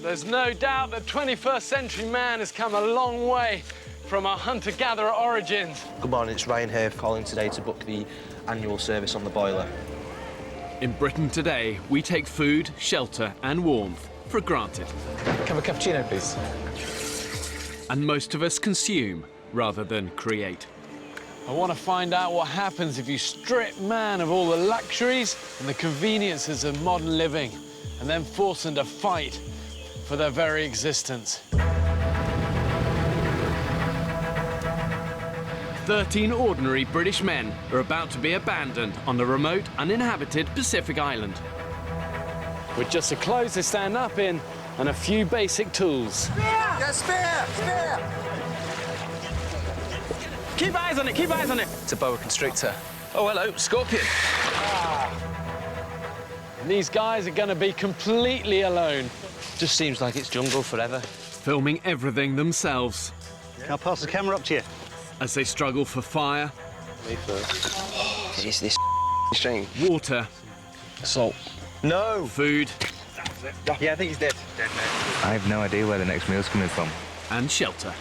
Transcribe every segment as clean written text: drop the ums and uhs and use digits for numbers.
there's no doubt that 21st century man has come a long way from our hunter-gatherer origins. Good morning, it's Ryan here calling today to book the annual service on the boiler. In Britain today, we take food, shelter and warmth for granted. Have a cappuccino, please. And most of us consume rather than create. I want to find out what happens if you strip man of all the luxuries and the conveniences of modern living and then force them to fight for their very existence. 13 ordinary British men are about to be abandoned on the remote, uninhabited Pacific island. With just the clothes they stand up in and a few basic tools. Spear! Yeah, spear! Spear! Keep eyes on it, keep eyes on it! It's a boa constrictor. Oh, hello, scorpion. And these guys are going to be completely alone. Just seems like it's jungle forever. Filming everything themselves. Can I pass the camera up to you? As they struggle for fire. Me first. What is this string? Water. Salt. No! Food. Yeah, I think he's dead. I have no idea where the next meal's coming from. And shelter.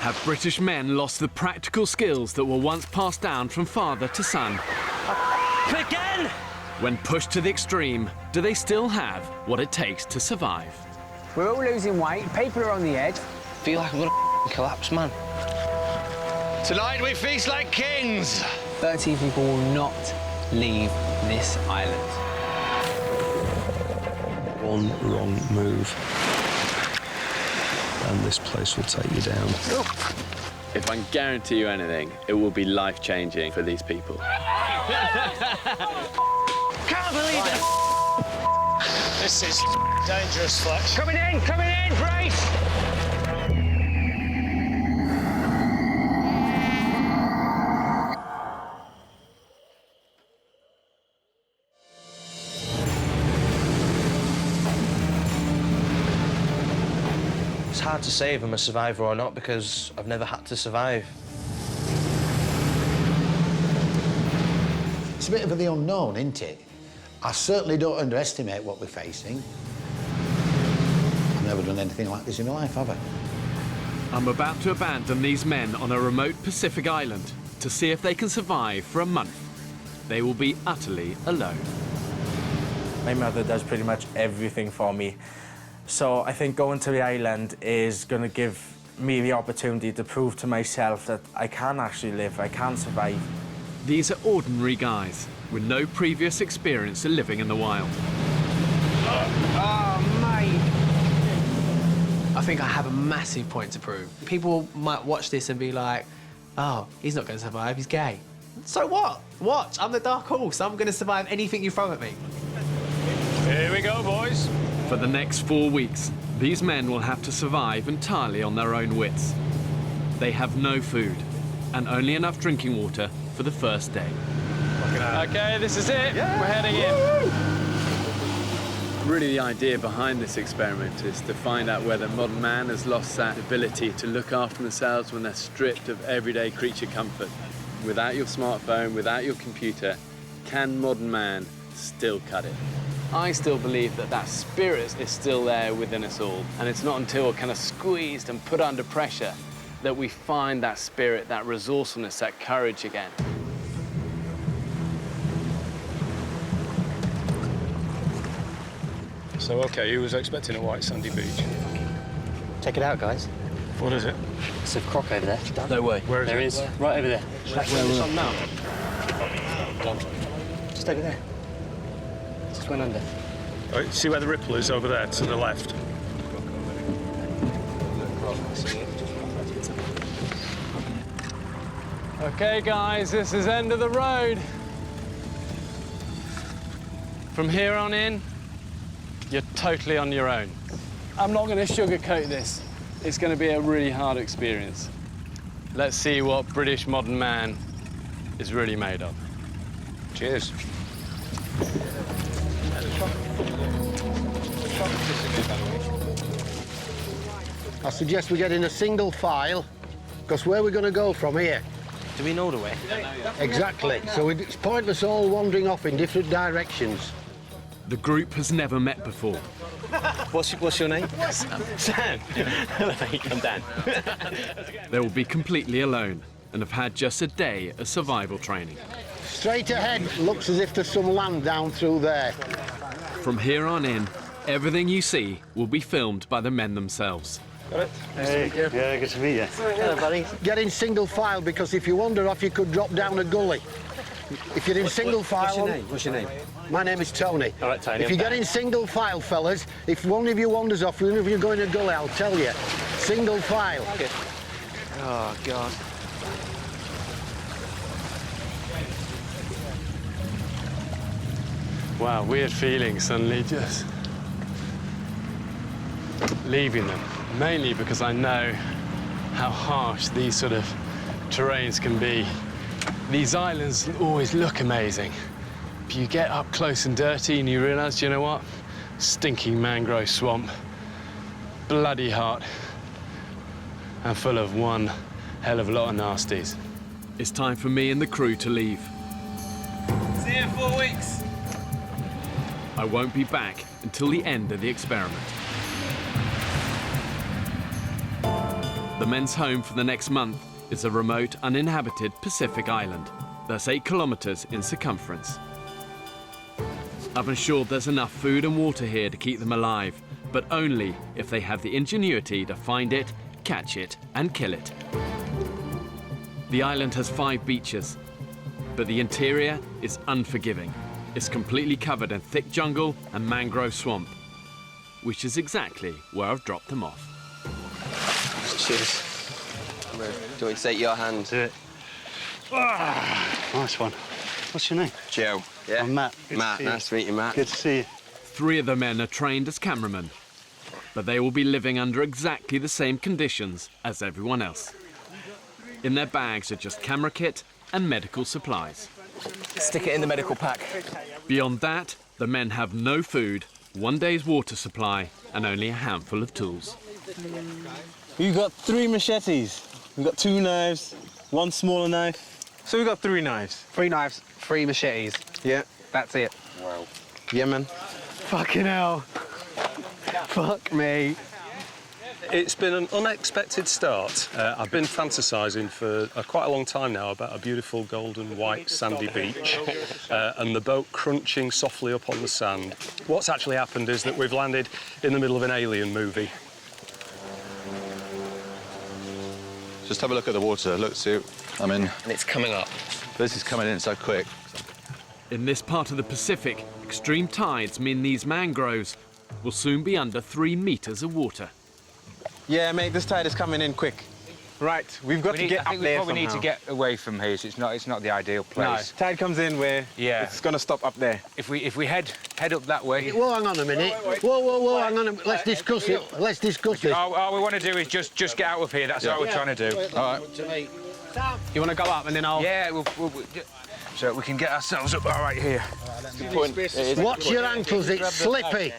Have British men lost the practical skills that were once passed down from father to son? Again! When pushed to the extreme, do they still have what it takes to survive? We're all losing weight, people are on the edge. I feel like I'm gonna collapse, man. Tonight we feast like kings. 13 people will not leave this island. One wrong move, and this place will take you down. If I can guarantee you anything, it will be life-changing for these people. Can't believe it! This is dangerous, Fletch. Coming in, brace! It's hard to say if I'm a survivor or not because I've never had to survive. It's a bit of the unknown, isn't it? I certainly don't underestimate what we're facing. I've never done anything like this in my life, have I? I'm about to abandon these men on a remote Pacific island to see if they can survive for a month. They will be utterly alone. My mother does pretty much everything for me. So I think going to the island is going to give me the opportunity to prove to myself that I can actually live, I can survive. These are ordinary guys with no previous experience of living in the wild. Oh, mate. I think I have a massive point to prove. People might watch this and be like, oh, he's not going to survive, he's gay. So what? Watch, I'm the dark horse. I'm going to survive anything you throw at me. Here we go, boys. For the next 4 weeks, these men will have to survive entirely on their own wits. They have no food and only enough drinking water for the first day. OK, this is it. Yeah. We're heading in. Really, the idea behind this experiment is to find out whether modern man has lost that ability to look after themselves when they're stripped of everyday creature comfort. Without your smartphone, without your computer, can modern man still cut it? I still believe that that spirit is still there within us all, and it's not until we're kind of squeezed and put under pressure that we find that spirit, that resourcefulness, that courage again. So, OK, who was expecting a white sandy beach? Check it out, guys. What is it? It's a croc over there. No way. Where is it? There is. Right over there. Where it's on now? Just over there. Just went under. Oh, see where the ripple is over there, to the left? OK, guys, this is end of the road. From here on in, you're totally on your own. I'm not going to sugarcoat this. It's going to be a really hard experience. Let's see what British modern man is really made of. Cheers. I suggest we get in a single file, because where are we going to go from here? Do we know the way? Exactly. So it's pointless all wandering off in different directions. The group has never met before. What's your name? Sam. Hello, mate. I'm Dan. They will be completely alone and have had just a day of survival training. Straight ahead, looks as if there's some land down through there. From here on in, everything you see will be filmed by the men themselves. Got it? Hey, yeah, good to meet you. Hello, buddy. Get in single file, because if you wander off, you could drop down a gully. If you're in single file... What's your name? What's your name? My name is Tony. All right, Tony. If you get in single file, fellas, if one of you wanders off, even if you're going to a gully, I'll tell you. Single file. Okay. Oh, God. Wow, weird feeling suddenly just leaving them. Mainly because I know how harsh these sort of terrains can be. These islands always look amazing. But you get up close and dirty and you realise, you know what? Stinking mangrove swamp, bloody hot, and full of one hell of a lot of nasties. It's time for me and the crew to leave. See you in 4 weeks. I won't be back until the end of the experiment. The men's home for the next month is a remote, uninhabited Pacific island that's 8 kilometers in circumference. I've ensured there's enough food and water here to keep them alive, but only if they have the ingenuity to find it, catch it, and kill it. The island has 5 beaches, but the interior is unforgiving. It's completely covered in thick jungle and mangrove swamp, which is exactly where I've dropped them off. Cheers. Do you want me to take your hand? Do it. Nice one. What's your name? Joe. Yeah? I'm Matt. Matt, nice to meet you, Matt. Good to see you. 3 of the men are trained as cameramen, but they will be living under exactly the same conditions as everyone else. In their bags are just camera kit and medical supplies. Stick it in the medical pack. Beyond that, the men have no food, 1 day's water supply, and only a handful of tools. We've got 3 machetes. We've got 2 knives, 1 smaller knife. So we've got 3 knives. 3 knives, 3 machetes. Yeah. That's it. Wow. Yeah, man. Fucking hell. Fuck me. It's been an unexpected start. I've been fantasising for quite a long time now about a beautiful golden white sandy beach and the boat crunching softly up on the sand. What's actually happened is that we've landed in the middle of an alien movie. Just have a look at the water. Look, see, I'm in. And it's coming up. This is coming in so quick. In this part of the Pacific, extreme tides mean these mangroves will soon be under 3 meters of water. Yeah, mate, this tide is coming in quick. Right, we've got to get up there I think we probably need somehow. to get away from here, so it's not the ideal place. No, tide comes in where it's going to stop up there. If we head up that way... Whoa, hang on a minute. Whoa, hang on a minute. Let's discuss it. Let's discuss it. All we want to do is just get out of here. That's all we're trying to do. All right. You want to go up and then I'll... Yeah, so we can get ourselves up all right here. Watch your ankles, it's slippy.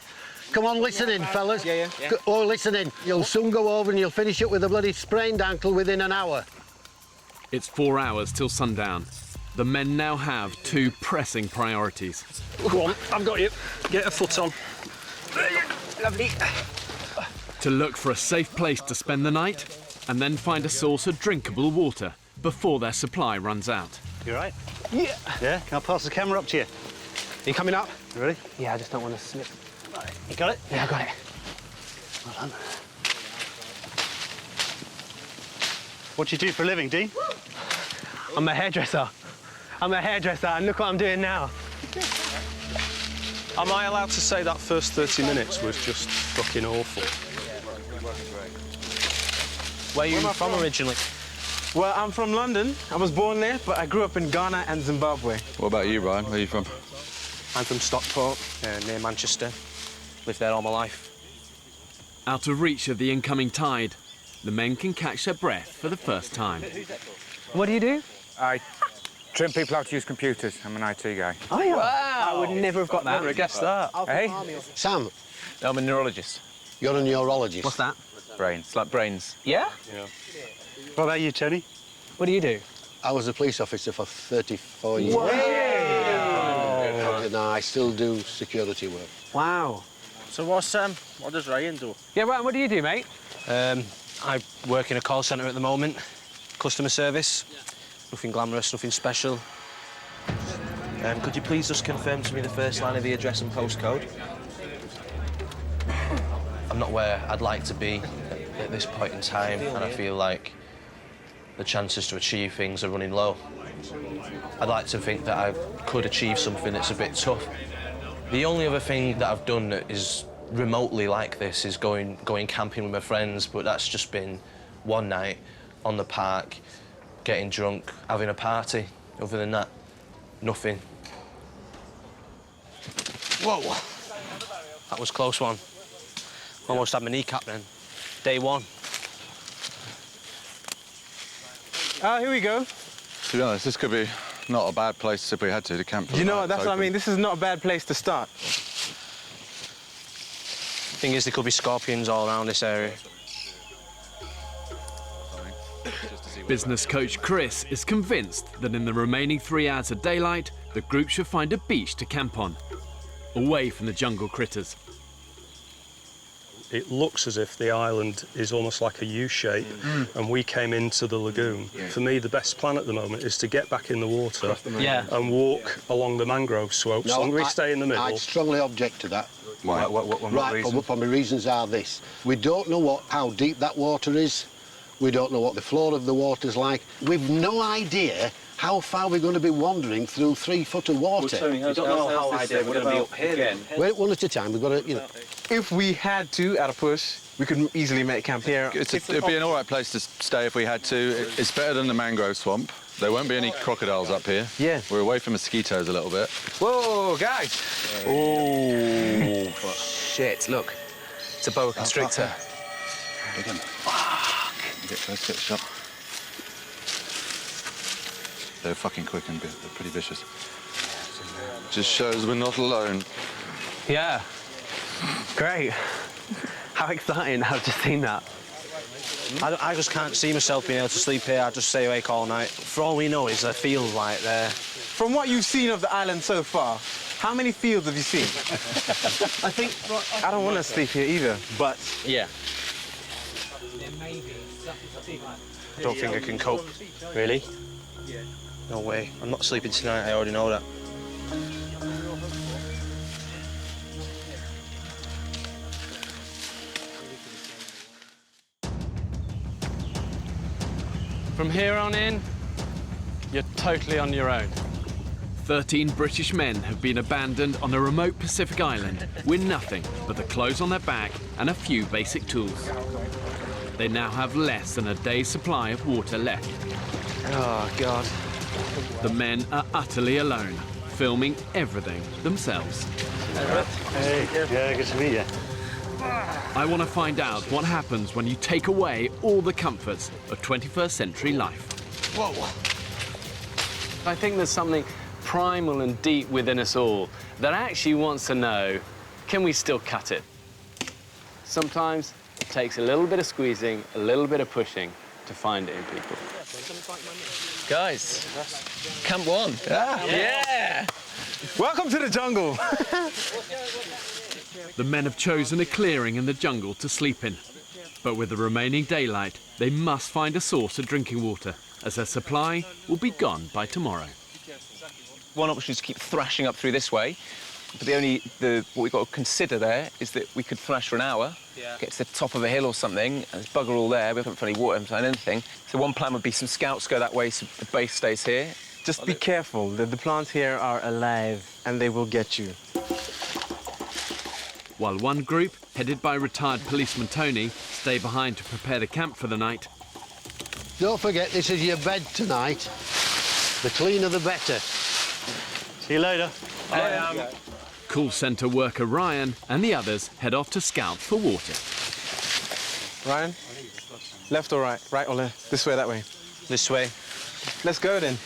Come on, listen in, fellas. Yeah. Oh, listen in. You'll soon go over and you'll finish up with a bloody sprained ankle within an hour. It's 4 hours till sundown. The men now have 2 pressing priorities. Go on, I've got you. Get a foot on. Lovely. To look for a safe place to spend the night, and then find a source of drinkable water before their supply runs out. You all right? Yeah. Yeah? Can I pass the camera up to you? You coming up? You ready? Yeah, I just don't want to slip. You got it? Yeah, I got it. Well done. What do you do for a living, Dean? I'm a hairdresser. And look what I'm doing now. Am I allowed to say that first 30 minutes was just fucking awful? Where are you from originally? Well, I'm from London. I was born there, but I grew up in Ghana and Zimbabwe. What about you, Brian? Where are you from? I'm from Stockport, near Manchester. Lived there all my life. Out of reach of the incoming tide, the men can catch their breath for the first time. What do you do? I train people how to use computers. I'm an IT guy. Oh, yeah. Wow! I would never have got that. Never have guessed that. Hey? Sam, I'm a neurologist. you're a neurologist. What's that? Brains. It's like brains. Yeah? Yeah. What about you, Tony? What do you do? I was a police officer for 34 years. Wow. No, I still do security work. Wow. So what does Ryan do? Yeah, Ryan, what do you do, mate? I work in a call centre at the moment. Customer service. Nothing glamorous, nothing special. Could you please just confirm to me the first line of the address and postcode? I'm not where I'd like to be at this point in time, and I feel like the chances to achieve things are running low. I'd like to think that I could achieve something that's a bit tough. The only other thing that I've done that is remotely like this is going camping with my friends, but that's just been one night on the park, getting drunk, having a party. Other than that, nothing. Whoa! That was a close one. Almost had my kneecap then. Day one. Here we go. To be honest, this could be not a bad place if we had to camp for the You know night. what, that's what I mean. This is not a bad place to start. Thing is, there could be scorpions all around this area. Business coach Chris is convinced that in the remaining 3 hours of daylight, the group should find a beach to camp on, away from the jungle critters. It looks as if the island is almost like a U-shape, and we came into the lagoon. For me, the best plan at the moment is to get back in the water and walk along the mangrove slopes. No, We stay in the middle. I strongly object to that. Why? For my reasons are this. We don't know how deep that water is. We don't know what the floor of the water's like. We've no idea how far we're going to be wandering through 3 foot of water. We don't know how idea we're going to be up here again. We're one at a time. We've got to, you know. If we had to, at a push, we could easily make camp here. It'd be an all right place to stay if we had to. It's better than the mangrove swamp. There won't be any crocodiles up here. Yeah. We're away from mosquitoes a little bit. Whoa, guys! Oh, shit, look. It's a boa constrictor. Get close, get the shot. They're fucking quick and they're pretty vicious. Just shows we're not alone. Yeah. Great. How exciting. I've just seen that. I just can't see myself being able to sleep here. I just stay awake all night. For all we know is I feel like there. From what you've seen of the island so far, how many fields have you seen? I think... I don't want to sleep here either, but... Yeah. I don't think I can cope. Really? No way. I'm not sleeping tonight, I already know that. From here on in, you're totally on your own. 13 British men have been abandoned on a remote Pacific island with nothing but the clothes on their back and a few basic tools. They now have less than a day's supply of water left. Oh, God. The men are utterly alone, filming everything themselves. Hey, yeah, good to meet you. I want to find out what happens when you take away all the comforts of 21st century life. Whoa. I think there's something primal and deep within us all that actually wants to know, can we still cut it? Sometimes it takes a little bit of squeezing, a little bit of pushing to find it in people. Guys, Camp 1. Yeah! Welcome to the jungle. The men have chosen a clearing in the jungle to sleep in. But with the remaining daylight, they must find a source of drinking water, as their supply will be gone by tomorrow. One option is to keep thrashing up through this way, but what we've got to consider there is that we could thrash for an hour, get to the top of a hill or something, and there's bugger all there, we haven't found any water, haven't found anything. So one plan would be some scouts go that way so the base stays here. Just be careful, the plants here are alive and they will get you. While one group, headed by retired policeman Tony, stay behind to prepare the camp for the night. Don't forget, this is your bed tonight. The cleaner, the better. See you later. Call centre worker Ryan and the others head off to scout for water. Ryan, left or right? Right or left? This way, that way? This way. Let's go then.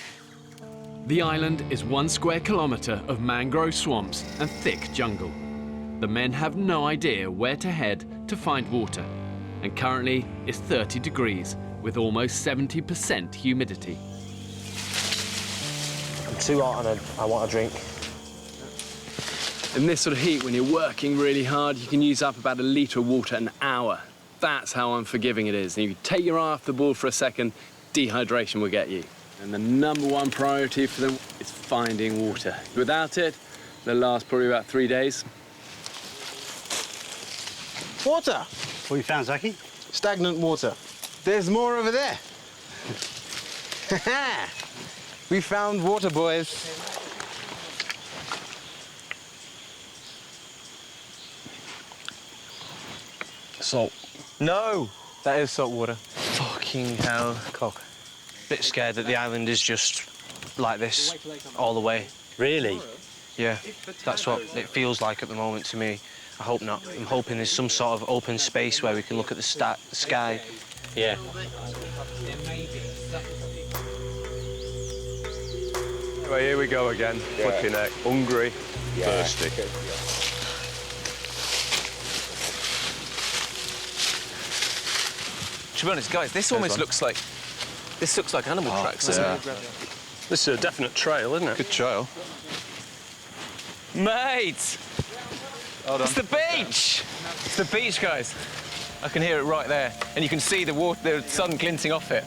The island is 1 square kilometre of mangrove swamps and thick jungle. The men have no idea where to head to find water, and currently it's 30 degrees with almost 70% humidity. I'm too hot and I want a drink. In this sort of heat, when you're working really hard, you can use up about 1 litre of water an hour. That's how unforgiving it is. And you take your eye off the ball for a second, dehydration will get you. And the #1 priority for them is finding water. Without it, they'll last probably about 3 days. Water! What you found, Zaki? Stagnant water. There's more over there. We found water, boys. Salt. No! That is salt water. Fucking hell. Cock. Bit scared that the island is just like this all the way. Really? Yeah, that's what it feels like at the moment to me. I hope not. I'm hoping there's some sort of open space where we can look at the sky. Yeah. Well, here we go again. Flipping heck. Hungry, thirsty. To be honest, guys, this almost looks like animal tracks, doesn't it? This is a definite trail, isn't it? Good trail. Mate! It's the beach! It's the beach, guys. I can hear it right there. And you can see the water, the sun glinting off it.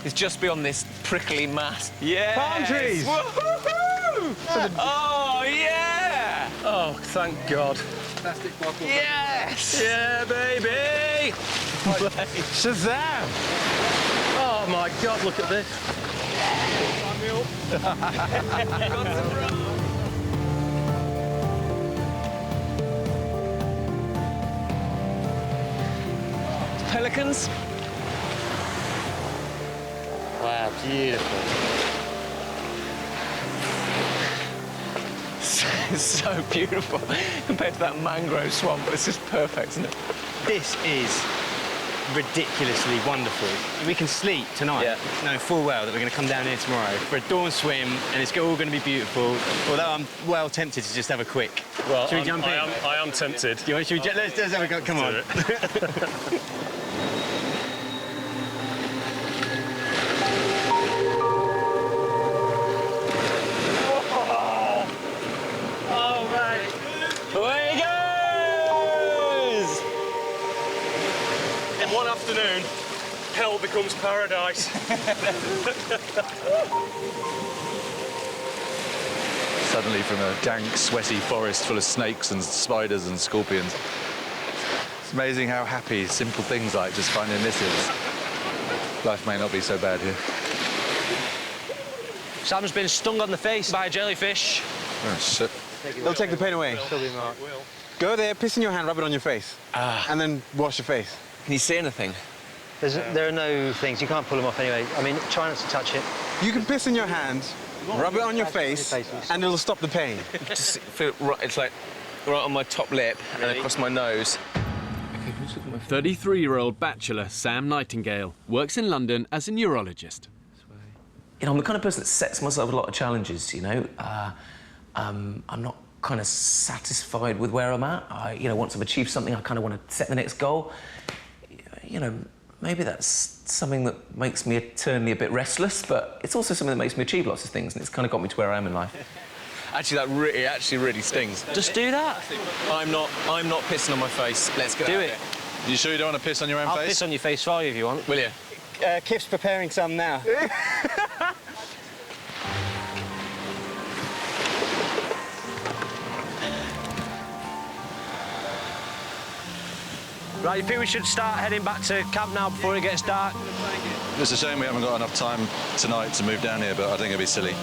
It's just beyond this prickly mass. Yeah! Palm trees! Woohoo! Oh, yeah! Oh, thank God. Plastic bottle. Yes! Yeah, baby! Shazam! Oh, my God, look at this. Pelicans? Wow, beautiful. It's so beautiful compared to that mangrove swamp. It's just perfect, isn't it? This is ridiculously wonderful. We can sleep tonight, knowing full well that we're going to come down here tomorrow for a dawn swim, and it's all going to be beautiful. Although I'm well tempted to just have a quick. Well, should we jump in? I am tempted. Let's have a go. Come on. Away he goes! In one afternoon, hell becomes paradise. Suddenly from a dank, sweaty forest full of snakes and spiders and scorpions. It's amazing how happy simple things like just finding this is. Life may not be so bad here. Sam's been stung on the face by a jellyfish. Oh, shit. They'll take the pain away. Go there, piss in your hand, rub it on your face. And then wash your face. Can you see anything? There are no things. You can't pull them off anyway. I mean, try not to touch it. You can piss in your hand, rub it on your face, and it'll stop the pain. Just feel right, it's like right on my top lip and across my nose. 33-year-old bachelor Sam Nightingale works in London as a neurologist. You know, I'm the kind of person that sets myself a lot of challenges, you know. I'm not kind of satisfied with where I'm at. Once I've achieved something, I kind of want to set the next goal. You know, maybe that's something that makes me eternally a bit restless, but it's also something that makes me achieve lots of things, and it's kind of got me to where I am in life. Actually, it actually really stings. Just do that. I'm not pissing on my face. Let's get Do it. You sure you don't want to piss on your own I'll face? piss on your face for you if you want. Will you? Kip's preparing some now. Right, you think we should start heading back to camp now before it gets dark? It's a shame we haven't got enough time tonight to move down here, but I think it'd be silly.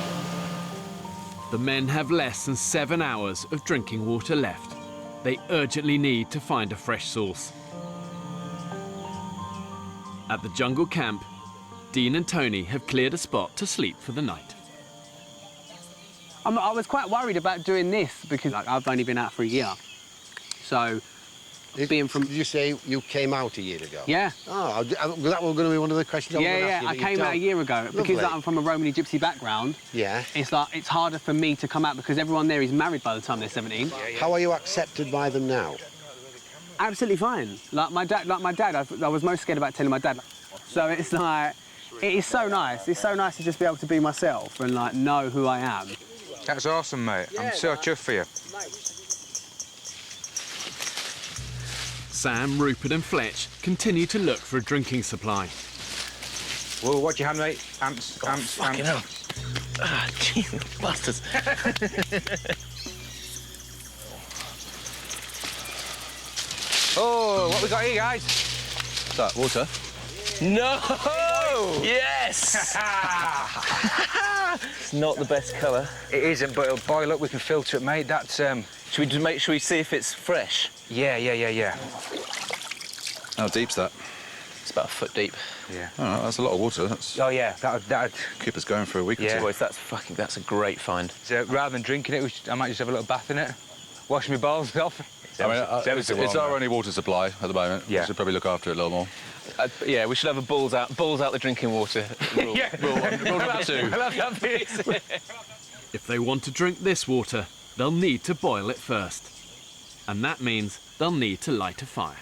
The men have less than 7 hours of drinking water left. They urgently need to find a fresh source. At the jungle camp, Dean and Tony have cleared a spot to sleep for the night. I was quite worried about doing this because I've only been out for a year. So, being from... Did you say you came out a year ago? Yeah. Oh, that was going to be one of the questions I was going to ask you. I came out a year ago. Lovely. Because I'm from a Romany Gypsy background. Yeah. It's harder for me to come out because everyone there is married by the time they're 17. How are you accepted by them now? Absolutely fine. Like my dad, I was most scared about telling my dad. So it's like, it is so nice. It's so nice to just be able to be myself and like know who I am. That's awesome, mate. I'm so chuffed for you. Sam, Rupert and Fletch continue to look for a drinking supply. Whoa, watch your hand, mate. Ants, ants, fucking hell. Ah, Jesus, bastards. Oh, what we got here, guys? What's that, water? No! Yes! It's not the best colour. It isn't, but it'll boil up. We can filter it, mate. That's, Should we just make sure we see if it's fresh? Yeah. How deep's that? It's about a foot deep. Yeah. Oh, that's a lot of water. That's... Oh, yeah, that'd... keep us going for a week or two. Boys, that's a great find. So, rather than drinking it, I might just have a little bath in it. Wash my balls off. I mean, it's our only water supply at the moment. Yeah. We should probably look after it a little more. Yeah, we should have a balls out the drinking water rule. Yeah. Rule number 2. If they want to drink this water, they'll need to boil it first. And that means they'll need to light a fire.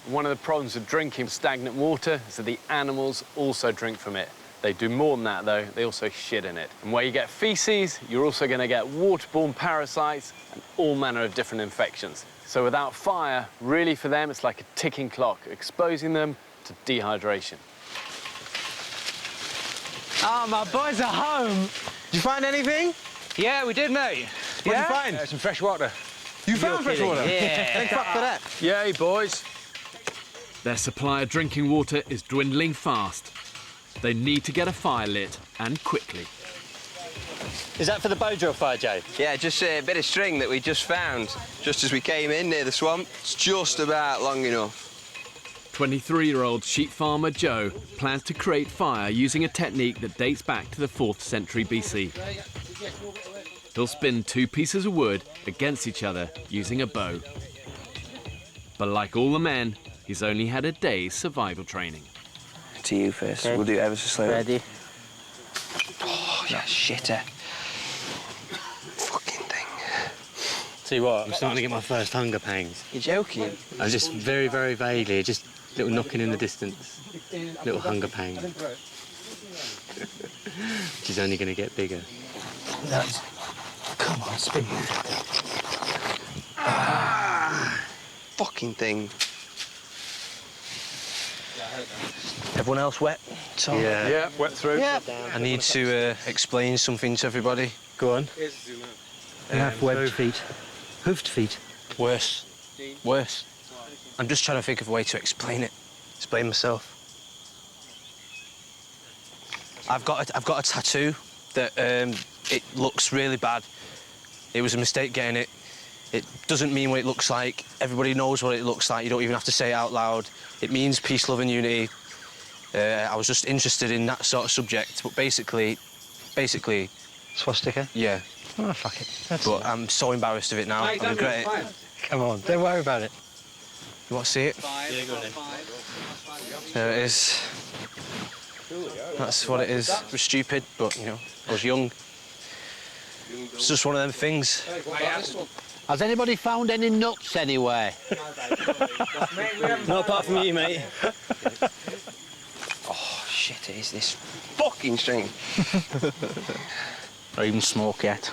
One of the problems with drinking stagnant water is that the animals also drink from it. They do more than that, though. They also shit in it. And where you get feces, you're also going to get waterborne parasites and all manner of different infections. So without fire, really for them, it's like a ticking clock, exposing them to dehydration. Oh, my boys are home. Did you find anything? Yeah, we did, mate. What'd you find? Some fresh water. You found fresh water? Yeah. Thank fuck for that. Yay, boys. Their supply of drinking water is dwindling fast. They need to get a fire lit, and quickly. Is that for the bow drill fire, Joe? Yeah, just a bit of string that we just found just as we came in near the swamp. It's just about long enough. 23-year-old sheep farmer Joe plans to create fire using a technique that dates back to the 4th century BC. He'll spin 2 pieces of wood against each other using a bow. But like all the men, he's only had a day's survival training. To you first. Okay. We'll do it ever so slowly. Ready? Oh, yeah, shitter. Fucking thing. Tell you what, I'm starting to get my first hunger pangs. You're joking? I'm just very, very vaguely, just little knocking in the distance. Little hunger pang. Which is only going to get bigger. That's... Come on, spin. Fucking thing. Everyone else wet? Tom? Yeah, wet through. Yeah. I need to explain something to everybody. Go on. You have webbed feet. Hoofed feet. Worse. Worse. I'm just trying to think of a way to explain it. Explain myself. I've got a tattoo that it looks really bad. It was a mistake getting it. It doesn't mean what it looks like. Everybody knows what it looks like. You don't even have to say it out loud. It means peace, love and unity. I was just interested in that sort of subject, but basically... Swastika? Yeah. Oh, fuck it. But I'm so embarrassed of it now. I regret it. Come on, don't worry about it. You want to see it? Yeah, go on then. There it is. That's what it is. It was stupid, but, you know, I was young. It's just one of them things. Has anybody found any nuts anywhere? Not apart from you, mate. Oh, shit, it is this fucking string. Not even smoke yet.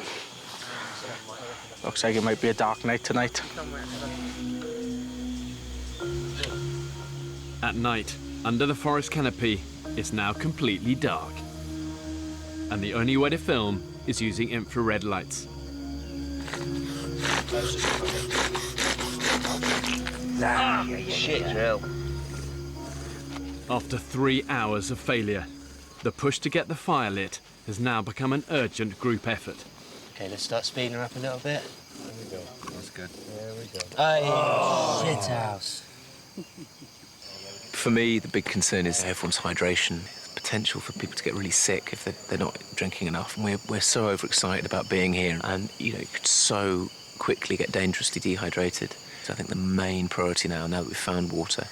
Looks like it might be a dark night tonight. At night, under the forest canopy, it's now completely dark. And the only way to film is using infrared lights. Shit, hell. After 3 hours of failure, the push to get the fire lit has now become an urgent group effort. OK, let's start speeding her up a little bit. There we go. That's good. There we go. Oh, shit house. For me, the big concern is everyone's hydration. The potential for people to get really sick if they're not drinking enough. And we're so overexcited about being here, and you could so quickly get dangerously dehydrated. So I think the main priority now that we've found water,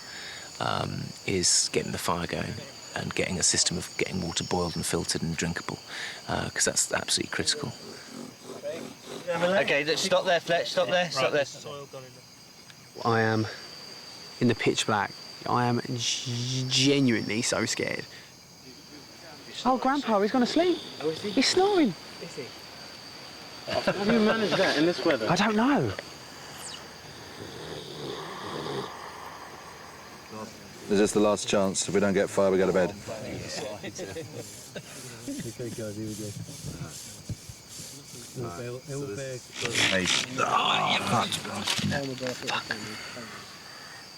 is getting the fire going and getting a system of getting water boiled and filtered and drinkable, because that's absolutely critical. OK, let's stop there, Fletch. Stop there. Stop there. I am in the pitch black. I am genuinely so scared. Oh, Grandpa, he's gone to sleep. Oh, is he? He's snoring. Is he? How do you manage that in this weather? I don't know. This is the last chance. If we don't get fire, we go to bed.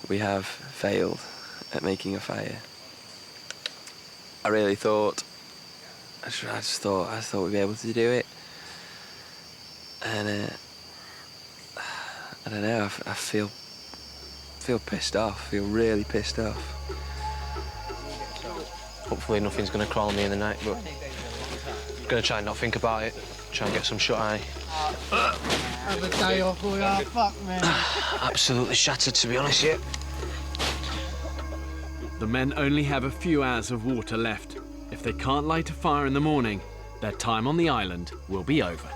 We have failed at making a fire. I really thought, I thought we'd be able to do it. And I don't know, I feel pissed off, feel really pissed off. Hopefully nothing's going to crawl on me in the night, but I'm going to try and not think about it, try and get some shut-eye. Have a day off, we are fucked, man. Absolutely shattered, to be honest, yeah. The men only have a few hours of water left. If they can't light a fire in the morning, their time on the island will be over.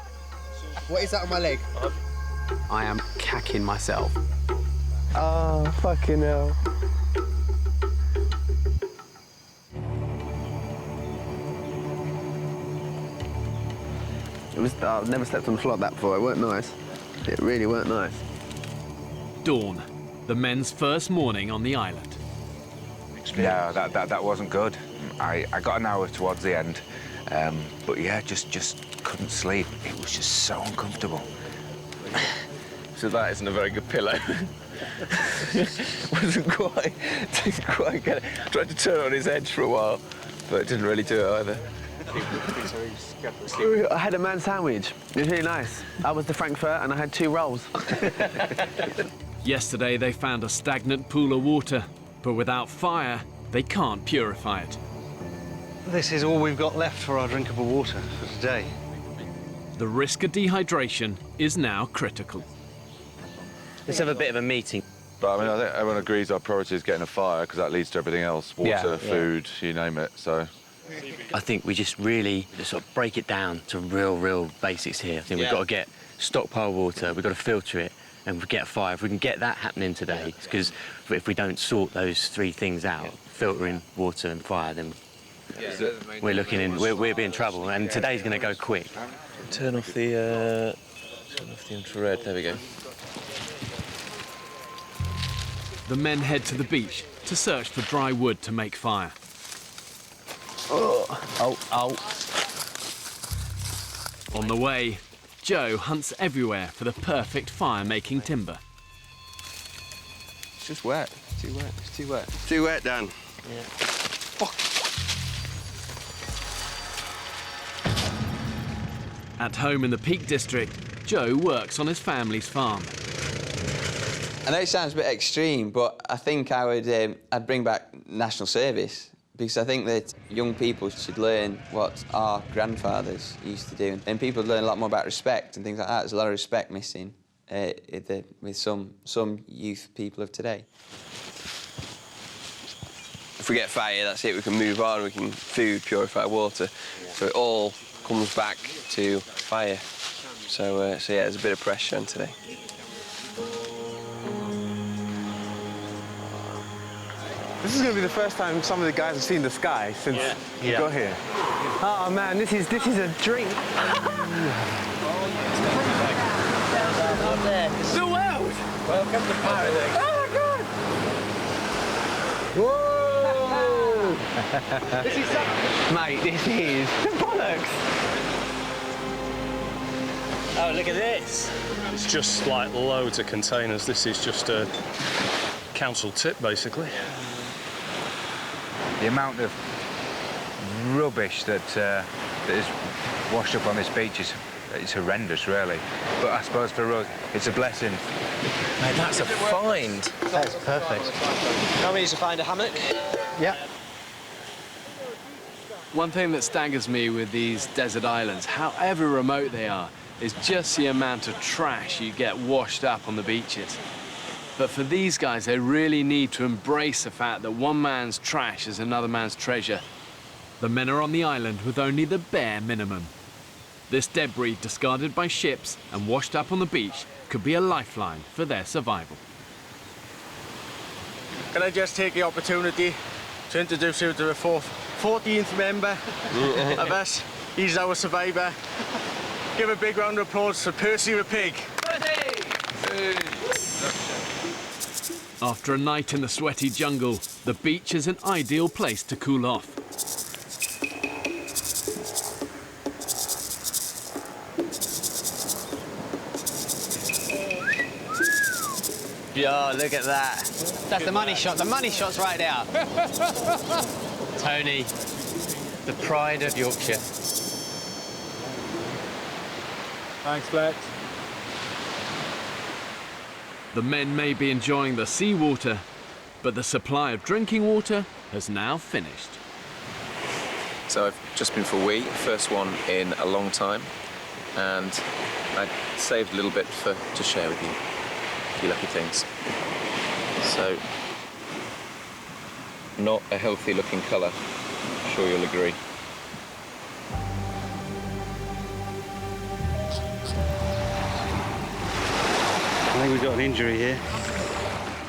What is that on my leg? I am cacking myself. Oh, fucking hell. I've never slept on the floor like that before. It weren't nice. It really weren't nice. Dawn, the men's first morning on the island. No, that wasn't good. I got an hour towards the end, but yeah, just couldn't sleep. It was just so uncomfortable. So that isn't a very good pillow. didn't quite get it. Tried to turn it on his edge for a while, but it didn't really do it either. I had a man sandwich. It was really nice. I was the Frankfurt and I had 2 rolls. Yesterday they found a stagnant pool of water, but without fire, they can't purify it. This is all we've got left for our drinkable water for today. The risk of dehydration is now critical. Let's have a bit of a meeting. But I mean, I think everyone agrees our priority is getting a fire because that leads to everything else. Water, food, you name it, so. I think we just really sort of break it down to real basics here. I think we've got to get stockpile water, we've got to filter it, and we get a fire. If we can get that happening today, because if we don't sort those 3 things out, filtering, water and fire, then we'll be in trouble. And today's going to go quick. Turn off the infrared, there we go. The men head to the beach to search for dry wood to make fire. On the way, Joe hunts everywhere for the perfect fire-making timber. It's just wet. It's too wet. It's too wet. Too wet, Dan. Yeah. Fuck. At home in the Peak District, Joe works on his family's farm. I know it sounds a bit extreme, but I think I'd bring back national service, because I think that young people should learn what our grandfathers used to do, and people learn a lot more about respect and things like that. There's a lot of respect missing with some youth people of today. If we get fire, that's it. We can move on. We can purify water. So it all comes back to fire. So yeah, there's a bit of pressure on today. This is going to be the first time some of the guys have seen the sky since we got here. Oh man, this is a dream. The world! Welcome to paradise. Oh my God! Whoa! This is mate, this is bollocks. Oh, look at this. It's just like loads of containers. This is just a council tip, basically. The amount of rubbish that is washed up on this beach is horrendous, really. But I suppose for us, it's a blessing. Mate, that's a find. That's perfect. How many to find a hammock? Yeah. One thing that staggers me with these desert islands, however remote they are, is just the amount of trash you get washed up on the beaches. But for these guys, they really need to embrace the fact that one man's trash is another man's treasure. The men are on the island with only the bare minimum. This debris, discarded by ships and washed up on the beach, could be a lifeline for their survival. Can I just take the opportunity to introduce you to the 14th member of us? He's our survivor. Give a big round of applause for Percy the pig. After a night in the sweaty jungle, The beach is an ideal place to cool off. Yeah, look at that. That's the money shot. The money shot's right there. Tony, the pride of Yorkshire. Thanks, Flex. The men may be enjoying the seawater, but the supply of drinking water has now finished. So I've just been for a wee, first one in a long time, and I saved a little bit to share with you. You lucky things. So, not a healthy looking colour, I'm sure you'll agree. I think we've got an injury here.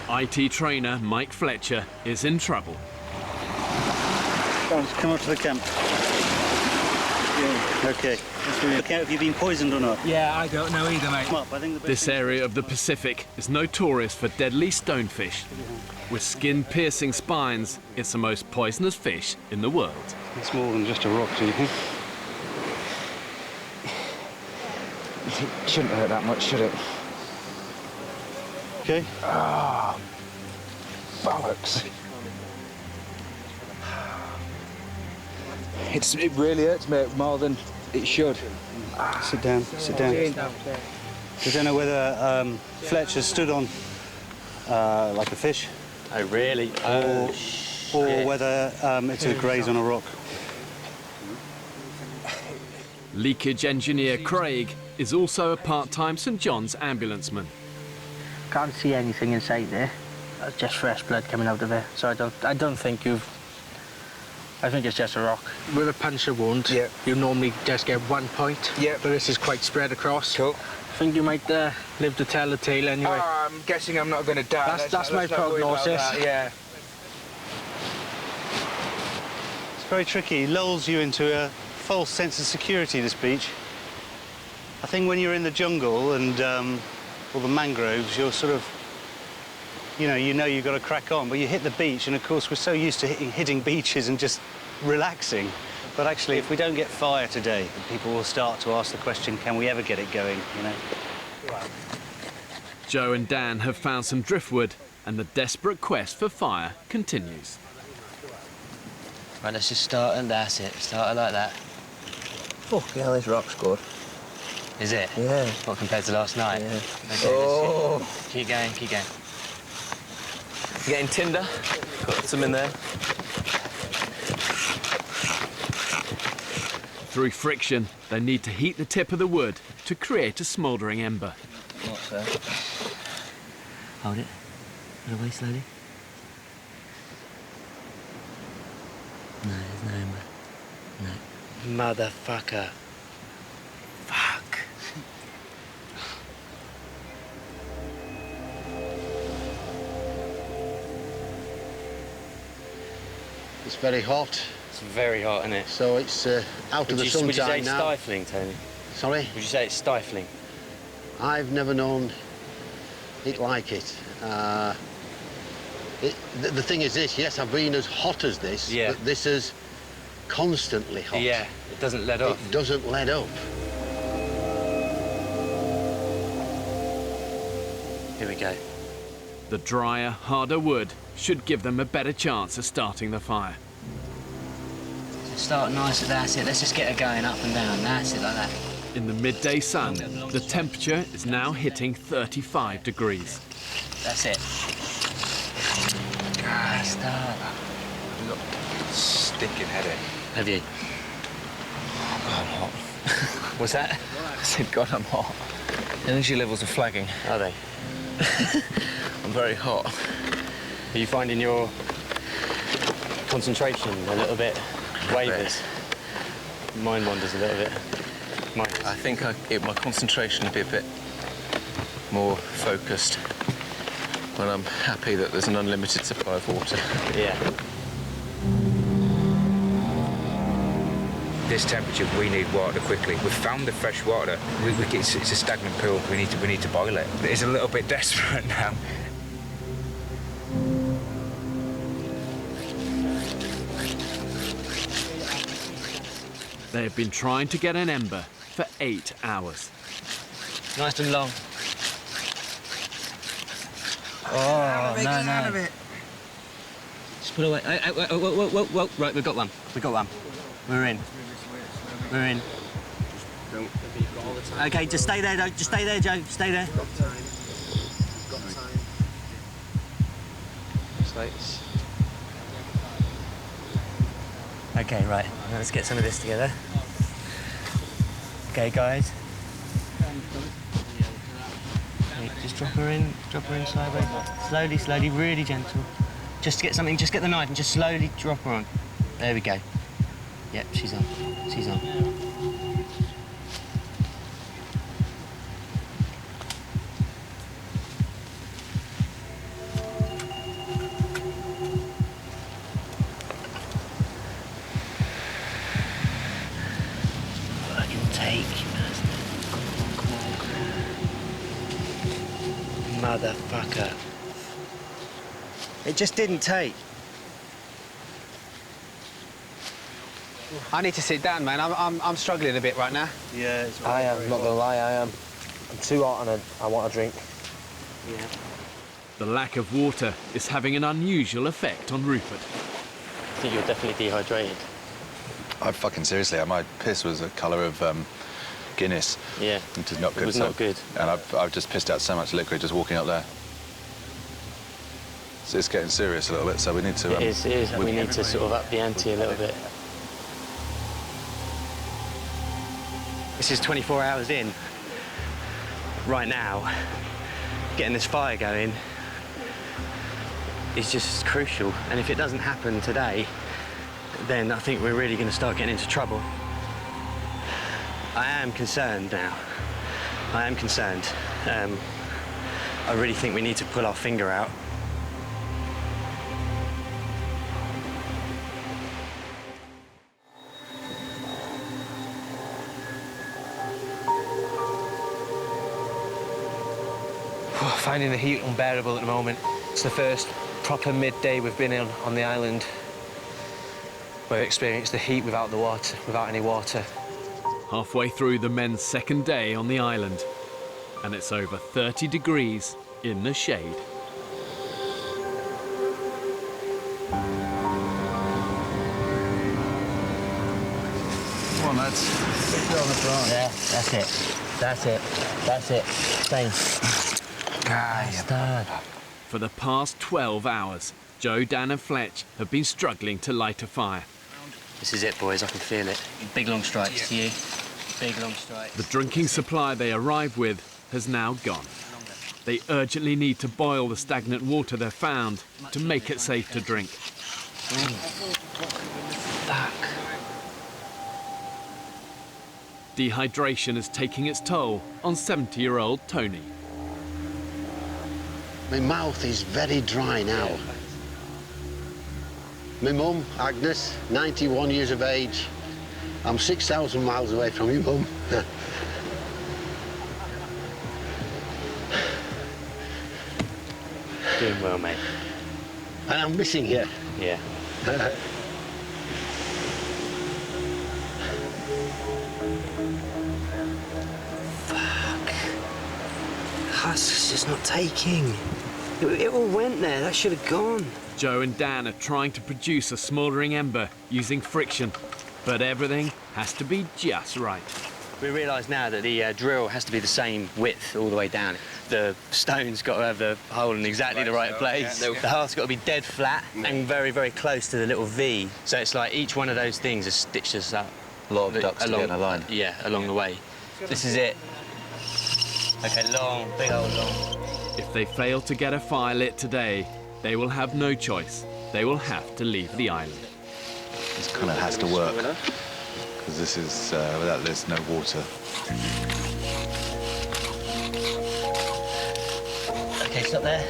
IT trainer Mike Fletcher is in trouble. Come up to the camp. Yeah. OK. Look out if you've been poisoned or not. Yeah, I don't know either, mate. Come up, I think the best This area of the Pacific is notorious for deadly stonefish. With skin-piercing spines, it's the most poisonous fish in the world. It's more than just a rock, do you think? It shouldn't hurt that much, should it? OK. Ah, bollocks. It really hurts me more than it should. Sit down, sit down. I don't know whether Fletcher stood on like a fish. Oh, really? Or whether it's a graze on a rock. Leakage engineer Craig is also a part-time St John's ambulanceman. Can't see anything inside there. That's just fresh blood coming out of it. So I don't think you've... I think it's just a rock. With a puncture wound, you normally just get 1 point. Yeah. But this is quite spread across. Cool. I think you might live to tell the tale anyway. Oh, I'm guessing I'm not going to die. That's my prognosis. Yeah. It's very tricky. It lulls you into a false sense of security, this beach. I think when you're in the jungle and all the mangroves, you're sort of, you know you've got to crack on, but you hit the beach, and of course we're so used to hitting beaches and just relaxing. But actually, if we don't get fire today, people will start to ask the question, can we ever get it going, you know? Joe and Dan have found some driftwood, and the desperate quest for fire continues. Right, let's just start, and that's it. Start it like that. Fucking hell, this rock's good. Is it? Yeah. What, compared to last night? Yeah. Okay, oh. Let's see. Keep going, keep going. Getting tinder, got some in there. Through friction, they need to heat the tip of the wood to create a smouldering ember. What's that? Hold it. Put it away slowly. No, there's no ember. No. Motherfucker. Fuck. It's very hot. It's very hot, isn't it? So it's out of the sunshine now. Would you say it's stifling, Tony? Sorry? Would you say it's stifling? I've never known it like it. The thing is this, yes, I've been as hot as this, but this is constantly hot. Yeah, it doesn't let up. It doesn't let up. Here we go. The drier, harder wood should give them a better chance of starting the fire. Start nice, that's it. Let's just get it going up and down. That's it, like that. In the midday sun, the temperature is now hitting 35 degrees. That's it. Ah, start. I've got a stinking headache. Have you? Oh, God, I'm hot. What's that? I said, God, I'm hot. Energy levels are flagging. Are they? I'm very hot. Are you finding your concentration a little bit wavers? Mine wanders a little bit. Mine. I think my concentration will be a bit more focused when I'm happy that there's an unlimited supply of water. Yeah. This temperature, we need water quickly. We've found the fresh water. It's a stagnant pool. We need to boil it. It's a little bit desperate now. They have been trying to get an ember for 8 hours. Nice and long. Oh, no. Just put away. Whoa. Right, we've got one. We're in. OK, just stay there, Joe. Just stay there, Joe. Stay there. Slates. OK, right. Now let's get some of this together. OK, guys. Okay, just drop her in sideways. Slowly, really gentle. Just get something, just get the knife and just slowly drop her on. There we go. Yep, she's on. Motherfucker. It just didn't take. I need to sit down, man. I'm struggling a bit right now. Yeah, I am, not gonna lie, I am. I'm too hot and I want a drink. Yeah. The lack of water is having an unusual effect on Rupert. I think you're definitely dehydrated. Seriously, my piss was the colour of Guinness. Yeah. It is not good. It was not good. And I've just pissed out so much liquid just walking up there. So it's getting serious a little bit, so we need to... It is. We need to sort of up the ante a little bit. This is 24 hours in. Right now, getting this fire going is just crucial. And if it doesn't happen today, then I think we're really going to start getting into trouble. I am concerned now. I really think we need to pull our finger out. Finding the heat unbearable at the moment. It's the first proper midday we've been on the island where we experienced the heat without any water. Halfway through the men's second day on the island, and it's over 30 degrees in the shade. Come on, lads. Sit on the front. Yeah, that's it. Same. Bastard. For the past 12 hours, Joe, Dan and Fletch have been struggling to light a fire. This is it, boys. I can feel it. Big long strikes to you. Big long strikes. The drinking supply they arrived with has now gone. They urgently need to boil the stagnant water they've found to make it safe to drink. Fuck. Dehydration is taking its toll on 70-year-old Tony. My mouth is very dry now. My mum, Agnes, 91 years of age. I'm 6,000 miles away from you, mum. Doing well, mate. And I'm missing you. Yeah. Fuck. That's just not taking. It all went there. That should have gone. Joe and Dan are trying to produce a smouldering ember using friction, but everything has to be just right. We realise now that the drill has to be the same width all the way down. The stone's got to have the hole in exactly the right place. Yeah. The heart's got to be dead flat and very, very close to the little V. So it's like each one of those things has stitched us up. A lot of ducks to get in a line. Yeah, along the way. This is it. OK, long, big old long. If they fail to get a fire lit today, they will have no choice. They will have to leave the island. This kind of has to work, because this is, without this, no water. OK, stop there.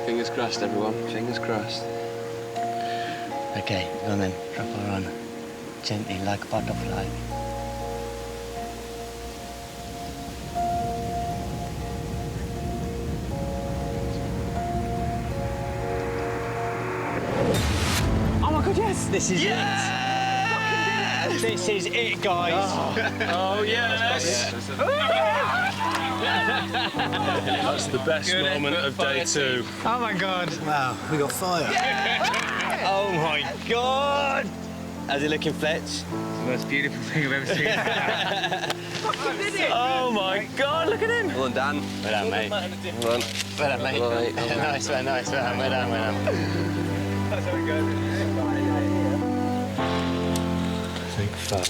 Fingers crossed, everyone. Fingers crossed. OK, go on then. Drop her on. Gently, like a butterfly. Oh my This is it. This is it, guys. Oh yes. That's the best moment of day 2. Oh my God. Wow, we got fire. Oh my God. How's it looking, Fletch? It's the most beautiful thing I've ever seen. Oh my God, look at him. Well done, Dan. Well done, mate. Well done. Well done, mate. Nice, well done. That's how it goes. I think 5.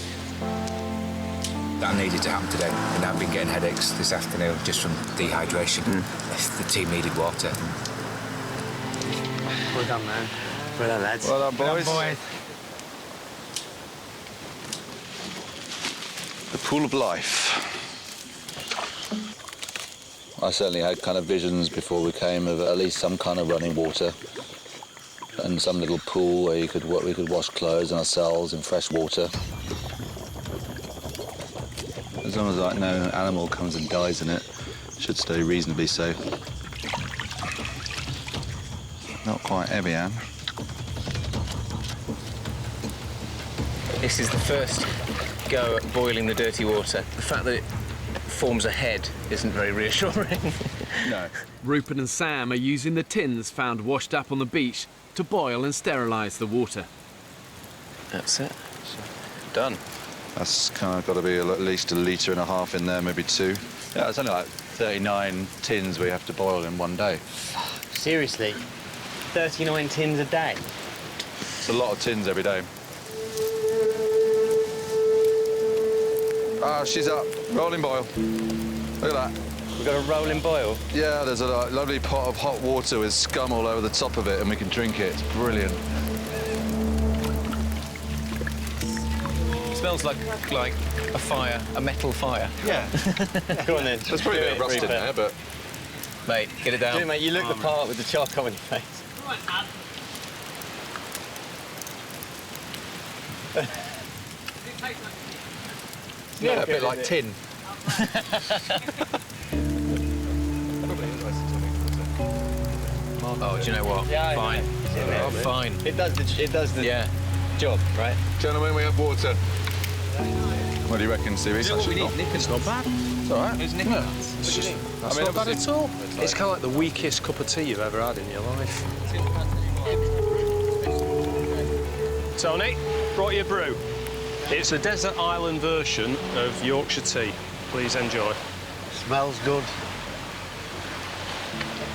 That needed to happen today, and I've been getting headaches this afternoon just from dehydration. The team needed water. Well done, man. Well done, lads. Well done, boys. The pool of life. I certainly had kind of visions before we came of at least some kind of running water and some little pool where we could wash clothes and ourselves in fresh water. As long as like no animal comes and dies in it, it should stay reasonably safe. Not quite heavy, Anne. This is the first go at boiling the dirty water. The fact that it forms a head isn't very reassuring. No. Rupert and Sam are using the tins found washed up on the beach to boil and sterilise the water. That's it. Done. That's kind of got to be at least 1.5 litres in there, maybe 2. Yeah, it's only like 39 tins we have to boil in one day. Seriously? 39 tins a day? It's a lot of tins every day. Ah, she's up. Rolling boil. Look at that. We've got a rolling boil? Yeah, there's a lovely pot of hot water with scum all over the top of it, and we can drink it. It's brilliant. It smells like a fire, a metal fire. Yeah. Go on then. There's probably a bit of rust in there, but... Mate, get it down. Do it, mate. You look the part with the charcoal on your face. Yeah, a bit like tin. Oh, do you know what? Yeah, fine. Yeah, fine. It does the job, right? Gentlemen, we have water. What do you reckon, Stevie? It's not bad. It's all right. It's just, I mean, not bad at all. It's kind of like the weakest cup of tea you've ever had in your life. Tony, brought you a brew. It's a desert island version of Yorkshire tea. Please enjoy. Smells good.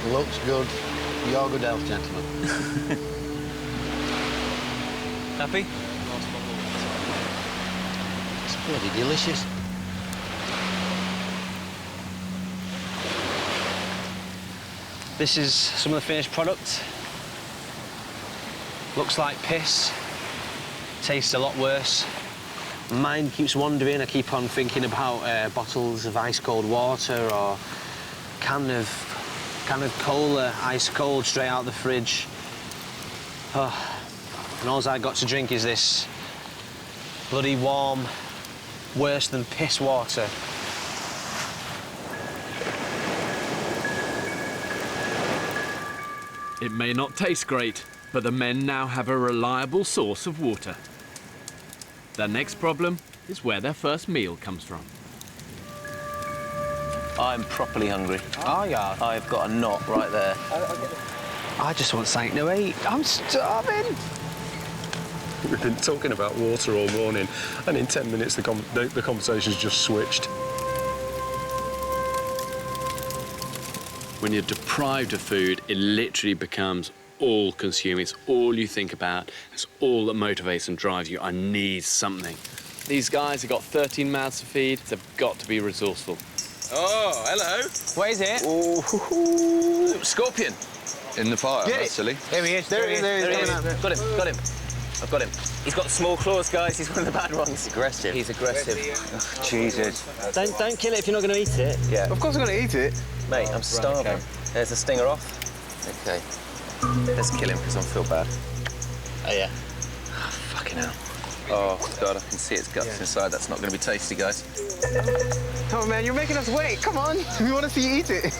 Looks good. You're good health, gentlemen. Happy? It's bloody delicious. This is some of the finished product. Looks like piss. Tastes a lot worse. Mind keeps wandering. I keep on thinking about bottles of ice-cold water or can of cola, ice-cold, straight out the fridge. Oh. And all I got to drink is this bloody warm, worse than piss water. It may not taste great, but the men now have a reliable source of water. Their next problem is where their first meal comes from. I'm properly hungry. Oh, yeah. I've got a knot right there. I just want something to eat. I'm starving. We've been talking about water all morning, and in 10 minutes the conversation's just switched. When you're deprived of food, it literally becomes all-consuming. It's all you think about. It's all that motivates and drives you. I need something. These guys have got 13 mouths to feed. They've got to be resourceful. Oh, hello. What is it? Ooh, scorpion. In the fire, that's silly. There he is. There he is. Got him. I've got him. He's got small claws, guys. He's one of the bad ones. Aggressive. He's aggressive. Oh, Jesus. Don't kill it if you're not going to eat it. Yeah. Of course I'm going to eat it. Mate, I'm starving. okay. There's the stinger off. Okay. Let's kill him because I feel bad. Oh, yeah. Oh, fucking hell. Oh, God, I can see its guts inside. That's not going to be tasty, guys. Oh, man, you're making us wait. Come on. We want to see you eat it.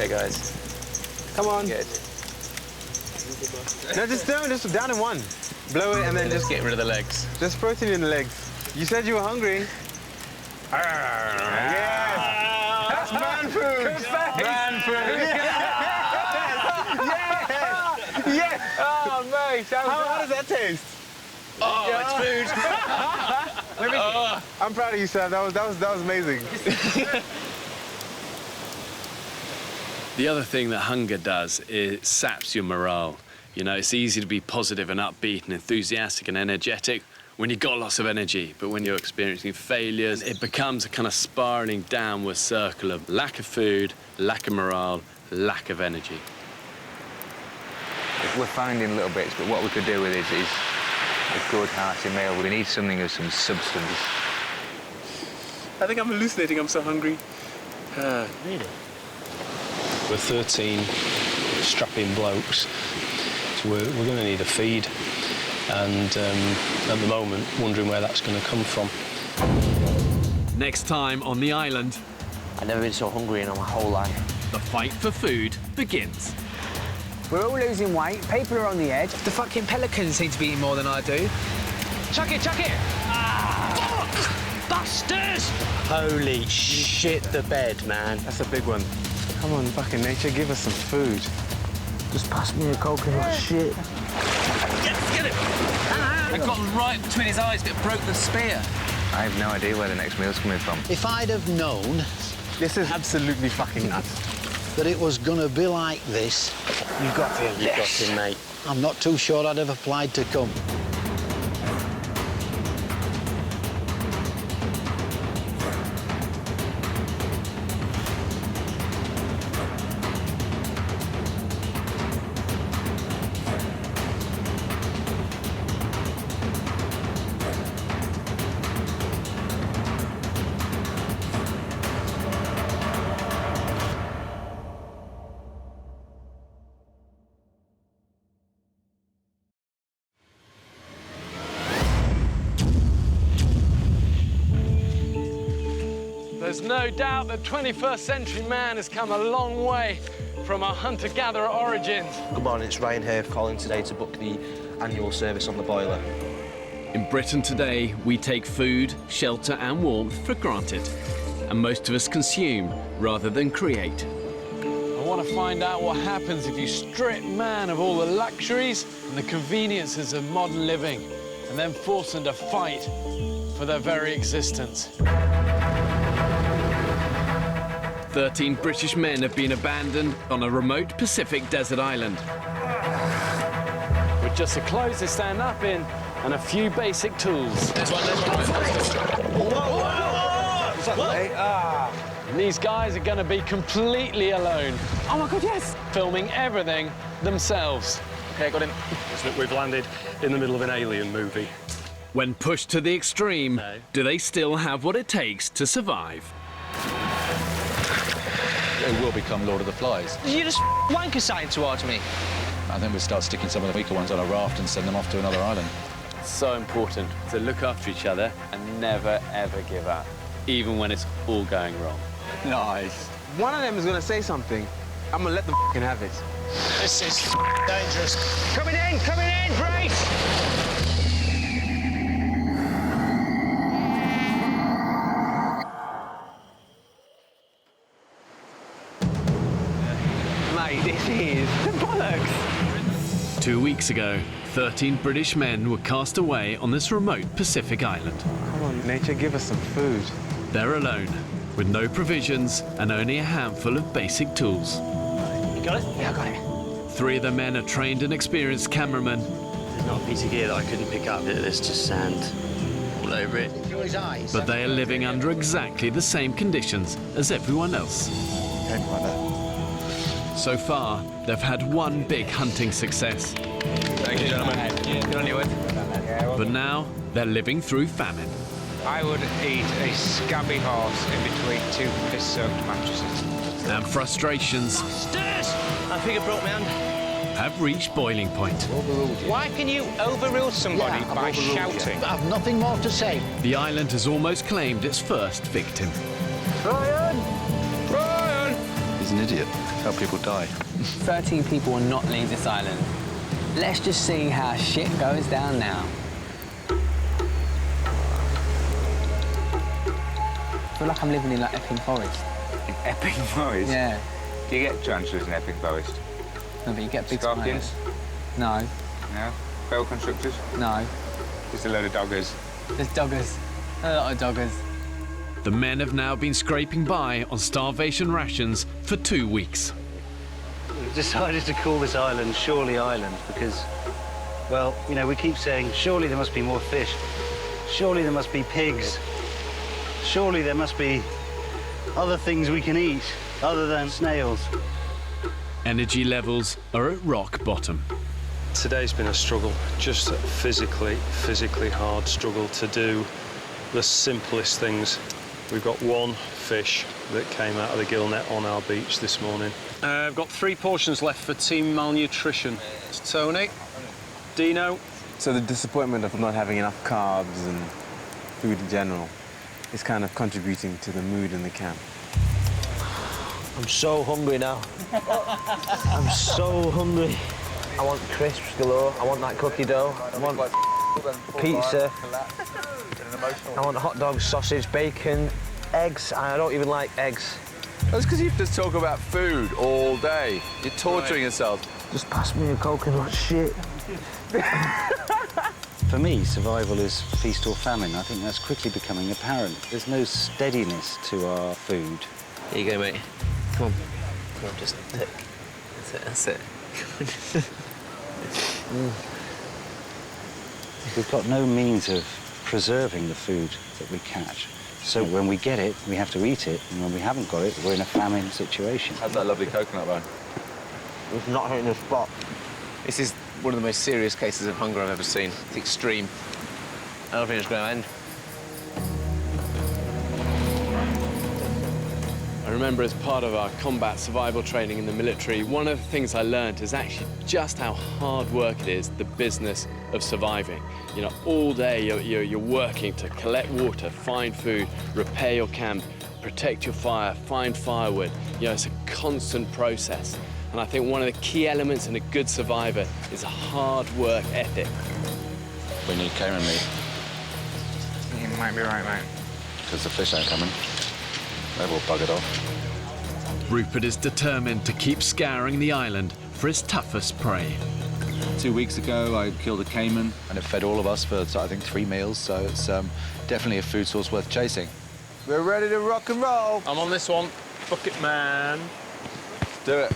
Okay, guys. Come on. Good. No, just down in one. Blow it and then just get rid of the legs. Just protein in the legs. You said you were hungry. Yes! That's man food! Man food! Yes! Yes! Oh, mate! How does that taste? Oh, it's food! I'm proud of you, Sam. That was amazing. The other thing that hunger does is saps your morale. You know, it's easy to be positive and upbeat and enthusiastic and energetic when you've got lots of energy, but when you're experiencing failures, it becomes a kind of spiralling downward circle of lack of food, lack of morale, lack of energy. We're finding little bits, but what we could do with it is a good hearty meal. We need something of some substance. I think I'm hallucinating. I'm so hungry. Really? We're 13 strapping blokes, so we're going to need a feed. And at the moment, wondering where that's going to come from. Next time on the island, I've never been so hungry in my whole life. the fight for food begins. We're all losing weight, people are on the edge. The fucking pelicans seem to be eating more than I do. Chuck it, chuck it! Ah! Fuck! Busters! Holy shit, the bed, man. That's a big one. Come on, fucking nature, give us some food. Just pass me a coconut shit. Get it! I got right between his eyes, but it broke the spear. I have no idea where the next meal's coming from. If I'd have known... This is absolutely fucking nuts. ...that it was going to be like this... You've got him. You've got him, mate. I'm not too sure I'd have applied to come. There's no doubt that 21st century man has come a long way from our hunter-gatherer origins. Good morning, it's Ryan here calling today to book the annual service on the boiler. In Britain today, we take food, shelter and warmth for granted. And most of us consume rather than create. I want to find out what happens if you strip man of all the luxuries and the conveniences of modern living and then force them to fight for their very existence. 13 British men have been abandoned on a remote Pacific desert island. With just the clothes to stand up in and a few basic tools. And these guys are going to be completely alone. Oh my God, yes! Filming everything themselves. OK, got him. We've landed in the middle of an alien movie. When pushed to the extreme, do they still have what it takes to survive? It will become Lord of the Flies. Did you just wank a sign towards me? And then we start sticking some of the weaker ones on a raft and send them off to another island. It's so important to look after each other and never, ever give up, even when it's all going wrong. Nice. One of them is going to say something. I'm going to let them have it. This is dangerous. Coming in, brace! Mate, this is bollocks. 2 weeks ago, 13 British men were cast away on this remote Pacific island. Come on, nature, give us some food. They're alone, with no provisions and only a handful of basic tools. You got it? Yeah, I got it. 3 of the men are trained and experienced cameramen. There's not a piece of gear that I couldn't pick up. There's just sand all over it. But they are living under exactly the same conditions as everyone else. So far, they've had one big hunting success. Thank you, gentlemen. Good on you, Ed. But now, they're living through famine. I would eat a scabby horse in between 2 piss-soaked mattresses. And frustrations Stairs! I think it broke my hand. have reached boiling point. Why can you overrule somebody by shouting? I've nothing more to say. The island has almost claimed its first victim. Ryan! His He's an idiot. How people die. 13 people will not leave this island. Let's just see how shit goes down now. I feel like I'm living in like Epping Forest. In Epping Forest? Yeah. Do you get tarantulas in Epping Forest? No, but you get big Scorpions? spiders. No. No? Bell constructors? No. Just a load of doggers. There's doggers. A lot of doggers. The men have now been scraping by on starvation rations for 2 weeks. We've decided to call this island Surely Island because, well, you know, we keep saying, surely there must be more fish. Surely there must be pigs. Surely there must be other things we can eat other than snails. Energy levels are at rock bottom. Today's been a struggle, just a physically hard struggle to do the simplest things. We've got one fish that came out of the gill net on our beach this morning. I've got 3 portions left for team malnutrition. It's Tony, Dino. So the disappointment of not having enough carbs and food in general is kind of contributing to the mood in the camp. I'm so hungry now. I'm so hungry. I want crisps galore. I want that cookie dough. I want pizza. I want hot dogs, sausage, bacon, eggs. I don't even like eggs. That's because you just talk about food all day. You're torturing yourself. Just pass me a coconut shit. For me, survival is feast or famine. I think that's quickly becoming apparent. There's no steadiness to our food. Here you go, mate. Come on. Come on, just tick. That's it. We've got no means of preserving the food that we catch. So when we get it, we have to eat it, and when we haven't got it, we're in a famine situation. How's that lovely coconut bone? We've not hitting the spot. This is one of the most serious cases of hunger I've ever seen. It's extreme. I don't think it's going to end. I remember as part of our combat survival training in the military, one of the things I learned is actually just how hard work it is, the business of surviving. You know, all day you're working to collect water, find food, repair your camp, protect your fire, find firewood. You know, it's a constant process. And I think one of the key elements in a good survivor is a hard work ethic. We need Cayman meat. You might be right, mate. Because the fish ain't coming. They've all buggered off. Rupert is determined to keep scouring the island for his toughest prey. 2 weeks ago, I killed a Cayman, and it fed all of us for, I think, 3 meals, so it's definitely a food source worth chasing. We're ready to rock and roll. I'm on this one. Bucket man. Let's do it.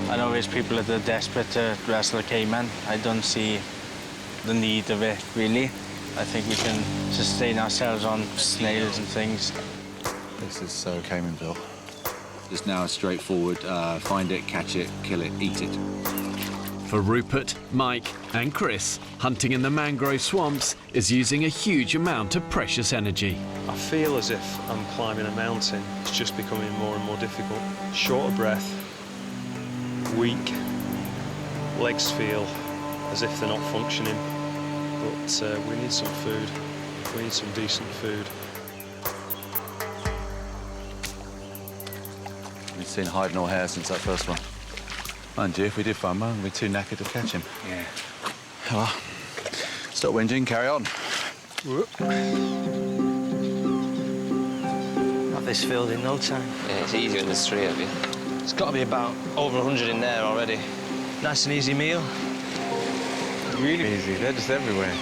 I know there's people that are desperate to wrestle a Cayman. I don't see the need of it, really. I think we can sustain ourselves on snails and things. This is so Caymanville. Just now straightforward, find it, catch it, kill it, eat it. For Rupert, Mike and Chris, hunting in the mangrove swamps is using a huge amount of precious energy. I feel as if I'm climbing a mountain. It's just becoming more and more difficult. Short of breath, weak, legs feel as if they're not functioning. But we need some food. We need some decent food. We've seen hide nor hair since that first one. Mind you, if we did find one, we'd be too knackered to catch him. Yeah. Well, stop whinging, carry on. Have this filled in no time. Yeah, it's easy when there's 3 of you. It's got to be about over 100 in there already. Nice and easy meal. Really easy, they're just everywhere.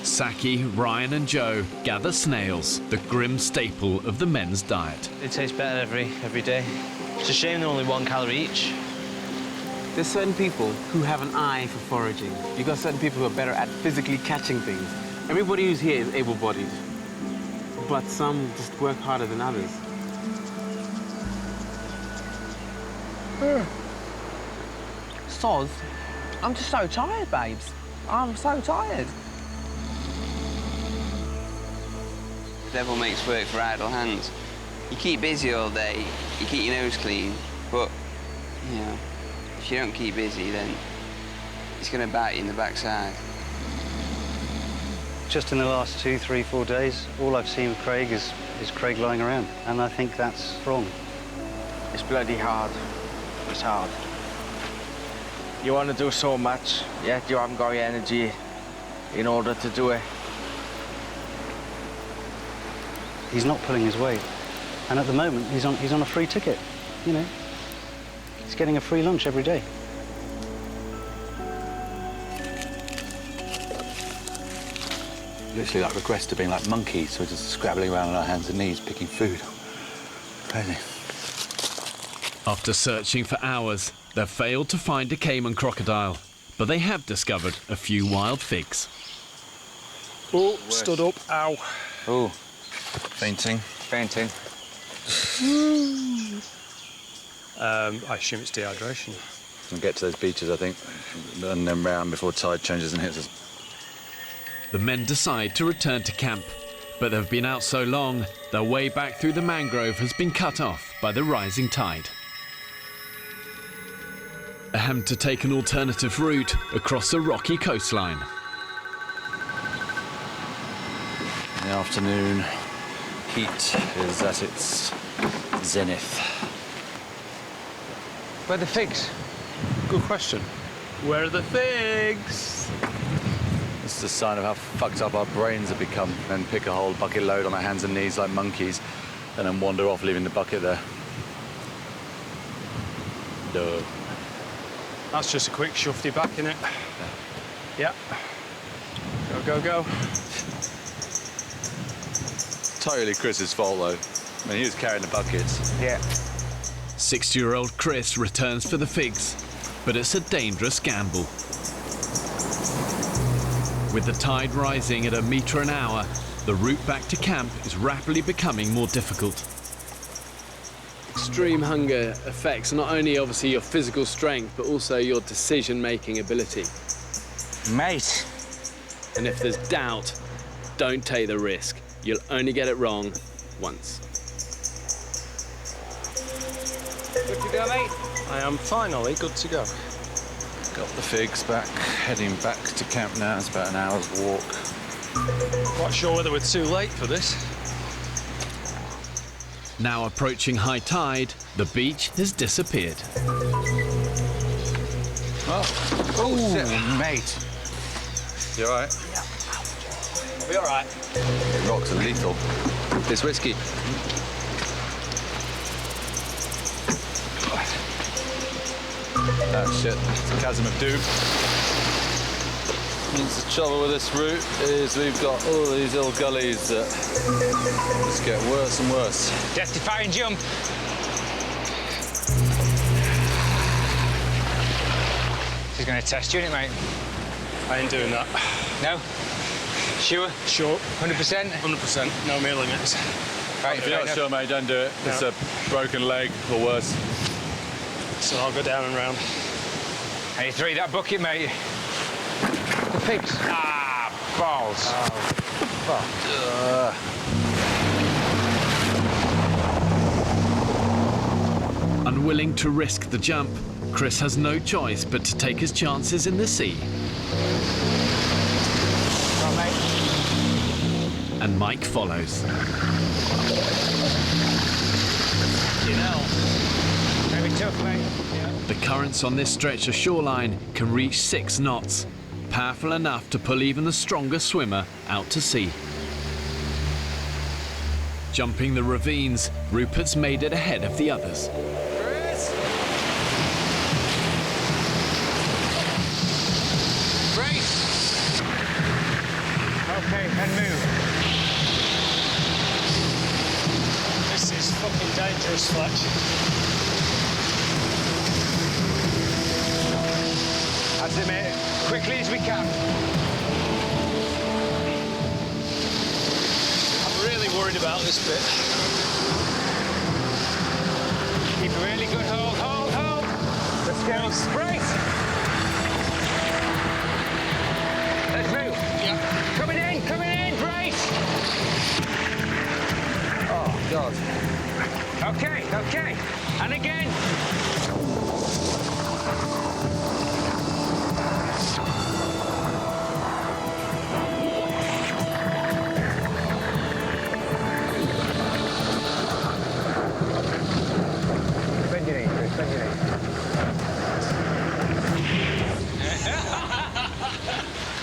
Saki, Ryan and Joe gather snails, the grim staple of the men's diet. It tastes better every day. It's a shame they're only 1 calorie each. There's certain people who have an eye for foraging. You've got certain people who are better at physically catching things. Everybody who's here is able-bodied, but some just work harder than others. Soz, I'm just so tired, babes. I'm so tired. Devil makes work for idle hands. You keep busy all day, you keep your nose clean, but, you know, if you don't keep busy, then it's going to bite you in the backside. Just in the last 2, 3, 4 days, all I've seen with Craig is is Craig lying around, and I think that's wrong. It's bloody hard. It's hard. You want to do so much, yet you haven't got the energy in order to do it. He's not pulling his weight, and at the moment he's on a free ticket. You know, he's getting a free lunch every day. Literally like regress to being like monkeys, so we're just scrabbling around on our hands and knees, picking food. Crazy. After searching for hours, they've failed to find a Cayman crocodile, but they have discovered a few wild figs. Oh, stood up. Ow. Oh, fainting. Fainting. I assume it's dehydration. We'll get to those beaches, I think, and then round before tide changes and hits us. The men decide to return to camp, but they've been out so long, their way back through the mangrove has been cut off by the rising tide. They have to take an alternative route across the rocky coastline. In the afternoon, heat is at its zenith. Where are the figs? Good question. Where are the figs? This is a sign of how fucked up our brains have become. Then pick a whole bucket load on our hands and knees like monkeys, and then wander off, leaving the bucket there. Duh. That's just a quick shufty back, innit? Yeah. Go, go, go. Totally Chris's fault, though. I mean, he was carrying the buckets. Yeah. 60-year-old Chris returns for the figs, but it's a dangerous gamble. With the tide rising at 1 metre an hour, the route back to camp is rapidly becoming more difficult. Extreme hunger affects not only obviously your physical strength, but also your decision-making ability. Mate. And if there's doubt, don't take the risk. You'll only get it wrong once. Good to go, mate? I am finally good to go. Got the figs back, heading back to camp now. It's about an hour's walk. Quite sure whether we're too late for this. Now approaching high tide, the beach has disappeared. Oh shit. Mate. You all right? Yeah. We'll be all right. Rocks are lethal. This whiskey. Oh shit, it's a chasm of doom. Means the trouble with this route is we've got all these little gullies that just get worse and worse. Justify and jump. She's going to test you, isn't it, mate? I ain't doing that. No? Sure? Sure. 100%? 100%. No mere limits. Right, If you're not sure, mate, don't do it. No. It's a broken leg or worse. So I'll go down and round. Hey, three that bucket, mate. The pigs. Ah, balls. Oh. Unwilling to risk the jump, Chris has no choice but to take his chances in the sea. Come on, mate. And Mike follows. You know. Maybe tough, mate. Yeah. The currents on this stretch of shoreline can reach 6 knots, powerful enough to pull even the strongest swimmer out to sea. Jumping the ravines, Rupert's made it ahead of the others. Chris! Brace! Okay, and move. This is fucking dangerous, Fletch. That's it, mate. Quickly as we can. I'm really worried about this bit. Keep a really good hold, hold, hold. Let's go. Brace! Let's move. Yeah. Coming in, brace! Oh, God. Okay, okay. And again.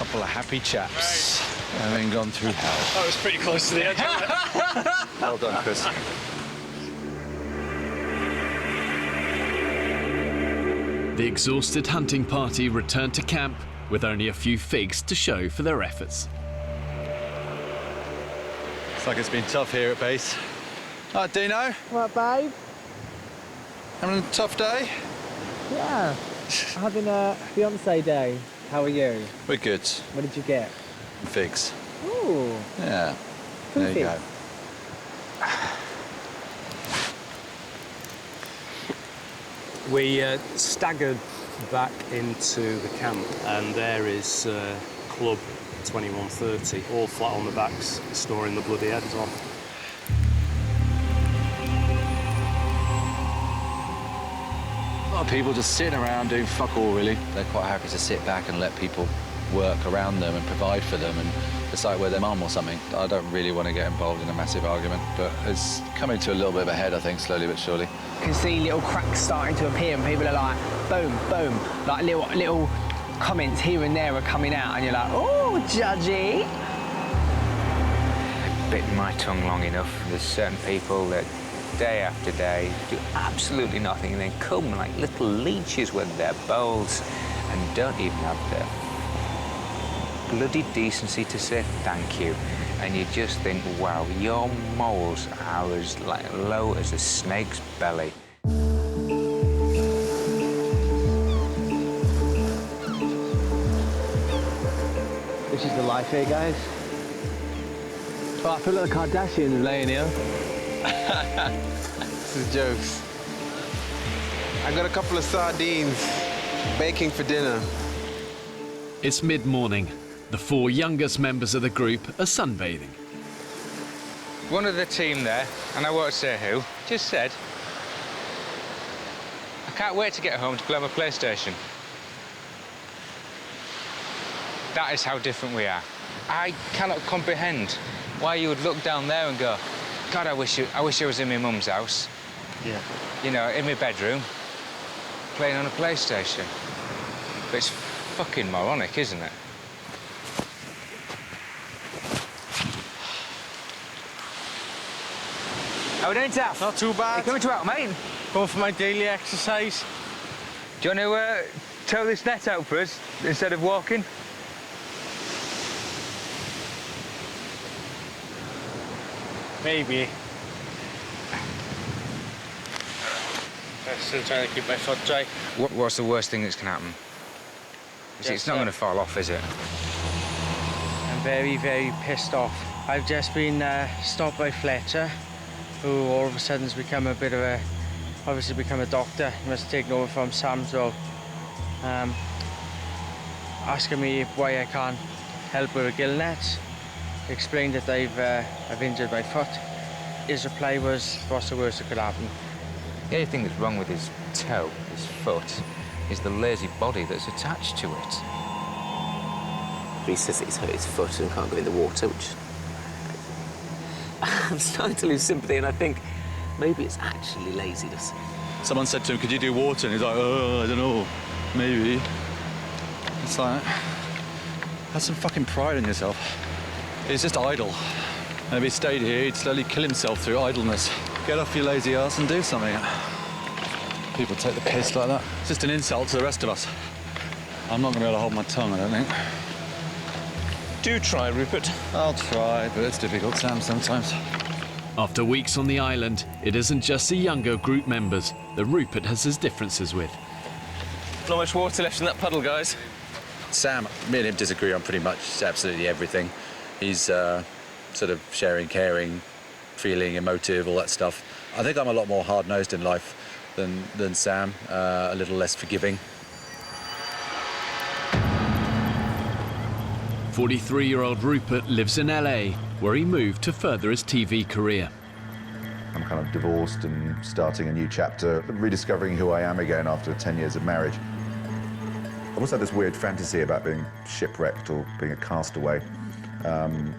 couple of happy chaps, having gone through hell. That was pretty close to the edge, wasn't it? Well done, Chris. The exhausted hunting party returned to camp with only a few figs to show for their efforts. Looks like it's been tough here at base. All right, Dino. What, babe? Having a tough day? Yeah. Having a fiance day. How are you? We're good. What did you get? Figs. Ooh. Yeah. Two There you go. figs. We staggered back into the camp, and there is Club 2130, all flat on the backs, storing the bloody heads on. A lot of people just sitting around doing fuck all, really. They're quite happy to sit back and let people work around them and provide for them and decide where their mum or something. I don't really want to get involved in a massive argument, but it's coming to a little bit of a head, I think, slowly but surely. You can see little cracks starting to appear, and people are like, boom, boom. Like little comments here and there are coming out, and you're like, oh, judgy. Bitten my tongue long enough. There's certain people that day after day do absolutely nothing and then come like little leeches with their bowls and don't even have the bloody decency to say thank you. And you just think, wow, your moles are as low as a snake's belly. This is the life here, guys. Oh, I feel like the Kardashians laying here. This is jokes. I got a couple of sardines baking for dinner. It's mid-morning. The 4 youngest members of the group are sunbathing. One of the team there, and I won't say who, just said, I can't wait to get home to play my PlayStation. That is how different we are. I cannot comprehend why you would look down there and go, God, I wish I was in my mum's house. Yeah. You know, in my bedroom, playing on a PlayStation. But it's fucking moronic, isn't it? How are we doing, Taff? Not too bad. You coming to out, mate? Going for my daily exercise. Do you want to tow this net out for us instead of walking? Maybe. I'm still trying to keep my foot dry. What's the worst thing that's can happen? It's not going to fall off, is it? I'm very, very pissed off. I've just been stopped by Fletcher, who all of a sudden has become a bit of a, obviously become a doctor. He must have taken over from Sam's role. Asking me why I can't help with a gill net. Explained that I've injured my foot. His reply was, what's the worst that could happen? The only thing that's wrong with his toe, his foot, is the lazy body that's attached to it. He says that he's hurt his foot and can't go in the water, which... I'm starting to lose sympathy, and I think maybe it's actually laziness. Someone said to him, could you do water? And he's like, oh, I don't know, maybe. It's like, have some fucking pride in yourself. He's just idle. And if he stayed here, he'd slowly kill himself through idleness. Get off your lazy ass and do something. People take the piss like that. It's just an insult to the rest of us. I'm not going to be able to hold my tongue, I don't think. Do try, Rupert. I'll try, but it's difficult, Sam, sometimes. After weeks on the island, it isn't just the younger group members that Rupert has his differences with. Not much water left in that puddle, guys. Sam, me and him disagree on pretty much absolutely everything. He's sort of sharing, caring, feeling, emotive, all that stuff. I think I'm a lot more hard-nosed in life than Sam, a little less forgiving. 43-year-old Rupert lives in LA, where he moved to further his TV career. I'm kind of divorced and starting a new chapter, rediscovering who I am again after 10 years of marriage. I always had this weird fantasy about being shipwrecked or being a castaway, kind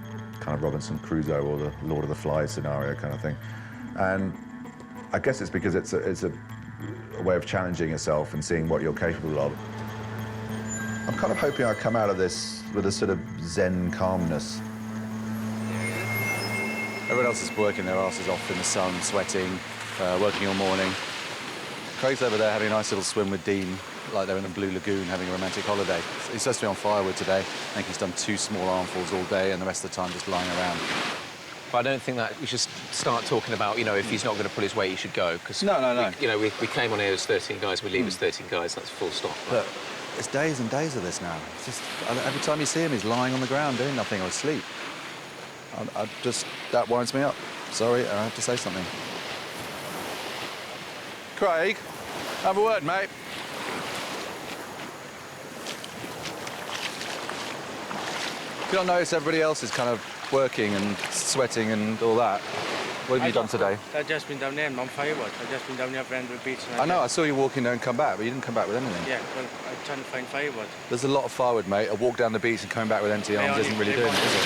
of Robinson Crusoe or the Lord of the Flies scenario kind of thing. And I guess it's because it's a way of challenging yourself and seeing what you're capable of. I'm kind of hoping I come out of this with a sort of zen calmness. Everyone else is working their asses off in the sun, sweating, working all morning. Craig's over there having a nice little swim with Dean, like they're in a blue lagoon having a romantic holiday. He's supposed to be on firewood today. I think he's done 2 small armfuls all day and the rest of the time just lying around. But I don't think that we should start talking about, you know, if he's not going to pull his weight, he should go. Cause No. We came on here as 13 guys, we leave as 13 guys, that's full stop. But it's days and days of this now. It's just, every time you see him, he's lying on the ground doing nothing or asleep. That winds me up. Sorry, I have to say something. Craig, have a word, mate. If you don't notice everybody else is kind of working and sweating and all that, what have you done today? I've just been down there and on firewood. I've just been down there around the beach. I know, I saw you walking there and come back, but you didn't come back with anything. Yeah, well, I'm trying to find firewood. There's a lot of firewood, mate. A walk down the beach and coming back with empty arms isn't really doing it, is it?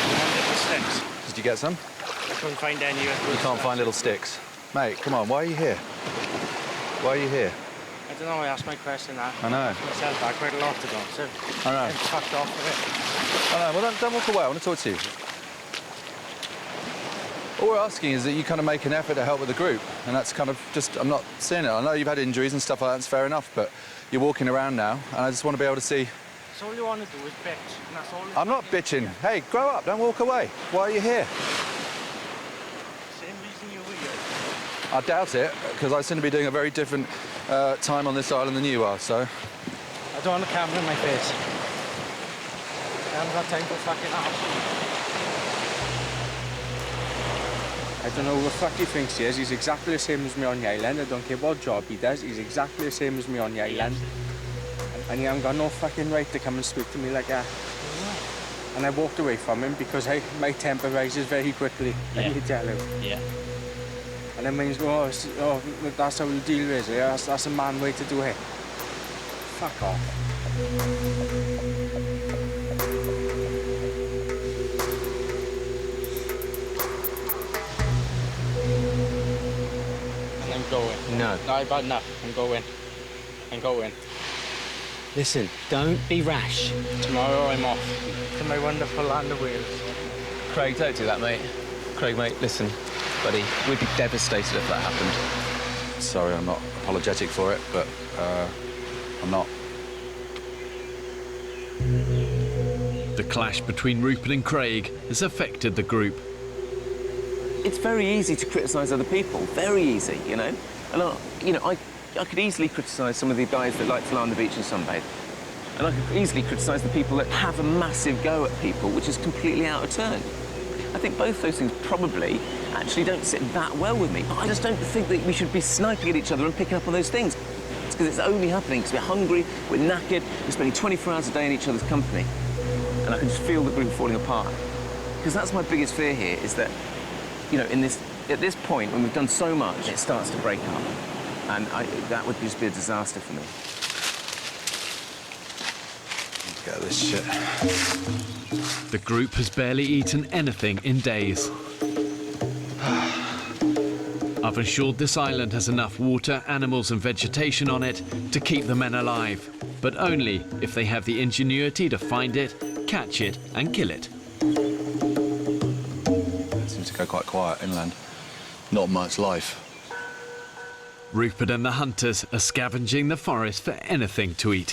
Sticks. Did you get some? I couldn't find any. You can't find little sticks. Mate, come on, why are you here? Why are you here? I don't know, I asked my question now. I know. Myself back quite a lot to go, so I know. I'm fucked off with I know, well, don't walk away. I want to talk to you. All we're asking is that you kind of make an effort to help with the group, and that's kind of just, I'm not seeing it. I know you've had injuries and stuff like that, it's fair enough, but you're walking around now, and I just want to be able to see. So all you want to do is bitch, and that's all. I'm not bitching. Hey, grow up, don't walk away. Why are you here? Same reason you were here. I doubt it, because I seem to be doing a very different time on this island than you are, so. I don't want a camera in my face. I haven't got time for fucking arse. I don't know who the fuck he thinks he is. He's exactly the same as me on the island. I don't care what job he does. He's exactly the same as me on the island. And he hasn't got no fucking right to come and speak to me like that. And I walked away from him because my temper rises very quickly. Let me tell you. Yeah. And then when he's going, oh, that's how the deal is. Yeah? That's a man way to do it. Fuck off. I'm going. No. No, I've had enough. I'm going. I'm going. Listen, don't be rash. Tomorrow I'm off to my wonderful land of Wales. Craig, don't do that, mate. Craig, mate, listen, buddy, we'd be devastated if that happened. Sorry, I'm not apologetic for it, but I'm not. The clash between Rupert and Craig has affected the group. It's very easy to criticise other people, very easy, you know? And, I could easily criticise some of the guys that like to lie on the beach and sunbathe. And I could easily criticise the people that have a massive go at people, which is completely out of turn. I think both those things probably actually don't sit that well with me. But I just don't think that we should be sniping at each other and picking up on those things. It's because it's only happening because we're hungry, we're knackered, we're spending 24 hours a day in each other's company. And I can just feel the group falling apart. Because that's my biggest fear here, is that, you know, at this point, when we've done so much, it starts to break up. And that would just be a disaster for me. Get this shit. The group has barely eaten anything in days. I've ensured this island has enough water, animals and vegetation on it to keep the men alive, but only if they have the ingenuity to find it, catch it and kill it. It seems to go quite quiet inland. Not much life. Rupert and the hunters are scavenging the forest for anything to eat.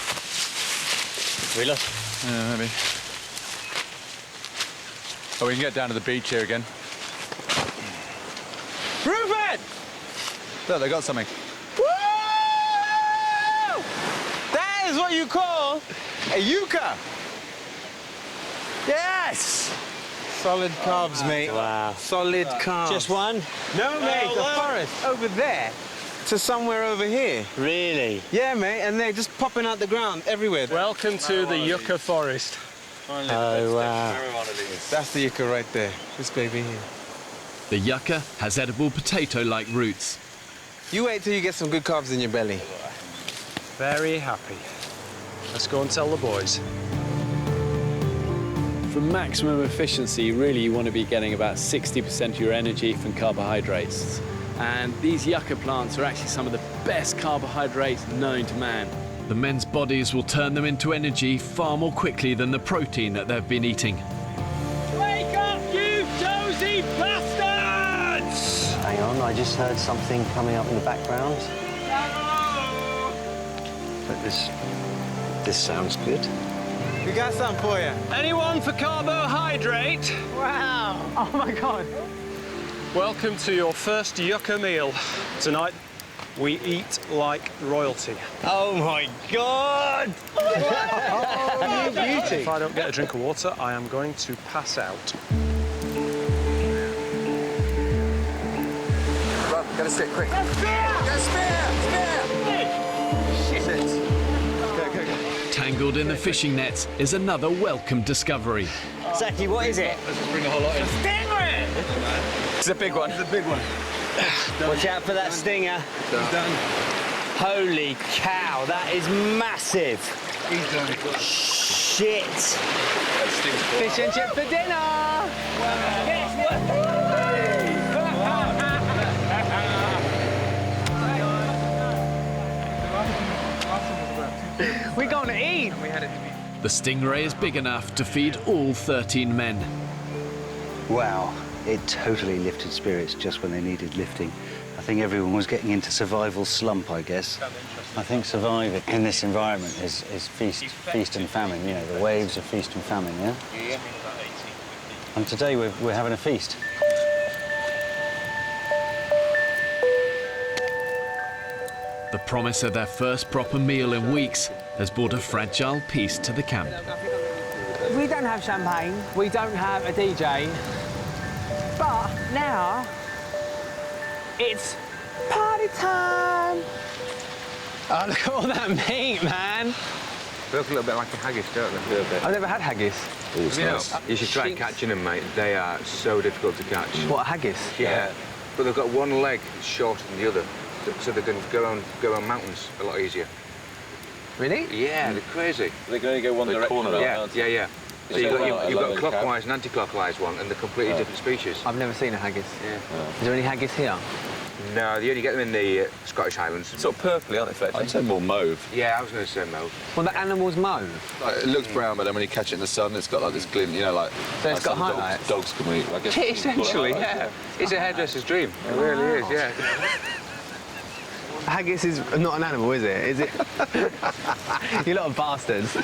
Really? Yeah, maybe. Oh, we can get down to the beach here again. Rupert! Look, they got something. Woo! That is what you call a yucca. Yes! Solid carbs, mate. Wow. Solid carbs. Just one? No, mate, the forest over there to somewhere over here. Really? Yeah, mate, and they're just popping out the ground everywhere. Welcome to the yucca forest. Oh, wow. That's the yucca right there. This baby here. The yucca has edible potato-like roots. You wait till you get some good carbs in your belly. Very happy. Let's go and tell the boys. For maximum efficiency, really you want to be getting about 60% of your energy from carbohydrates. And these yucca plants are actually some of the best carbohydrates known to man. The men's bodies will turn them into energy far more quickly than the protein that they've been eating. Wake up, you dozy bastards! Hang on, I just heard something coming up in the background. But this sounds good. We got something for you. Anyone for carbohydrate? Wow. Oh, my God. Welcome to your first yucca meal. Tonight, we eat like royalty. Oh, my God! Oh, you beauty. If I don't get a drink of water, I am going to pass out. Run, get a stick, quick. Get a spear! Shit. Tangled in the fishing nets is another welcome discovery. Zaki, what is it? Let's just bring a whole lot in. Stingray! It's a big one. It's a big one. Watch out for that stinger. He's done. Holy cow, that is massive. He's done. Shit. Fish and chip for dinner. We're going to eat. The Stingray is big enough to feed all 13 men. Wow, it totally lifted spirits just when they needed lifting. I think everyone was getting into survival slump, I guess. I think surviving in this environment is feast and famine, you know, the waves of feast and famine, yeah? Yeah. And today we're having a feast. The promise of their first proper meal in weeks has brought a fragile peace to the camp. We don't have champagne. We don't have a DJ. But now, it's party time. Oh, look at all that meat, man. They look a little bit like a haggis, don't they? I've never had haggis. You should try catching them, mate. They are so difficult to catch. What, haggis? Yeah. But they've got one leg shorter than the other, so they can go around mountains a lot easier. Really? Yeah, they're crazy. They're going to go one direction. Yeah. So you've got a clockwise and anti-clockwise one, and they're completely different species. I've never seen a haggis. Yeah. Is there any haggis here? No, you only get them in the Scottish Highlands. Sort of purpley, aren't they, Fletch? I'd say more mauve. Yeah, I was going to say mauve. Well, the animal's mauve. Like, it looks brown, but then when you catch it in the sun, it's got like this glint, you know, like... So it's got some highlights? Dogs can eat, I guess. Essentially, yeah. It's a hairdresser's dream. It really is, yeah. Haggis is not an animal, is it? Is it? You lot of bastards.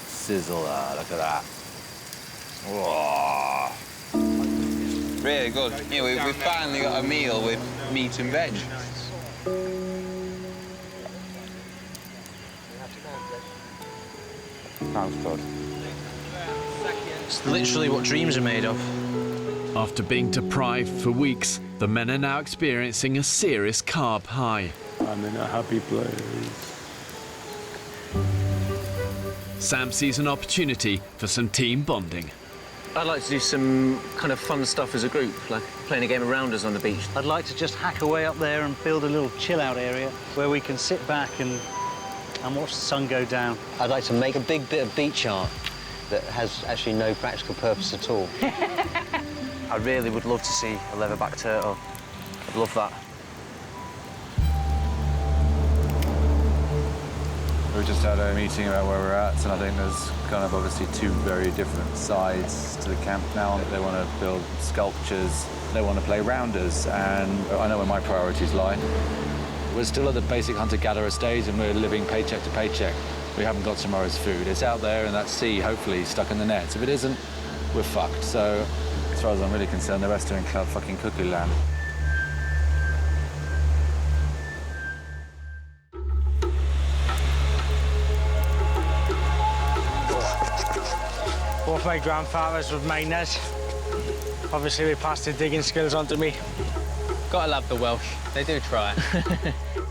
Sizzle, look at that. Whoa. Really good. Yeah, we've finally got a meal with meat and veg. Sounds good. It's literally what dreams are made of. After being deprived for weeks, the men are now experiencing a serious carb high. I'm in a happy place. Sam sees an opportunity for some team bonding. I'd like to do some kind of fun stuff as a group, like playing a game of rounders on the beach. I'd like to just hack away up there and build a little chill-out area where we can sit back and watch the sun go down. I'd like to make a big bit of beach art that has actually no practical purpose at all. I really would love to see a leatherback turtle. I'd love that. We've just had a meeting about where we're at, and I think there's kind of obviously two very different sides to the camp now. They want to build sculptures, they want to play rounders, and I know where my priorities lie. We're still at the basic hunter-gatherer stage, and we're living paycheck to paycheck. We haven't got tomorrow's food. It's out there in that sea, hopefully, stuck in the nets. If it isn't, we're fucked. So, as far as I'm really concerned, the rest are in club fucking cuckoo land. Both my grandfathers would mine this. Obviously, they passed their digging skills on to me. Gotta love the Welsh. They do try.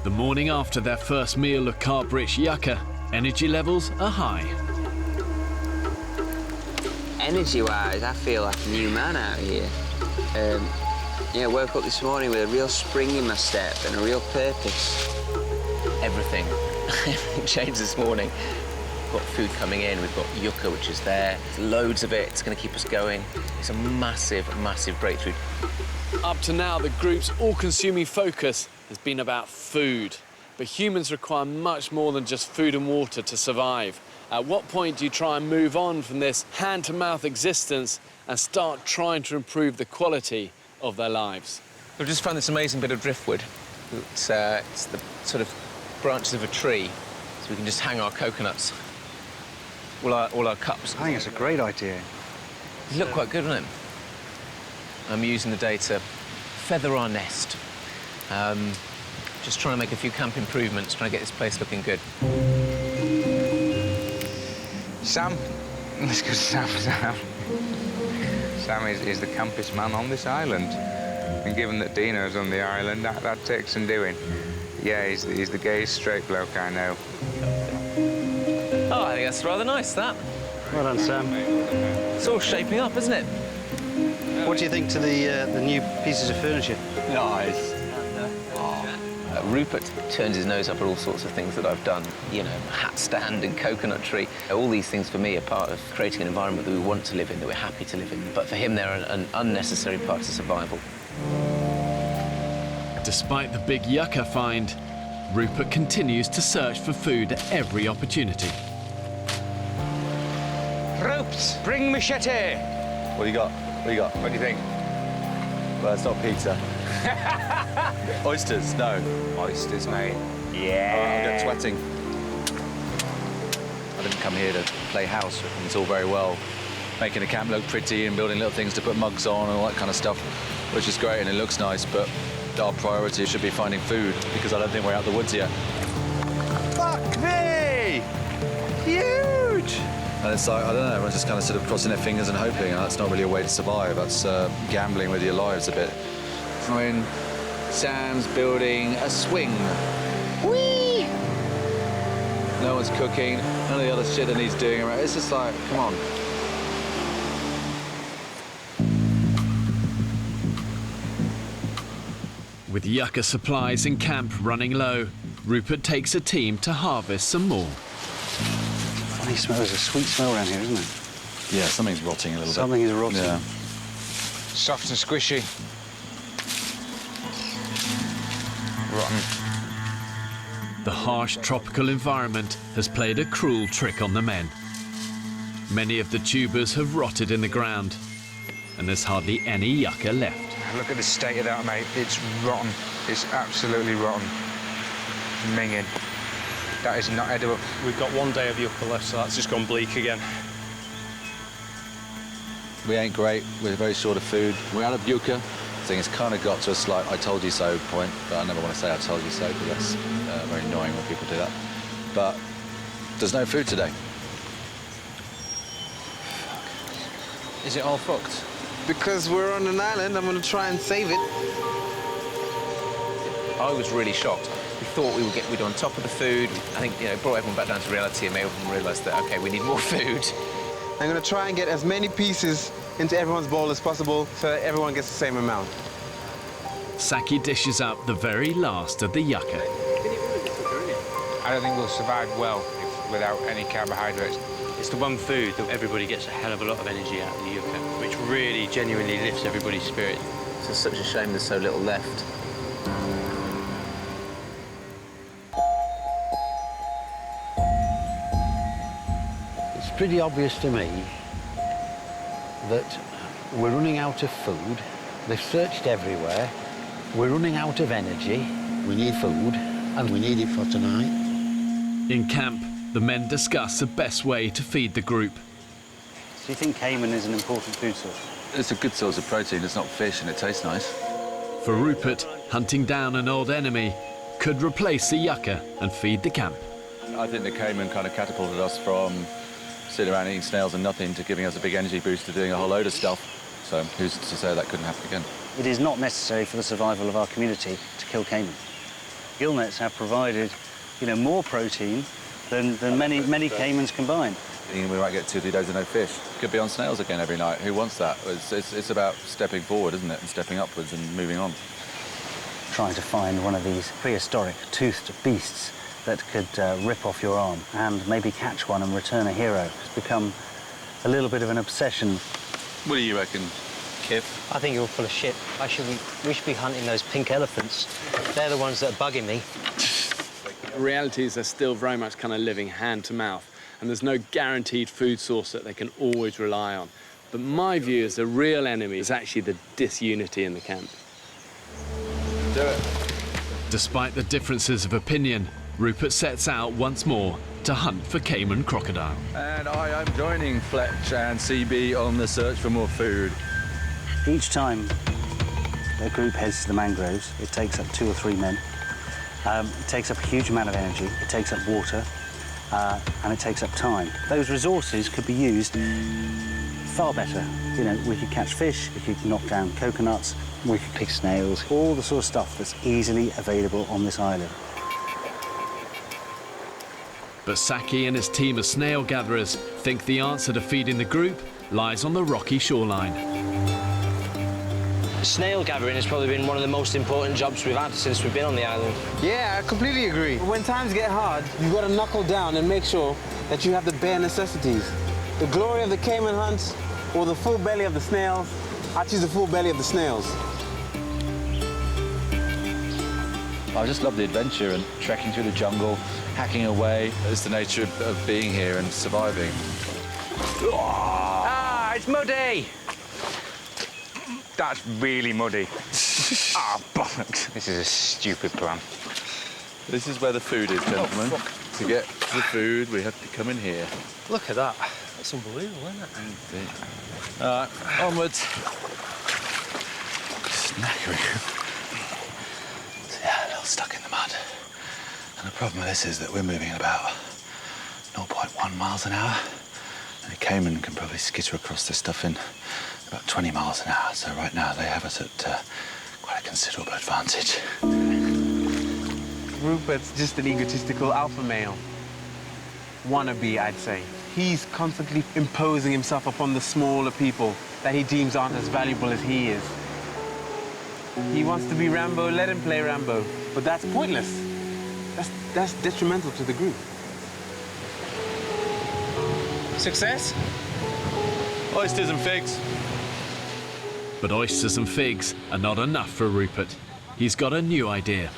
The morning after their first meal of carb-rich yucca, energy levels are high. Energy-wise, I feel like a new man out here. Yeah, woke up this morning with a real spring in my step and a real purpose. Everything. Everything changed this morning. We've got food coming in, we've got yucca, which is there. Loads of it, it's going to keep us going. It's a massive, massive breakthrough. Up to now, the group's all-consuming focus has been about food. But humans require much more than just food and water to survive. At what point do you try and move on from this hand-to-mouth existence and start trying to improve the quality of their lives? We've just found this amazing bit of driftwood. It's the sort of branches of a tree, so we can just hang our coconuts, all our cups. I think it's a great idea. They look quite good, don't they? I'm using the day to feather our nest. Just trying to make a few camp improvements, trying to get this place looking good. Sam. Let's go to Sam. Sam is the campest man on this island. And given that Dino's on the island, that takes some doing. Yeah, he's the gayest straight bloke I know. Oh, I think that's rather nice, that. Well done, Sam. It's all shaping up, isn't it? What do you think to the new pieces of furniture? Nice. Rupert turns his nose up at all sorts of things that I've done. You know, hat stand and coconut tree. All these things for me are part of creating an environment that we want to live in, that we're happy to live in. But for him, they're an unnecessary part of survival. Despite the big yucca find, Rupert continues to search for food at every opportunity. Ropes, bring machete. What do you got? What do you got? What do you think? Well, it's not pizza. Oysters? No. Oysters, mate. I'm Yeah. sweating. I didn't come here to play house. It's all very well making a camp look pretty and building little things to put mugs on and all that kind of stuff, which is great and it looks nice, but our priority should be finding food because I don't think we're out the woods yet. Fuck me! Huge! And it's like, I don't know, everyone's just kind of sort of crossing their fingers and hoping, and that's not really a way to survive. That's gambling with your lives a bit. I mean, Sam's building a swing. Whee! No one's cooking, none of the other shit that he's doing around. It's just like, come on. With yucca supplies in camp running low, Rupert takes a team to harvest some more. Funny smell. There's a sweet smell around here, isn't it? Yeah, something's rotting a little bit. Something is rotting. Yeah. Soft and squishy. Rotten. The harsh tropical environment has played a cruel trick on the men. Many of the tubers have rotted in the ground, and there's hardly any yucca left. Look at the state of that, mate. It's rotten. It's absolutely rotten. Minging. That is not edible. We've got 1 day of yucca left, so that's just gone bleak again. We ain't great. We're very short of food. We're out of yucca. I think it's kind of got to a slight I told you so point, but I never want to say I told you so because that's very annoying when people do that. But there's no food today. Is it all fucked? Because we're on an island, I'm going to try and save it. I was really shocked. We thought we'd on top of the food. I think, you know, brought everyone back down to reality and made everyone realise that, OK, we need more food. I'm going to try and get as many pieces into everyone's bowl as possible so that everyone gets the same amount. Saki dishes up the very last of the yucca. I don't think we'll survive well without any carbohydrates. It's the one food that everybody gets a hell of a lot of energy out of the yucca, which really genuinely lifts everybody's spirit. It's just such a shame there's so little left. It's pretty obvious to me that we're running out of food. They've searched everywhere. We're running out of energy. We need food, and we need it for tonight. In camp, the men discuss the best way to feed the group. Do you think Cayman is an important food source? It's a good source of protein. It's not fish and it tastes nice. For Rupert, hunting down an old enemy could replace the yucca and feed the camp. I think the Cayman kind of catapulted us from sitting around eating snails and nothing to giving us a big energy boost to doing a whole load of stuff. So who's to say that couldn't happen again? It is not necessary for the survival of our community to kill Cayman. Gill nets have provided, you know, more protein than many Caymans combined. We might get 2 or 3 days of no fish. Could be on snails again every night. Who wants that? It's about stepping forward, isn't it? And stepping upwards and moving on. Trying to find one of these prehistoric toothed beasts that could rip off your arm and maybe catch one and return a hero has become a little bit of an obsession. What do you reckon? Kip. I think you're full of shit. We should be hunting those pink elephants. They're the ones that are bugging me. The reality is they're still very much kind of living hand to mouth, and there's no guaranteed food source that they can always rely on. But my view is the real enemy is actually the disunity in the camp. Do it. Despite the differences of opinion, Rupert sets out once more to hunt for Cayman crocodile. And I am joining Fletch and CB on the search for more food. Each time a group heads to the mangroves, it takes up 2 or 3 men. It takes up a huge amount of energy, it takes up water, and it takes up time. Those resources could be used far better. You know, we could catch fish, we could knock down coconuts, we could pick snails, all the sort of stuff that's easily available on this island. But Saki and his team of snail gatherers think the answer to feeding the group lies on the rocky shoreline. Snail gathering has probably been one of the most important jobs we've had since we've been on the island. Yeah, I completely agree. When times get hard, you've got to knuckle down and make sure that you have the bare necessities. The glory of the Cayman hunt or the full belly of the snails, I choose the full belly of the snails. I just love the adventure and trekking through the jungle, hacking away. It's the nature of being here and surviving. Ah, it's muddy! That's really muddy. Ah, bollocks. This is a stupid plan. This is where the food is, gentlemen. To get the food, we have to come in here. Look at that. That's unbelievable, isn't it? All right, onwards. Snackering. Yeah, a little stuck in the mud. And the problem with this is that we're moving at about 0.1 miles an hour. And a Cayman can probably skitter across this stuff in about 20 miles an hour. So right now they have us at quite a considerable advantage. Rupert's just an egotistical alpha male. Wannabe, I'd say. He's constantly imposing himself upon the smaller people that he deems aren't as valuable as he is. He wants to be Rambo, let him play Rambo. But that's pointless. That's detrimental to the group. Success? Oysters and figs. But oysters and figs are not enough for Rupert. He's got a new idea.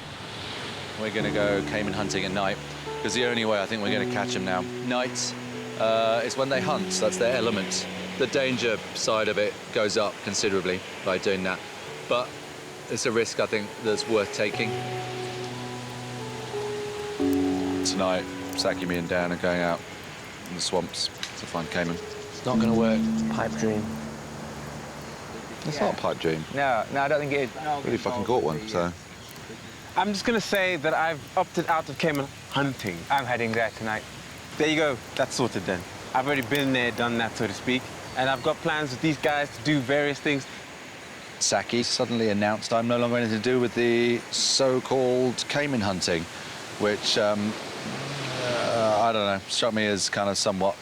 We're going to go Cayman hunting at night, because the only way I think we're going to catch them now. Nights is when they hunt, so that's their element. The danger side of it goes up considerably by doing that. But it's a risk, I think, that's worth taking. Tonight, Saki, me and Dan are going out in the swamps to find Cayman. It's not going to work. Pipe dream. It's not a pipe dream. No, I don't think it is. Really fucking caught one, so... I'm just going to say that I've opted out of Cayman hunting. I'm heading there tonight. There you go. That's sorted then. I've already been there, done that, so to speak. And I've got plans with these guys to do various things. Saki suddenly announced I'm no longer anything to do with the so-called Cayman hunting, which, I don't know, struck me as kind of somewhat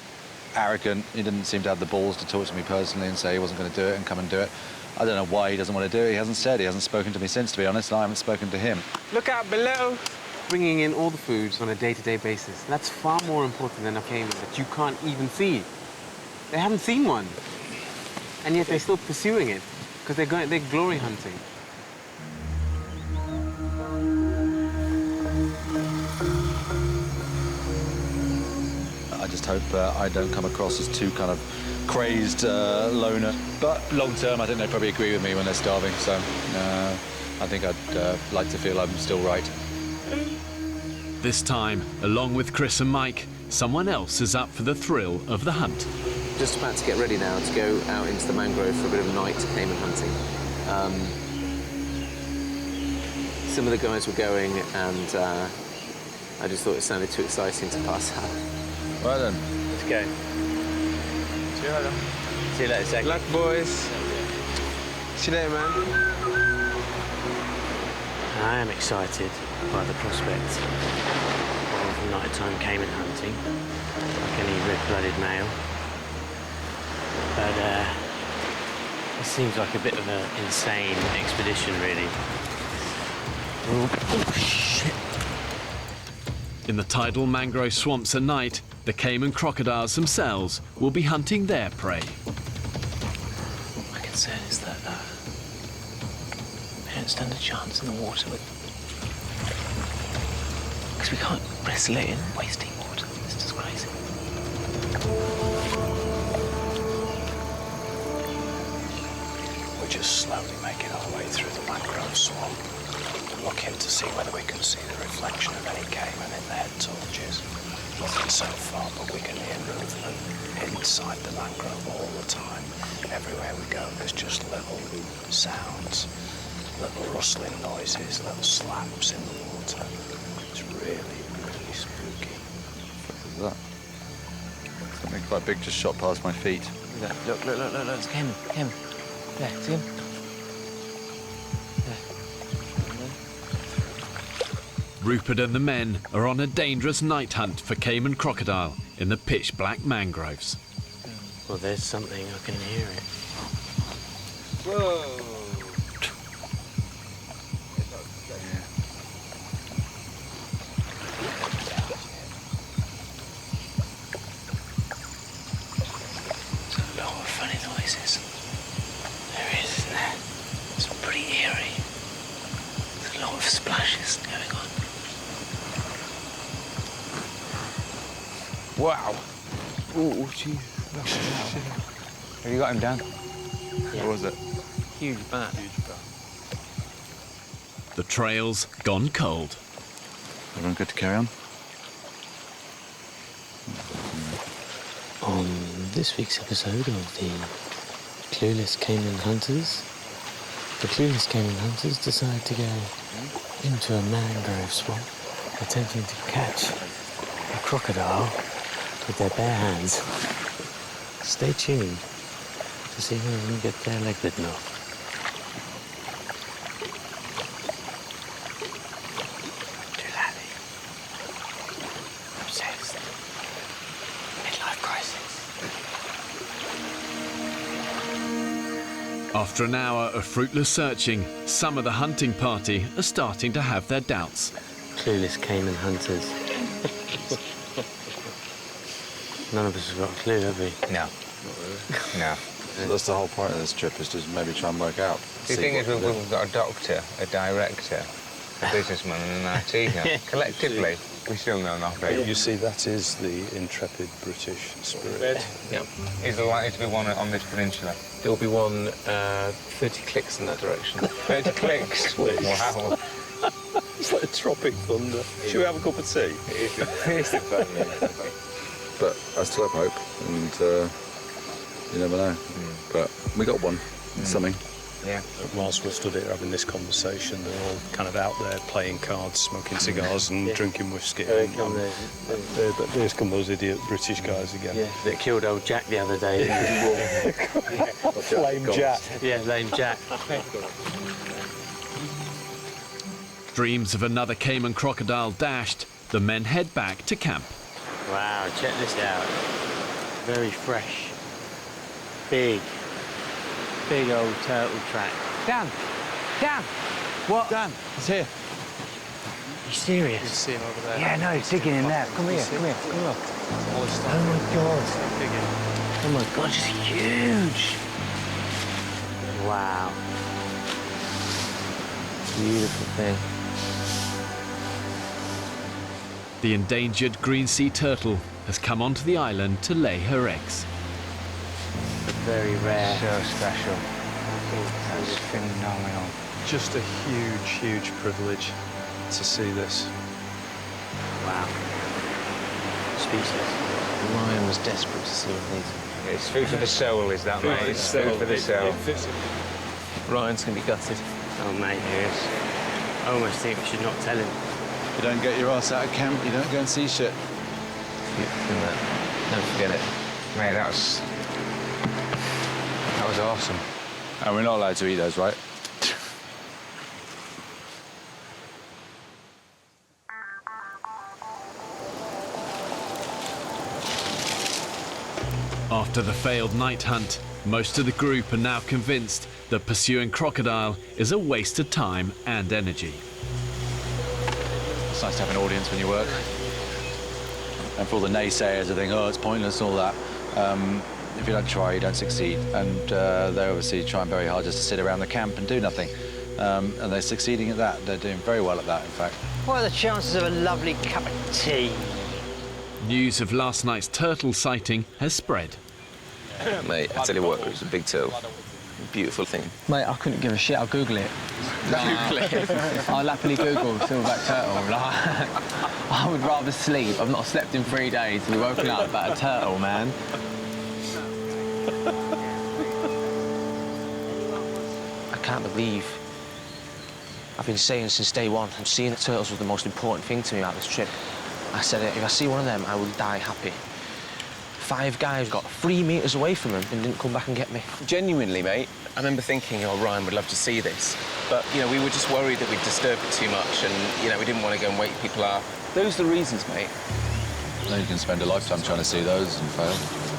arrogant. He didn't seem to have the balls to talk to me personally and say he wasn't going to do it and come and do it. I don't know why he doesn't want to do it. He hasn't said. He hasn't spoken to me since, to be honest, and I haven't spoken to him. Look out below. Bringing in all the foods on a day-to-day basis. That's far more important than a Cayman that you can't even see. They haven't seen one. And yet they're still pursuing it because they're glory hunting. I just hope I don't come across as too kind of crazed loner. But long term, I think they probably agree with me when they're starving. So I think I'd like to feel I'm still right. This time, along with Chris and Mike, someone else is up for the thrill of the hunt. Just about to get ready now to go out into the mangrove for a bit of night Cayman hunting. Some of the guys were going, and I just thought it sounded too exciting to pass out. Right then. Let's go. See you later. See you later, Zach. Luck, boys. See you later, man. I am excited by the prospect of nighttime Cayman hunting, like any red-blooded male. But it seems like a bit of an insane expedition, really. Oh, shit. In the tidal mangrove swamps at night, the Cayman crocodiles themselves will be hunting their prey. My concern is that don't stand a chance in the water with them. Because we can't wrestle it in wasting water. It's just crazy. We're just slowly making our way through the mangrove swamp, looking to see whether we can see the reflection of any cayman in their torches. Nothing so far, but we can hear movement inside the mangrove all the time. Everywhere we go, there's just little sounds, little rustling noises, little slaps in the water. It's really, really spooky. What is that? Something quite big just shot past my feet. Look, it's Cayman. There, see him? Rupert and the men are on a dangerous night hunt for Cayman crocodile in the pitch-black mangroves. Well, there's something, I can hear it. Whoa! There's a lot of funny noises. There is, isn't there? It's pretty eerie. There's a lot of splashes going on. Wow. Oh, jeez. Have you got him down? What was it? Huge bat. The trail's gone cold. Everyone good to carry on? On this week's episode of the Clueless Cayman Hunters, the Clueless Cayman Hunters decide to go into a mangrove swamp, attempting to catch a crocodile with their bare hands. Stay tuned to see whether we can get their leg bitten off. Too laddie. Obsessed. Midlife crisis. After an hour of fruitless searching, some of the hunting party are starting to have their doubts. Clueless Cayman Hunters. None of us have got a clue, have we? No. No. That's the whole point of this trip, is to maybe try and work out. The thing is, we've got a doctor, a director, a businessman and an IT guy. Collectively, we still know nothing. You see, that is the intrepid British spirit. Yeah. Is there likely to be one on this peninsula? There will be one 30 clicks in that direction. 30 clicks? Wow. It's like a tropic thunder. Should we have a cup of tea? But I still have hope, and you never know. But we got one, something. Yeah. Whilst we're stood here having this conversation, they're all kind of out there playing cards, smoking cigars and drinking whiskey. Here's come those idiot British guys again. Yeah, that killed old Jack the other day. Lame Jack. Yeah, lame Jack. Dreams of another Cayman crocodile dashed, the men head back to camp. Wow, check this out. Very fresh. Big old turtle track. Dan! What? Dan, He's here. You serious? You see him over there. Yeah, no, he's digging in there. Come here, come look. Oh my god. Oh my god, it's huge. Wow. Beautiful thing. The endangered green sea turtle has come onto the island to lay her eggs. Very rare. So special. That's phenomenal. Just a huge, huge privilege to see this. Wow. Speechless. Ryan was desperate to see these. It's food for the soul, is that, mate? It's food for the soul. Ryan's going to be gutted. Oh, mate. Yes. I almost think we should not tell him. You don't get your ass out of camp, you don't go and see shit. Don't forget it. Mate, that was awesome. And we're not allowed to eat those, right? After the failed night hunt, most of the group are now convinced that pursuing crocodile is a waste of time and energy. It's nice to have an audience when you work. And for all the naysayers, they think, oh, it's pointless and all that. If you don't try, you don't succeed. And they're obviously trying very hard just to sit around the camp and do nothing. And they're succeeding at that. They're doing very well at that, in fact. What are the chances of a lovely cup of tea? News of last night's turtle sighting has spread. Mate, I tell you what, it was a big turtle. Beautiful thing. Mate, I couldn't give a shit. I'll Google it. Google it. I'll happily Google silverback turtle. Like, I would rather sleep. I've not slept in 3 days to be woken up about a turtle, man. I can't believe I've been saying since day one, I'm seeing that turtles was the most important thing to me about this trip. I said, if I see one of them, I will die happy. 5 guys got 3 metres away from them and didn't come back and get me. Genuinely, mate, I remember thinking, oh, Ryan would love to see this. But, you know, we were just worried that we'd disturb it too much and, you know, we didn't want to go and wake people up. Those are the reasons, mate. Then you can spend a lifetime trying to see those and fail.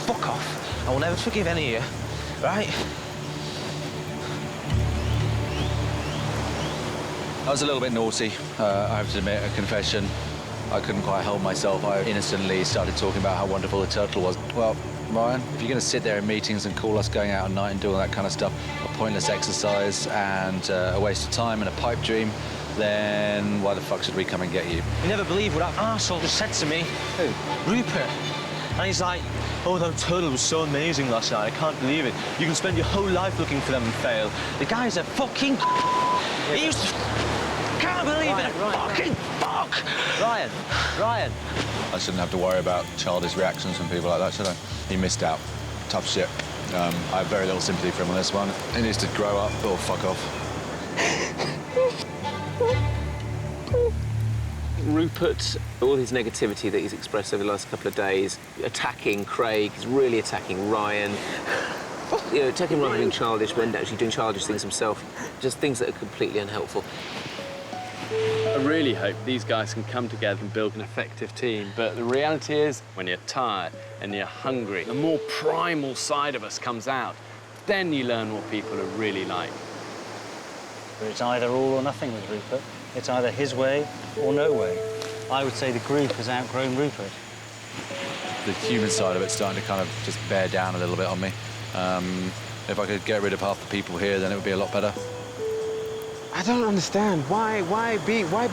Fuck off. I will never forgive any of you, right? I was a little bit naughty, I have to admit, a confession. I couldn't quite help myself. I innocently started talking about how wonderful the turtle was. Well, Ryan, if you're going to sit there in meetings and call us going out at night and doing all that kind of stuff a pointless exercise and a waste of time and a pipe dream, then why the fuck should we come and get you? You never believe what that arsehole just said to me. Who? Rupert. And he's like, oh, that turtle was so amazing last night. I can't believe it. You can spend your whole life looking for them and fail. The guy's a fucking... He used to... Can't believe it. Fucking fuck. Ryan. I shouldn't have to worry about childish reactions from people like that, should I? He missed out. Tough shit. I have very little sympathy for him on this one. He needs to grow up or fuck off. Rupert, all his negativity that he's expressed over the last couple of days, attacking Craig, he's really attacking Ryan. You know, attacking Ryan being childish, but actually doing childish things himself. Just things that are completely unhelpful. I really hope these guys can come together and build an effective team, but the reality is, when you're tired and you're hungry, the more primal side of us comes out. Then you learn what people are really like. It's either all or nothing with Rupert. It's either his way or no way. I would say the group has outgrown Rupert. The human side of it's starting to kind of just bear down a little bit on me. If I could get rid of half the people here, then it would be a lot better. I don't understand. Why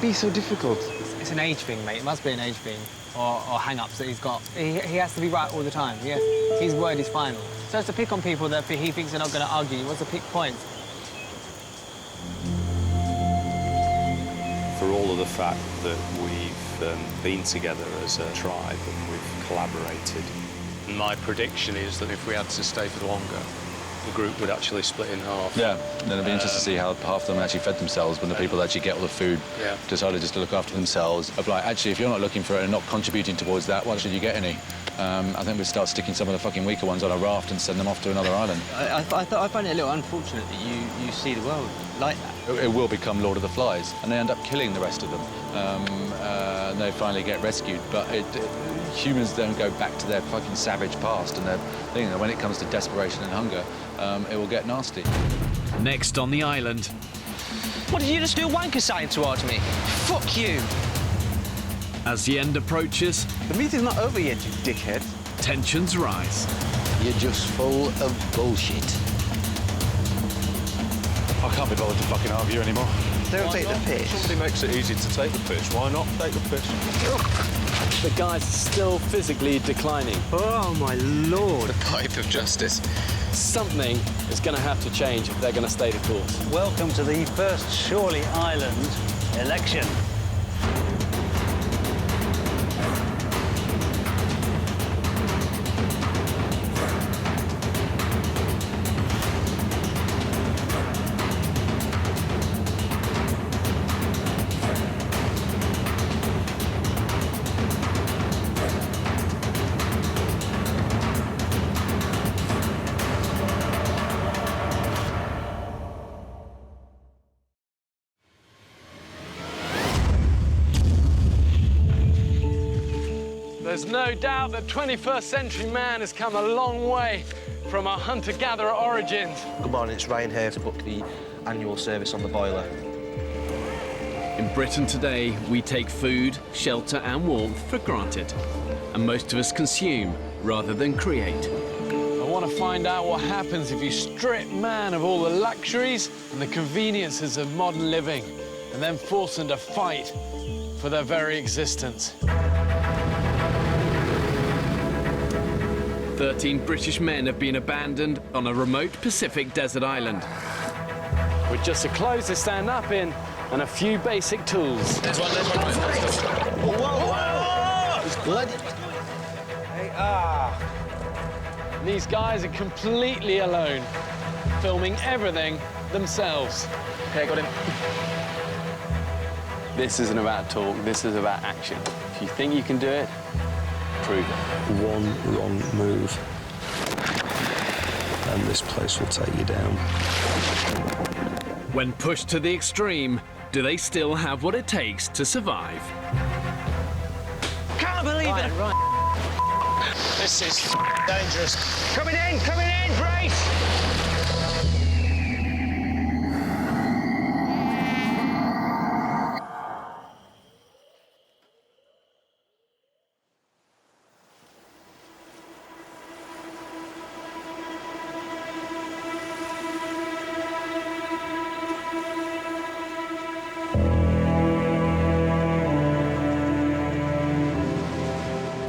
be so difficult? It's an age thing, mate. It must be an age thing. Or hang-ups that he's got. He has to be right all the time. His word is final. So it's to pick on people that he thinks they're not going to argue. He wants to pick points. For all of the fact that we've been together as a tribe and we've collaborated, my prediction is that if we had to stay for longer, the group would actually split in half. Yeah, then it'd be interesting to see how half of them actually fed themselves when the people that actually get all the food decided just to look after themselves. Of like, actually, if you're not looking for it and not contributing towards that, why should you get any? I think we'd start sticking some of the fucking weaker ones on a raft and send them off to another island. I find it a little unfortunate that you see the world like that. It will become Lord of the Flies, and they end up killing the rest of them. And they finally get rescued, but humans don't go back to their fucking savage past, and when it comes to desperation and hunger, it will get nasty. Next on the island. What did you just do wanker sign towards me? Fuck you. As the end approaches... The meet is not over yet, you dickhead. Tensions rise. You're just full of bullshit. I can't be bothered to fucking argue anymore. Don't take the piss. Somebody makes it easy to take the piss. Why not take the piss? The guys are still physically declining. Oh, my Lord. The pipe of justice. Something is going to have to change if they're going to stay the course. Welcome to the first Shorley Island election. There's no doubt that 21st century man has come a long way from our hunter-gatherer origins. Good morning, it's Ryan here to book the annual service on the boiler. In Britain today, we take food, shelter and warmth for granted. And most of us consume rather than create. I want to find out what happens if you strip man of all the luxuries and the conveniences of modern living and then force them to fight for their very existence. 13 British men have been abandoned on a remote Pacific desert island. With just the clothes to stand up in and a few basic tools. There's one. Whoa, whoa! It's bloody. These guys are completely alone, filming everything themselves. Okay, got him. This isn't about talk, this is about action. If you think you can do it, prove it. One wrong move, and this place will take you down. When pushed to the extreme, do they still have what it takes to survive? Can't believe it! Right. This is dangerous. Coming in, brace!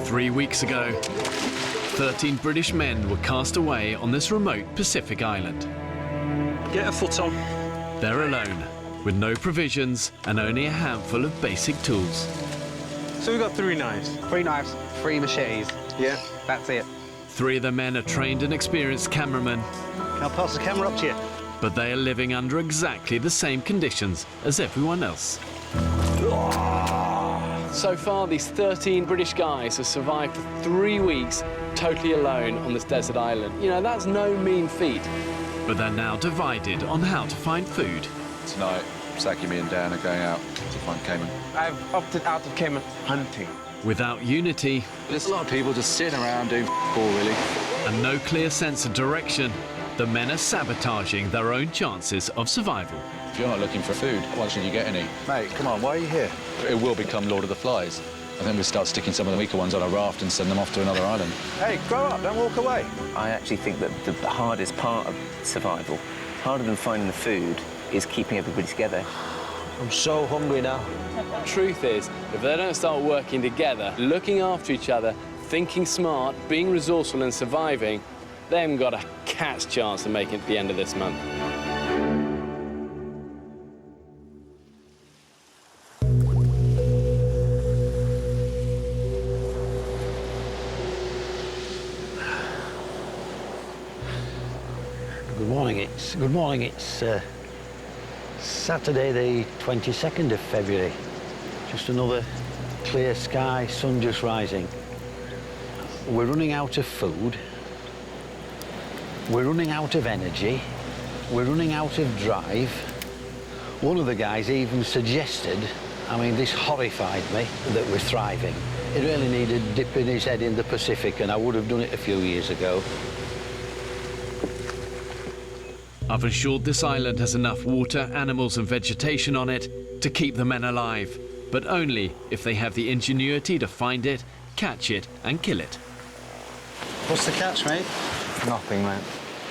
3 weeks ago, 13 British men were cast away on this remote Pacific island. Get a foot on. They're alone, with no provisions and only a handful of basic tools. So we've got 3 knives. 3 knives, 3 machetes. Yeah. That's it. 3 of the men are trained and experienced cameramen, Can I pass the camera up to you? but they are living under exactly the same conditions as everyone else. So far, these 13 British guys have survived for 3 weeks totally alone on this desert island. You know, that's no mean feat. But they're now divided on how to find food. Tonight, Saki, me and Dan are going out to find Cayman. I've opted out of Cayman hunting. Without unity... There's a lot of people just sitting around doing all, really. And no clear sense of direction, the men are sabotaging their own chances of survival. If you're not looking for food, why should you get any? Mate, come on, why are you here? It will become Lord of the Flies. And then we start sticking some of the weaker ones on a raft and send them off to another island. Hey, grow up, don't walk away. I actually think that the hardest part of survival, harder than finding the food, is keeping everybody together. I'm so hungry now. Truth is, if they don't start working together, looking after each other, thinking smart, being resourceful and surviving, they haven't got a cat's chance of making it to the end of this month. Good morning. It's Saturday, the 22nd of February. Just another clear sky, sun just rising. We're running out of food. We're running out of energy. We're running out of drive. One of the guys even suggested, I mean, this horrified me, that we're thriving. He really needed dipping his head in the Pacific, and I would have done it a few years ago. I've ensured this island has enough water, animals and vegetation on it to keep the men alive, but only if they have the ingenuity to find it, catch it and kill it. What's the catch, mate? Nothing, man.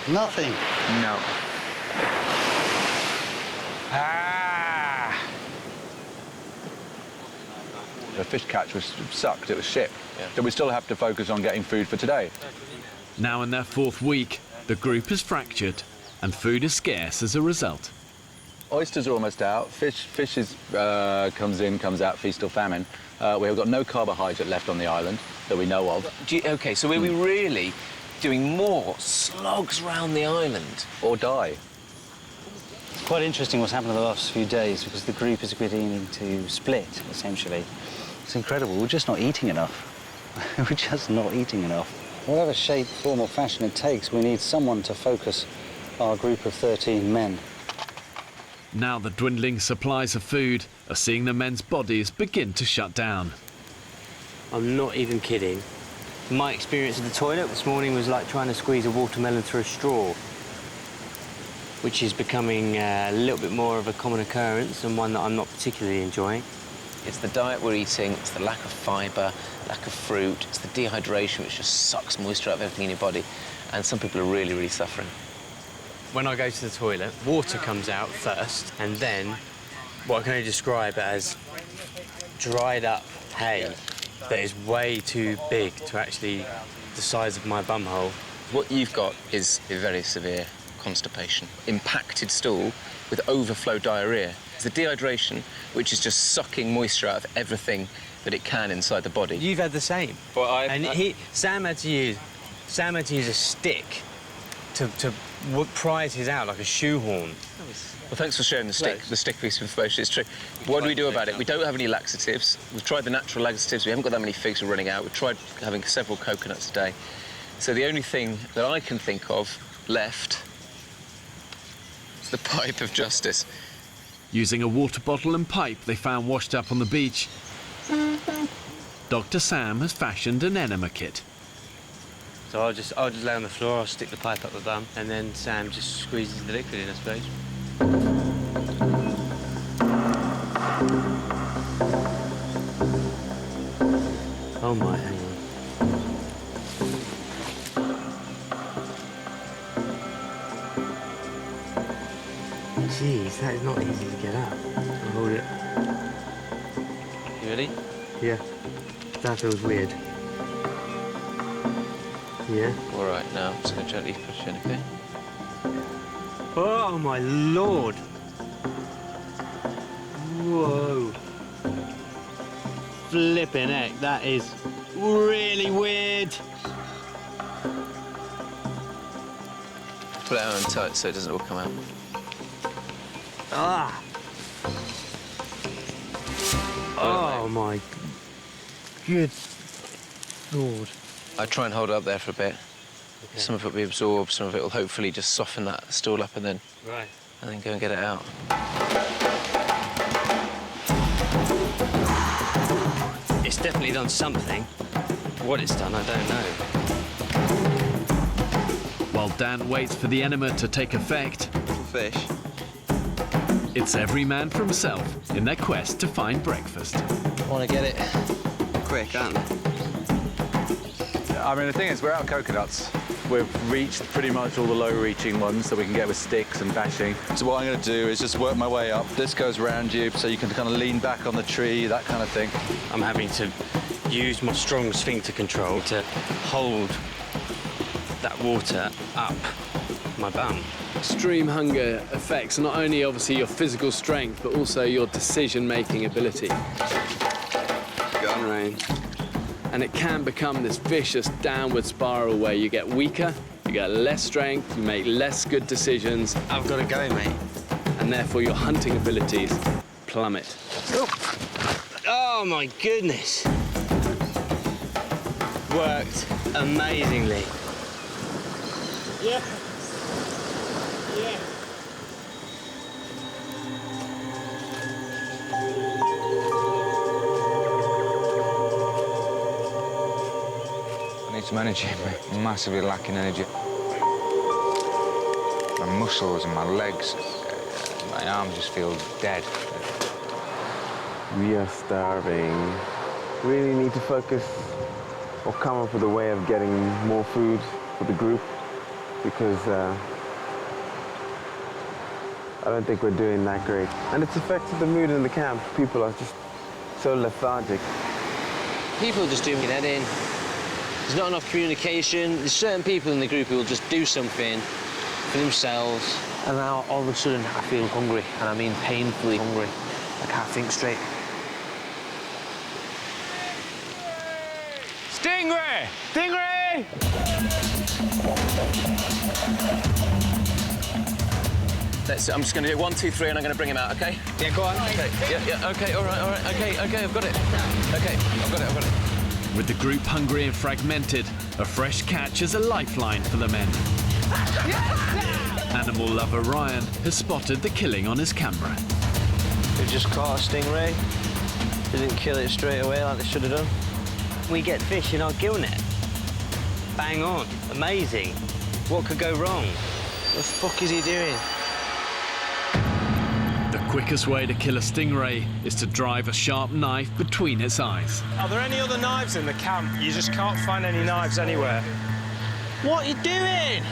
Nothing? No. The fish catch sucked, it was shit. So we still have to focus on getting food for today. Now in their 4th week, the group is fractured and food is scarce as a result. Oysters are almost out. Fish comes in, comes out, feast or famine. We've got no carbohydrate left on the island that we know of. OK, so are we really doing more slogs round the island? Or die. It's quite interesting what's happened in the last few days because the group is beginning to split, essentially. It's incredible. We're just not eating enough. We're just not eating enough. Whatever shape, form or fashion it takes, we need someone to focus our group of 13 men. Now the dwindling supplies of food are seeing the men's bodies begin to shut down. I'm not even kidding. My experience of the toilet this morning was like trying to squeeze a watermelon through a straw, which is becoming a little bit more of a common occurrence and one that I'm not particularly enjoying. It's the diet we're eating, it's the lack of fibre, lack of fruit, it's the dehydration which just sucks moisture out of everything in your body. And some people are really, really suffering. When I go to the toilet, water comes out first, and then what I can only describe as dried up hay that is way too big to actually the size of my bumhole. What you've got is a very severe constipation, impacted stool with overflow diarrhoea. It's the dehydration which is just sucking moisture out of everything that it can inside the body. You've had the same. Well, Sam had to use a stick to prise his out like a shoehorn. Well, thanks for sharing the stick piece of information. It's true. What do we do about it? We don't have any laxatives. We've tried the natural laxatives. We haven't got that many figs we're running out. We've tried having several coconuts a day. So the only thing that I can think of left is the pipe of justice. Using a water bottle and pipe they found washed up on the beach, Dr. Sam has fashioned an enema kit. So I'll just lay on the floor, I'll stick the pipe up the bum, and then Sam just squeezes the liquid in, I suppose. Oh my, hang on. Jeez, that is not easy to get up. I'll hold it. You ready? Yeah. That feels weird. Yeah. All right, now I'm just going to gently push it in, okay? Oh, my Lord. Whoa. Flipping heck, that is really weird. Put it on tight so it doesn't all come out. Ah. Oh, my good Lord. I try and hold it up there for a bit. Okay. Some of it will be absorbed, some of it will hopefully just soften that stool up and then go and get it out. It's definitely done something. What it's done, I don't know. While Dan waits for the enema to take effect, fish. It's every man for himself in their quest to find breakfast. I want to get it quick, aren't they? I mean, the thing is, we're out of coconuts. We've reached pretty much all the low-reaching ones that we can get with sticks and bashing. So what I'm going to do is just work my way up. This goes around you, so you can kind of lean back on the tree, that kind of thing. I'm having to use my strong sphincter control to hold that water up my bum. Extreme hunger affects not only obviously your physical strength, but also your decision-making ability. Go on, Ryan. And it can become this vicious downward spiral where you get weaker, you get less strength, you make less good decisions. I've got to go, mate. And therefore your hunting abilities plummet. Oh my goodness. Worked amazingly. Yeah. Yeah. I need some energy. I'm massively lacking energy. My muscles and my legs, my arms just feel dead. We are starving. We really need to focus or come up with a way of getting more food for the group because I don't think we're doing that great. And it's affected the mood in the camp. People are just so lethargic. People just doing their head in. There's not enough communication. There's certain people in the group who will just do something for themselves. And now all of a sudden I feel hungry, and I mean painfully hungry. I can't think straight. Stingray! Stingray! I'm just going to do 1, 2, 3, and I'm going to bring him out, OK? Yeah, go on. OK, yeah, OK, all right, OK, I've got it. OK, I've got it. With the group hungry and fragmented, a fresh catch is a lifeline for the men. Animal lover Ryan has spotted the killing on his camera. They just caught a stingray. They didn't kill it straight away like they should have done. We get fish in our gill net. Bang on. Amazing. What could go wrong? What the fuck is he doing? The quickest way to kill a stingray is to drive a sharp knife between its eyes. Are there any other knives in the camp? You just can't find any knives anywhere. What are you doing?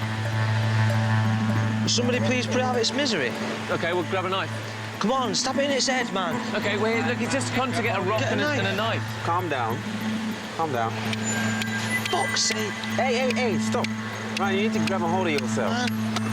Will somebody please put it out of its misery? OK, we'll grab a knife. Come on, stab it in its head, man. OK, wait, look, it's just gone to get a rock and a knife. Calm down. Calm down. Fuck's sake. Hey, stop. Right, you need to grab a hold of yourself.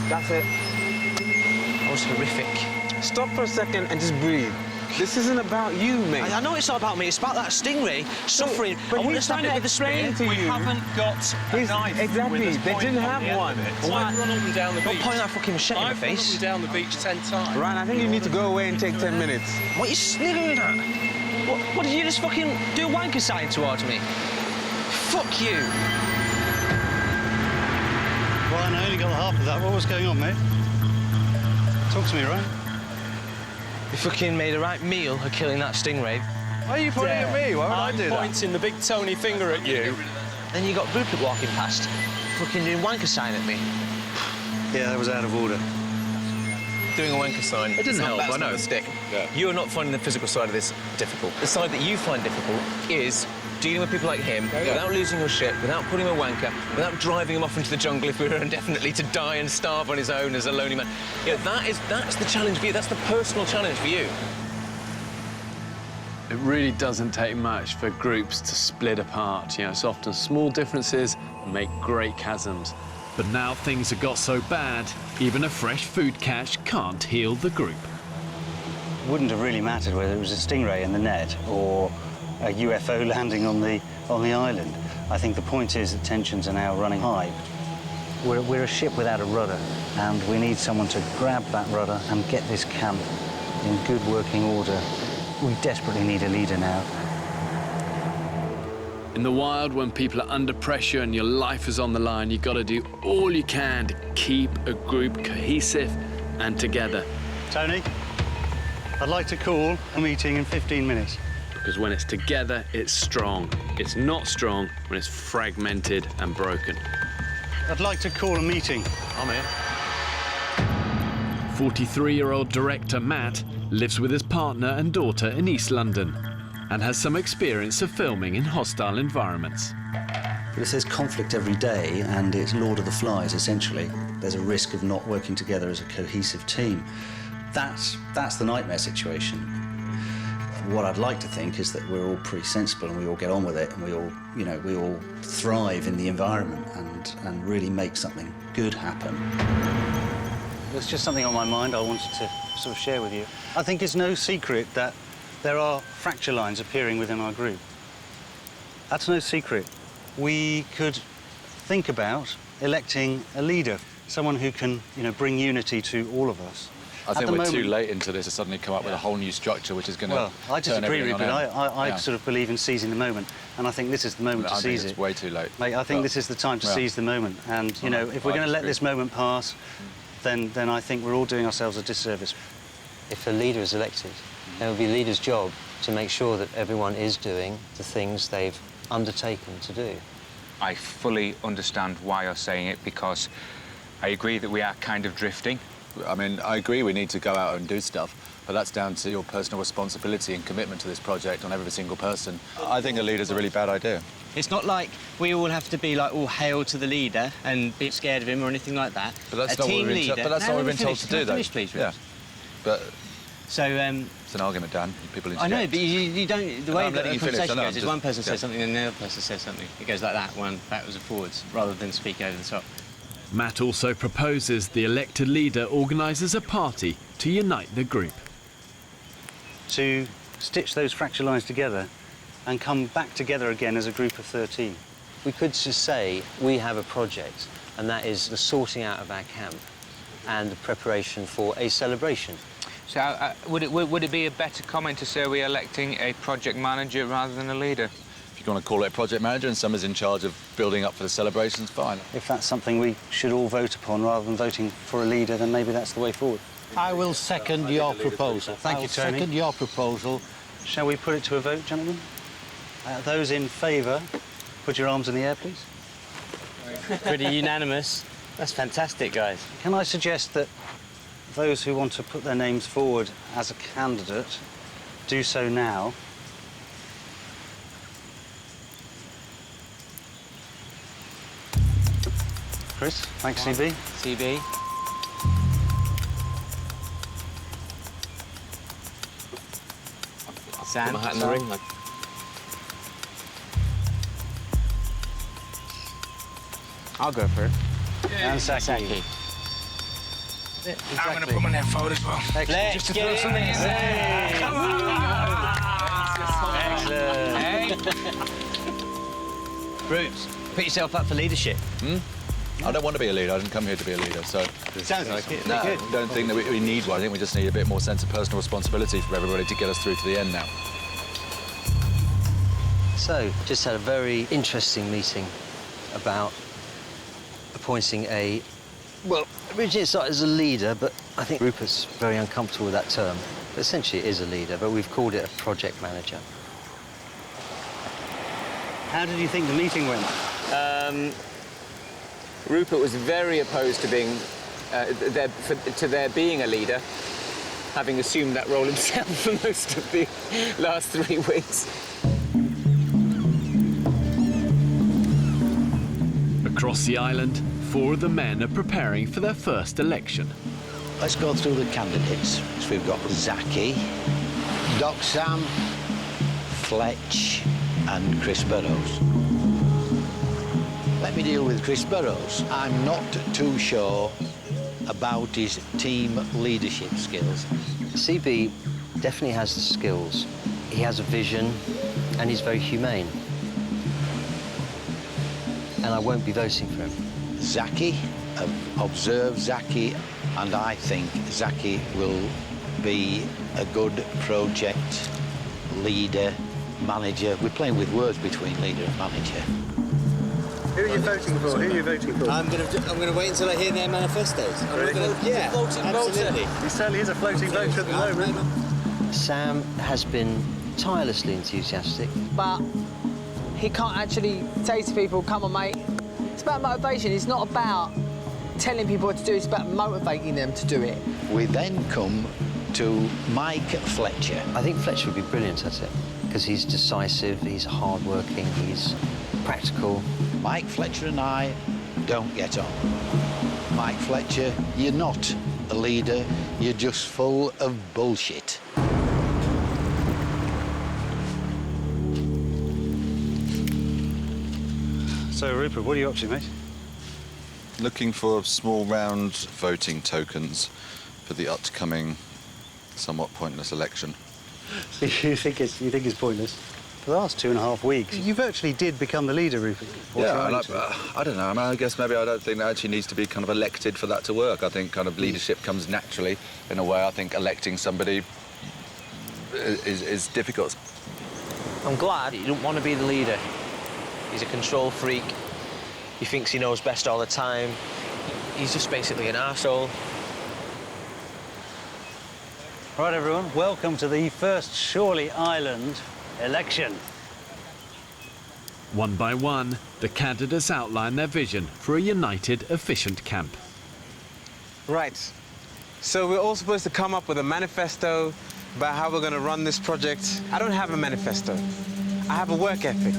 That's it. That was horrific. Stop for a second and just breathe. This isn't about you, mate. I know it's not about me. It's about that stingray suffering. But I want he's to stab trying it to with a explain spear. to you. We haven't got a knife. Exactly. With a They point didn't on the have end one. of it. So I've run up and down the beach. Don't point that fucking machete in my I've run up face. and down the beach 10 times. Ryan, I think you need to go away and take 10 minutes. What are you sniggering at? What did you just fucking do a wanker sign towards me? Fuck you. Ryan, I only got half of that. What was going on, mate? Talk to me, Ryan. You fucking made a right meal of killing that stingray. Why are you pointing at me? Why would I do that? I'm pointing the big Tony finger at you. Then you got Rupert walking past, fucking doing wanker sign at me. Yeah, that was out of order. Doing a wanker sign. It doesn't help, That's I know. not a stick. Yeah. You're not finding the physical side of this difficult. The side that you find difficult is dealing with people like him without losing your shit, without putting him a wanker, without driving him off into the jungle if we were indefinitely to die and starve on his own as a lonely man. Yeah, that's the challenge for you. That's the personal challenge for you. It really doesn't take much for groups to split apart. You know, it's often small differences make great chasms. But now things have got so bad, even a fresh food catch can't heal the group. Wouldn't have really mattered whether it was a stingray in the net or a UFO landing on the island. I think the point is that tensions are now running high. We're a ship without a rudder, and we need someone to grab that rudder and get this camp in good working order. We desperately need a leader now. In the wild, when people are under pressure and your life is on the line, you've got to do all you can to keep a group cohesive and together. Tony, I'd like to call a meeting in 15 minutes. Because when it's together, it's strong. It's not strong when it's fragmented and broken. I'd like to call a meeting. I'm here. 43-year-old director Matt lives with his partner and daughter in East London and has some experience of filming in hostile environments. But if there's conflict every day and it's Lord of the Flies, essentially, there's a risk of not working together as a cohesive team. That's the nightmare situation. What I'd like to think is that we're all pretty sensible and we all get on with it and we all, we all thrive in the environment and really make something good happen. There's just something on my mind I wanted to sort of share with you. I think it's no secret that there are fracture lines appearing within our group. That's no secret. We could think about electing a leader, someone who can, bring unity to all of us. I think we're too late into this to suddenly come up with a whole new structure which is going to Well, I disagree, Rupert. I sort of believe in seizing the moment, and I think this is the moment to seize it. I think it's way too late. Mate, I think this is the time to seize the moment, and, if we're going to let this moment pass, then I think we're all doing ourselves a disservice. If a leader is elected, it will be the leader's job to make sure that everyone is doing the things they've undertaken to do. I fully understand why you're saying it, because I agree that we are kind of drifting. I mean, I agree we need to go out and do stuff, but that's down to your personal responsibility and commitment to this project on every single person. I think a leader's a really bad idea. It's not like we all have to be like all hail to the leader and be scared of him or anything like that. But that's not what we've been, that's not what we've been told to do, though. Finish, please, yeah. But so it's an argument, Dan. People interject. I know, but you don't. The way that the conversation goes is one person yeah. says something and the other person says something. It goes like that, one backwards and forwards, rather than speak over the top. Matt also proposes the elected leader organises a party to unite the group. To stitch those fracture lines together and come back together again as a group of 13. We could just say we have a project, and that is the sorting out of our camp and the preparation for a celebration. So would it be a better comment to say we're electing a project manager rather than a leader? If you want to call it a project manager and someone's in charge of building up for the celebrations, fine. If that's something we should all vote upon rather than voting for a leader, then maybe that's the way forward. I will second your proposal. Thank you, Tony. Second your proposal. Shall we put it to a vote, gentlemen? Those in favour, put your arms in the air, please. Pretty unanimous. That's fantastic, guys. Can I suggest that those who want to put their names forward as a candidate do so now. Chris, thanks, CB. CB. Sam. Put my hat in the ring. I'll go for it. Yeah, and Saki. Exactly. I'm going to put my name forward as well. Let's Just to get throw in something in there. there. Excellent. Bruce, put yourself up for leadership. I don't want to be a leader. I didn't come here to be a leader, so... Sounds like it. No, I don't think that we need one. I think we just need a bit more sense of personal responsibility from everybody to get us through to the end now. So, just had a very interesting meeting about appointing a, well, originally it started as a leader, but I think Rupert's very uncomfortable with that term. But essentially it is a leader, but we've called it a project manager. How did you think the meeting went? Rupert was very opposed to being there being a leader, having assumed that role himself for most of the last 3 weeks. Across the island, 4 of the men are preparing for their first election. Let's go through the candidates. So we've got Zaki, Doc Sam, Fletch and Chris Burrows. Let me deal with Chris Burrows. I'm not too sure about his team leadership skills. CB definitely has the skills. He has a vision and he's very humane. And I won't be voting for him. Zaki, I've observed Zaki, and I think Zaki will be a good project leader, manager. We're playing with words between leader and manager. Who are you voting for? Who are you voting for? I'm gonna wait until I hear their manifestos. Really? Yeah, absolutely. He certainly is a floating voter at the moment. Sam has been tirelessly enthusiastic. But he can't actually say to people, come on, mate. It's about motivation. It's not about telling people what to do. It's about motivating them to do it. We then come to Mike Fletcher. I think Fletcher would be brilliant at it because he's decisive, he's hard-working, he's practical. Mike Fletcher and I don't get on. Mike Fletcher, you're not a leader, you're just full of bullshit. So, Rupert, what are you up to, mate? Looking for small round voting tokens for the upcoming, somewhat pointless election. You think it's pointless? For the last 2.5 weeks, you virtually did become the leader, Rupert. Yeah, I don't know. I mean, I guess maybe I don't think that actually needs to be kind of elected for that to work. I think kind of leadership comes naturally in a way. I think electing somebody is difficult. I'm glad he don't want to be the leader. He's a control freak. He thinks he knows best all the time. He's just basically an arsehole. Right, everyone, welcome to the first Shorley Island election. One by one, the candidates outline their vision for a united, efficient camp. Right. So we're all supposed to come up with a manifesto about how we're going to run this project. I don't have a manifesto. I have a work ethic.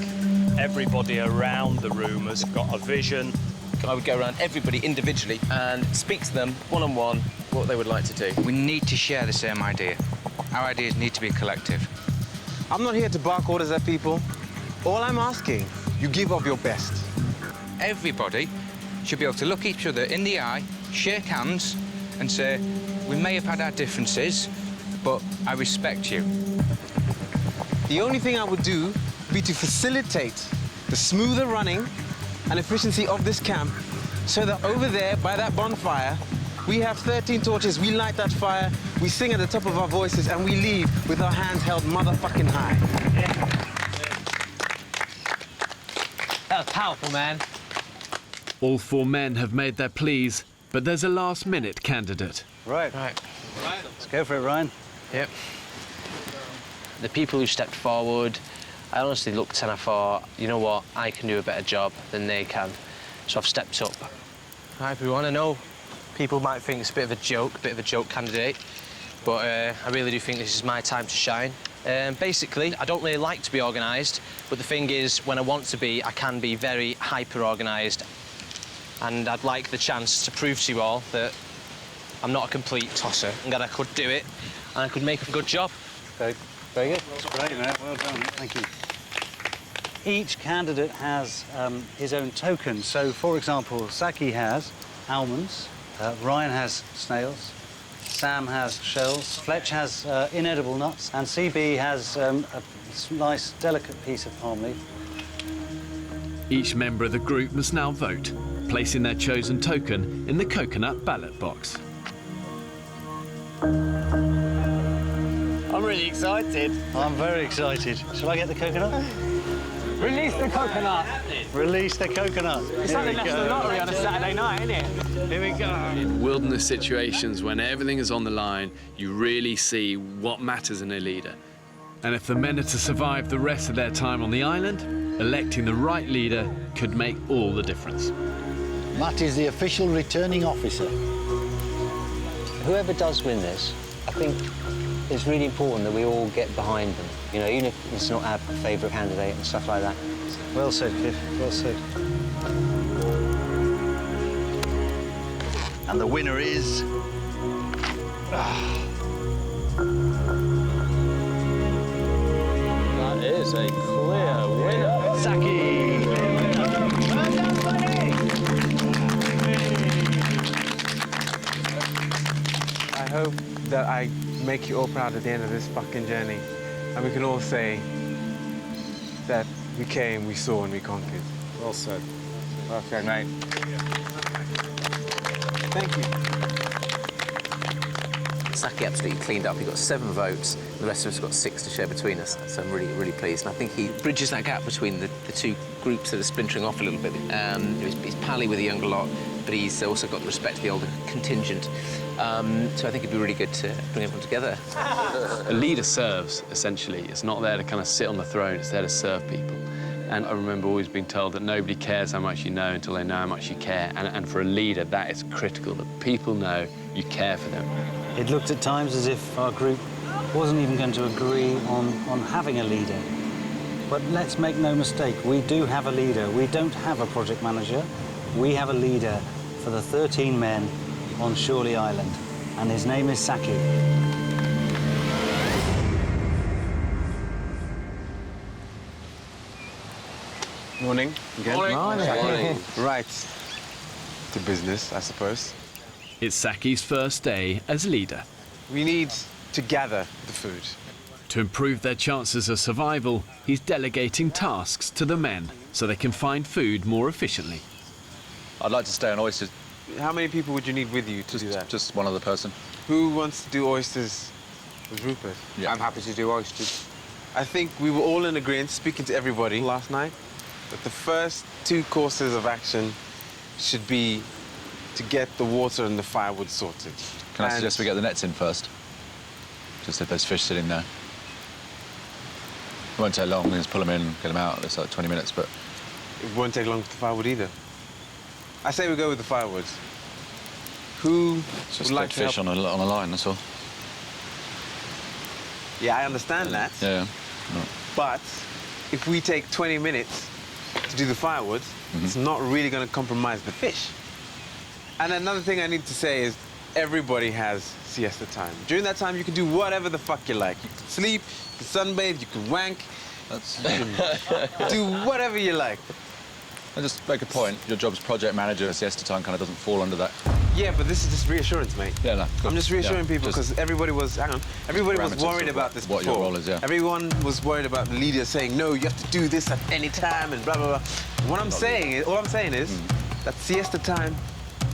Everybody around the room has got a vision. I would go around everybody individually and speak to them one-on-one what they would like to do. We need to share the same idea. Our ideas need to be collective. I'm not here to bark orders at people. All I'm asking, you give of your best. Everybody should be able to look each other in the eye, shake hands, and say, we may have had our differences, but I respect you. The only thing I would do would be to facilitate the smoother running and efficiency of this camp so that over there, by that bonfire, we have 13 torches, we light that fire, we sing at the top of our voices, and we leave with our hands held motherfucking high. That was powerful, man. All 4 men have made their pleas, but there's a last-minute candidate. Right. Let's go for it, Ryan. Yep. The people who stepped forward, I honestly looked and I thought, you know what, I can do a better job than they can. So I've stepped up. Right, everyone, I know People might think it's a bit of a joke candidate, but I really do think this is my time to shine. Basically, I don't really like to be organised, but the thing is, when I want to be, I can be very hyper-organised. And I'd like the chance to prove to you all that I'm not a complete tosser, and that I could do it, and I could make a good job. Very good. That's great, mate. Well done. Thank you. Each candidate has his own token. So, for example, Saki has almonds, Ryan has snails, Sam has shells, Fletch has inedible nuts, and CB has a nice, delicate piece of palm leaf. Each member of the group must now vote, placing their chosen token in the coconut ballot box. I'm really excited. I'm very excited. Shall I get the coconut? Release the coconut. Release the coconut. It's like the National Lottery on a Saturday night, isn't it? Here we go. In wilderness situations, when everything is on the line, you really see what matters in a leader. And if the men are to survive the rest of their time on the island, electing the right leader could make all the difference. Matt is the official returning officer. Whoever does win this, I think it's really important that we all get behind them. You know, even if it's not our favourite candidate and stuff like that. Well said, Cliff. Well said. And the winner is... That is a clear winner. Saki! I hope that I make you all proud at the end of this fucking journey. And we can all say that we came, we saw, and we conquered. Well said. Okay, mate. Thank you. Saki absolutely cleaned up. He got 7 votes. The rest of us got 6 to share between us. So I'm really, really pleased. And I think he bridges that gap between the two groups that are splintering off a little bit. He's pally with the younger lot, but he's also got the respect of the older contingent. So I think it'd be really good to bring everyone together. A leader serves, essentially. It's not there to kind of sit on the throne, it's there to serve people. And I remember always being told that nobody cares how much you know until they know how much you care. And for a leader, that is critical, that people know you care for them. It looked at times as if our group wasn't even going to agree on having a leader. But let's make no mistake, we do have a leader. We don't have a project manager. We have a leader for the 13 men on Shorley Island, and his name is Saki. Morning. Again. Morning. Right. To business, I suppose. It's Saki's first day as leader. We need to gather the food. To improve their chances of survival, he's delegating tasks to the men so they can find food more efficiently. I'd like to stay on oysters. How many people would you need with you to do that? Just one other person. Who wants to do oysters with Rupert? Yeah. I'm happy to do oysters. I think we were all in agreement, speaking to everybody last night, that the first 2 courses of action should be to get the water and the firewood sorted. Can I suggest we get the nets in first? Just if there's fish sitting there. It won't take long, we can just pull them in and get them out. It's like 20 minutes, but... It won't take long with the firewood either. I say we go with the firewood. Who just would like to fish help? on a line, that's all. Yeah, I understand that. Yeah. No. But if we take 20 minutes to do the firewood, it's not really going to compromise the fish. And another thing I need to say is everybody has siesta time. During that time, you can do whatever the fuck you like. You can sleep, you can sunbathe, you can wank. You can do whatever you like. And just make a point, your job's project manager, siesta time kind of doesn't fall under that. Yeah, but this is just reassurance, mate. Yeah, no, good. I'm just reassuring Yeah, people because everybody was, everybody was worried about this what before. your role is, yeah. Everyone was worried about the leader saying, no, you have to do this at any time and blah, blah, blah. What I'm saying is, all I'm saying is that siesta time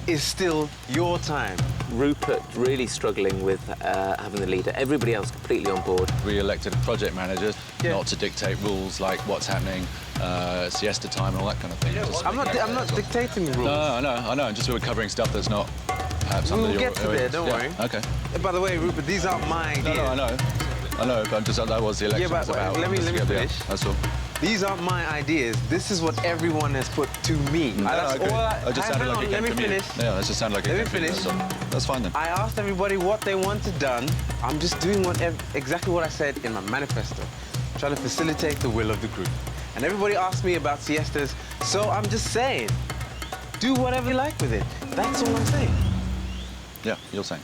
is still your time. Rupert really struggling with having the leader. Everybody else completely on board. We elected a project manager, not to dictate rules like what's happening, siesta time and all that kind of thing. I'm not dictating the rules. No, I know. Just we were covering stuff that's not perhaps under your... We'll get to there, don't worry. Okay. By the way, Rupert, these aren't my ideas. No, I know, but that was the election was about. Let me finish. That's all. These aren't my ideas. This is what everyone has put to me. No, I agree. I just sounded like it came Let me from you. finish. Yeah, that just sounded like it Let came me from you. finish. That's fine then. I asked everybody what they wanted done. I'm just doing exactly what I said in my manifesto. Trying to facilitate the will of the group. And everybody asked me about siestas, so I'm just saying, do whatever you like with it. That's all I'm saying. Yeah, you're saying.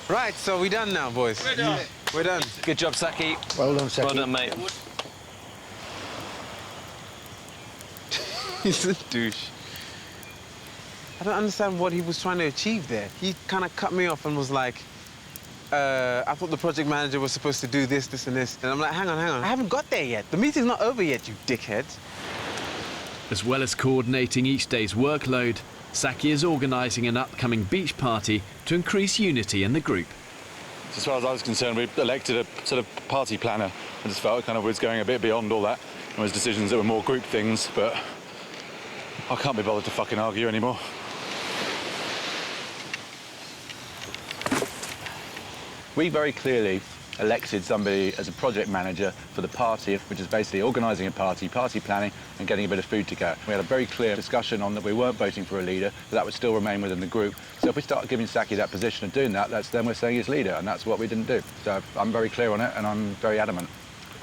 Right, so we're done now, boys. We're done. We're done. Good job, Saki. Well done, Saki. Well done, mate. He's a douche. I don't understand what he was trying to achieve there. He kind of cut me off and was like, I thought the project manager was supposed to do this, this, and this. And I'm like, hang on. I haven't got there yet. The meeting's not over yet, you dickhead. As well as coordinating each day's workload, Saki is organising an upcoming beach party to increase unity in the group. As far as I was concerned, we elected a sort of party planner. I just felt it kind of was going a bit beyond all that. There was decisions that were more group things, but I can't be bothered to fucking argue anymore. We very clearly elected somebody as a project manager for the party, which is basically organising a party planning and getting a bit of food to go. We had a very clear discussion on that we weren't voting for a leader, but that would still remain within the group. So if we start giving Saki that position of doing that, then we're saying he's leader, and that's what we didn't do. So I'm very clear on it, and I'm very adamant.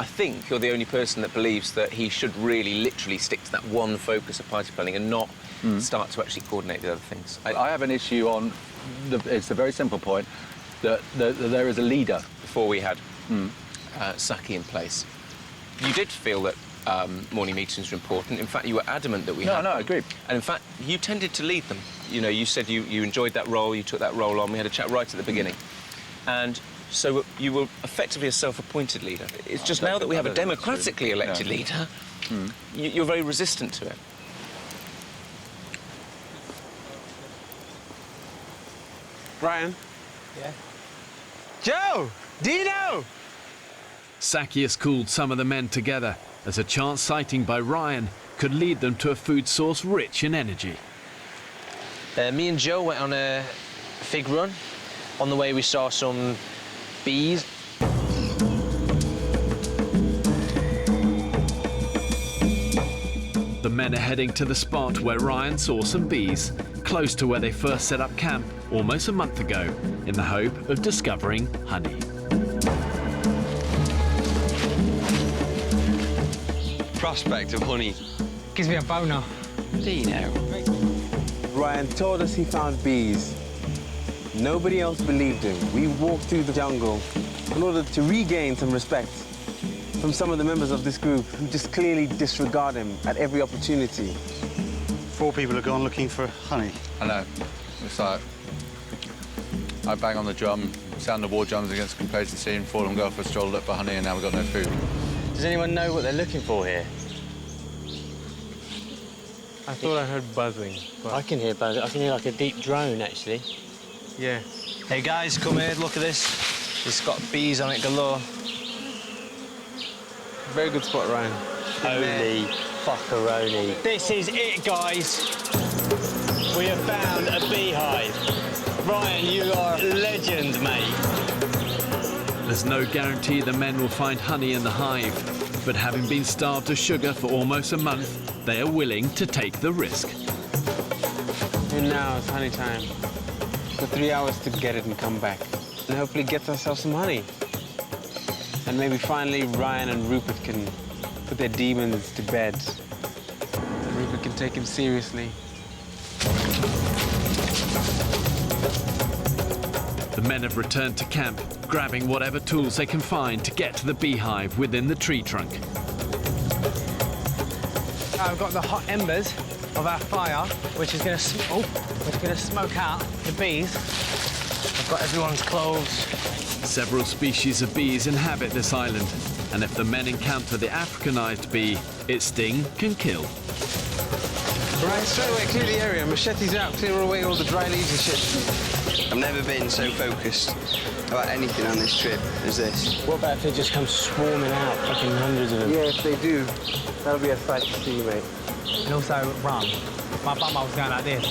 I think you're the only person that believes that he should really literally stick to that one focus of party planning and not start to actually coordinate the other things. I have an issue on, it's a very simple point, that there is a leader. Before we had Saki in place, you did feel that morning meetings were important. In fact, you were adamant that we had them. I agree. And in fact, you tended to lead them. You know, you said you enjoyed that role, you took that role on. We had a chat right at the beginning. And so you were effectively a self-appointed leader. It's just now that we have a democratically elected leader, you're very resistant to it. Brian? Yeah? Joe! Dino! Saki has called some of the men together as a chance sighting by Ryan could lead them to a food source rich in energy. Me and Joe went on a fig run. On the way, we saw some bees. The men are heading to the spot where Ryan saw some bees, close to where they first set up camp almost a month ago, in the hope of discovering honey. Prospect of honey. Gives me a boner. Dino. Ryan told us he found bees. Nobody else believed him. We walked through the jungle in order to regain some respect from some of the members of this group who just clearly disregard him at every opportunity. 4 people have gone looking for honey. I know. It's like, I bang on the drum, sound the war drums against complacency, and 4 of them go for a stroll, look for honey, and now we've got no food. Does anyone know what they're looking for here? I thought I heard buzzing. But... I can hear buzzing. I can hear like a deep drone, actually. Yeah. Hey guys, come here, look at this. It's got bees on it galore. Very good spot, Ryan. Holy fuckeroni. This is it, guys. We have found a beehive. Ryan, you are a legend, mate. There's no guarantee the men will find honey in the hive, but having been starved of sugar for almost a month, they are willing to take the risk. And now it's honey time. For 3 hours to get it and come back. And hopefully get ourselves some honey. And maybe finally Ryan and Rupert can put their demons to bed. And Rupert can take him seriously. The men have returned to camp, grabbing whatever tools they can find to get to the beehive within the tree trunk. I've got the hot embers of our fire, which is going to smoke out the bees. I've got everyone's clothes. Several species of bees inhabit this island, and if the men encounter the Africanized bee, its sting can kill. Right, straight away, clear the area. Machetes out, clear away all the dry leaves and shit. I've never been so focused about anything on this trip as this. What about if they just come swarming out, fucking hundreds of them? Yeah, if they do, that'll be a sight to see, mate. And also, rum. My bum was going like this.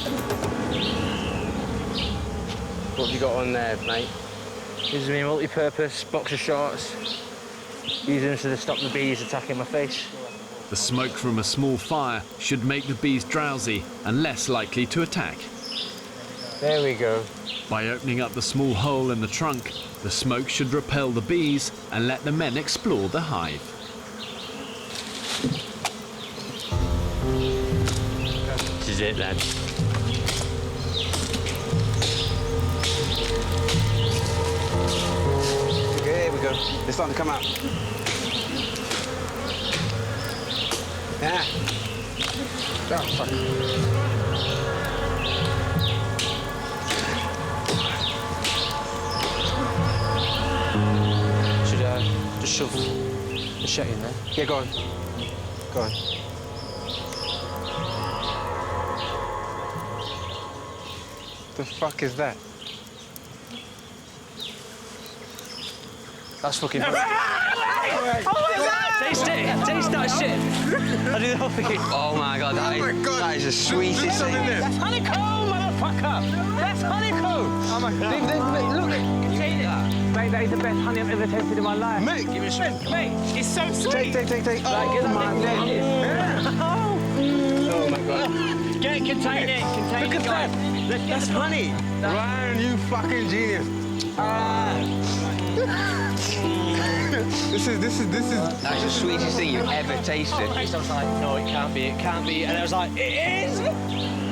What have you got on there, mate? This is my multi-purpose boxer shorts. Using them to stop the bees attacking my face. The smoke from a small fire should make the bees drowsy and less likely to attack. There we go. By opening up the small hole in the trunk, the smoke should repel the bees and let the men explore the hive. This is it, lads. Okay, here we go. They're starting to come out. Yeah. Oh, fuck. Should I just shove the shit in there? Yeah, go on. Go on. The fuck is that? That's fucking... Oh my God! Taste it! Taste that shit! I do the whole thing. Oh my God, that is the sweetest thing. That's honeycomb, motherfucker! That's honeycomb! Oh my God. Look! Mate, that is the best honey I've ever tasted in my life. Mate, give me a shit. Mate, it's so sweet! Take. Oh my God. Oh my God. Get it, contain it, contain Look it, at guys. that. That's honey. Ryan, you fucking genius. This is. That's the sweetest thing you've ever tasted. I was like, no, it can't be, and I was like, it is!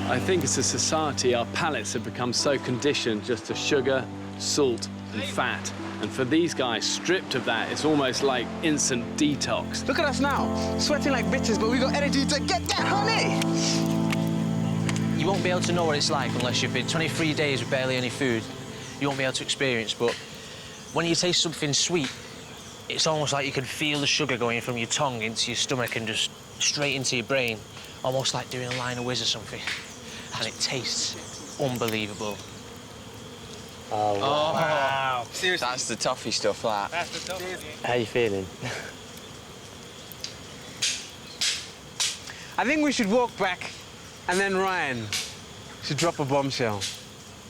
I think as a society, our palates have become so conditioned just to sugar, salt, and fat. And for these guys, stripped of that, it's almost like instant detox. Look at us now, sweating like bitches, but we got energy to get that honey. You won't be able to know what it's like unless you've been 23 days with barely any food. You won't be able to experience, but when you taste something sweet, it's almost like you can feel the sugar going from your tongue into your stomach and just straight into your brain, almost like doing a line of whiz or something. And it tastes unbelievable. Oh, wow. Seriously? That's the toffee stuff, that. That's the toffee. How you feeling? I think we should walk back, and then Ryan should drop a bombshell.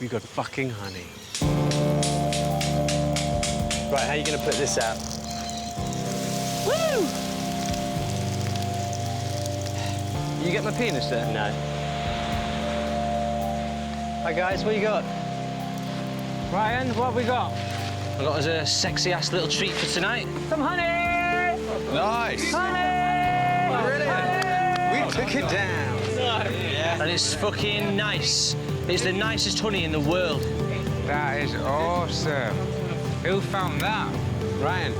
We got fucking honey. Right, how are you going to put this out? Woo! You get my penis there? No. Hi, guys, what you got? Ryan, what have we got? I got us a sexy-ass little treat for tonight. Some honey! Nice! Honey! Brilliant! We took it down. Yeah. And it's fucking nice. It's the nicest honey in the world. That is awesome. Who found that? Ryan.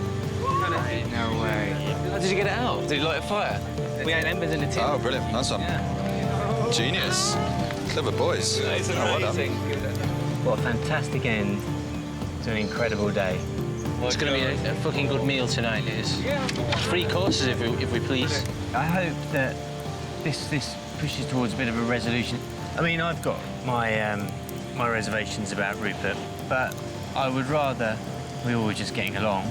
No way. How did you get it out? Did you light a fire? We had embers in the tin. Oh, brilliant. Nice one. Yeah. Genius. Clever boys. It's well done. What a fantastic end to an incredible day. Well, it's going to be a fucking good meal tonight, it is. 3 courses, if we please. I hope that this pushes towards a bit of a resolution. I mean, I've got my my reservations about Rupert, but I would rather we all were just getting along.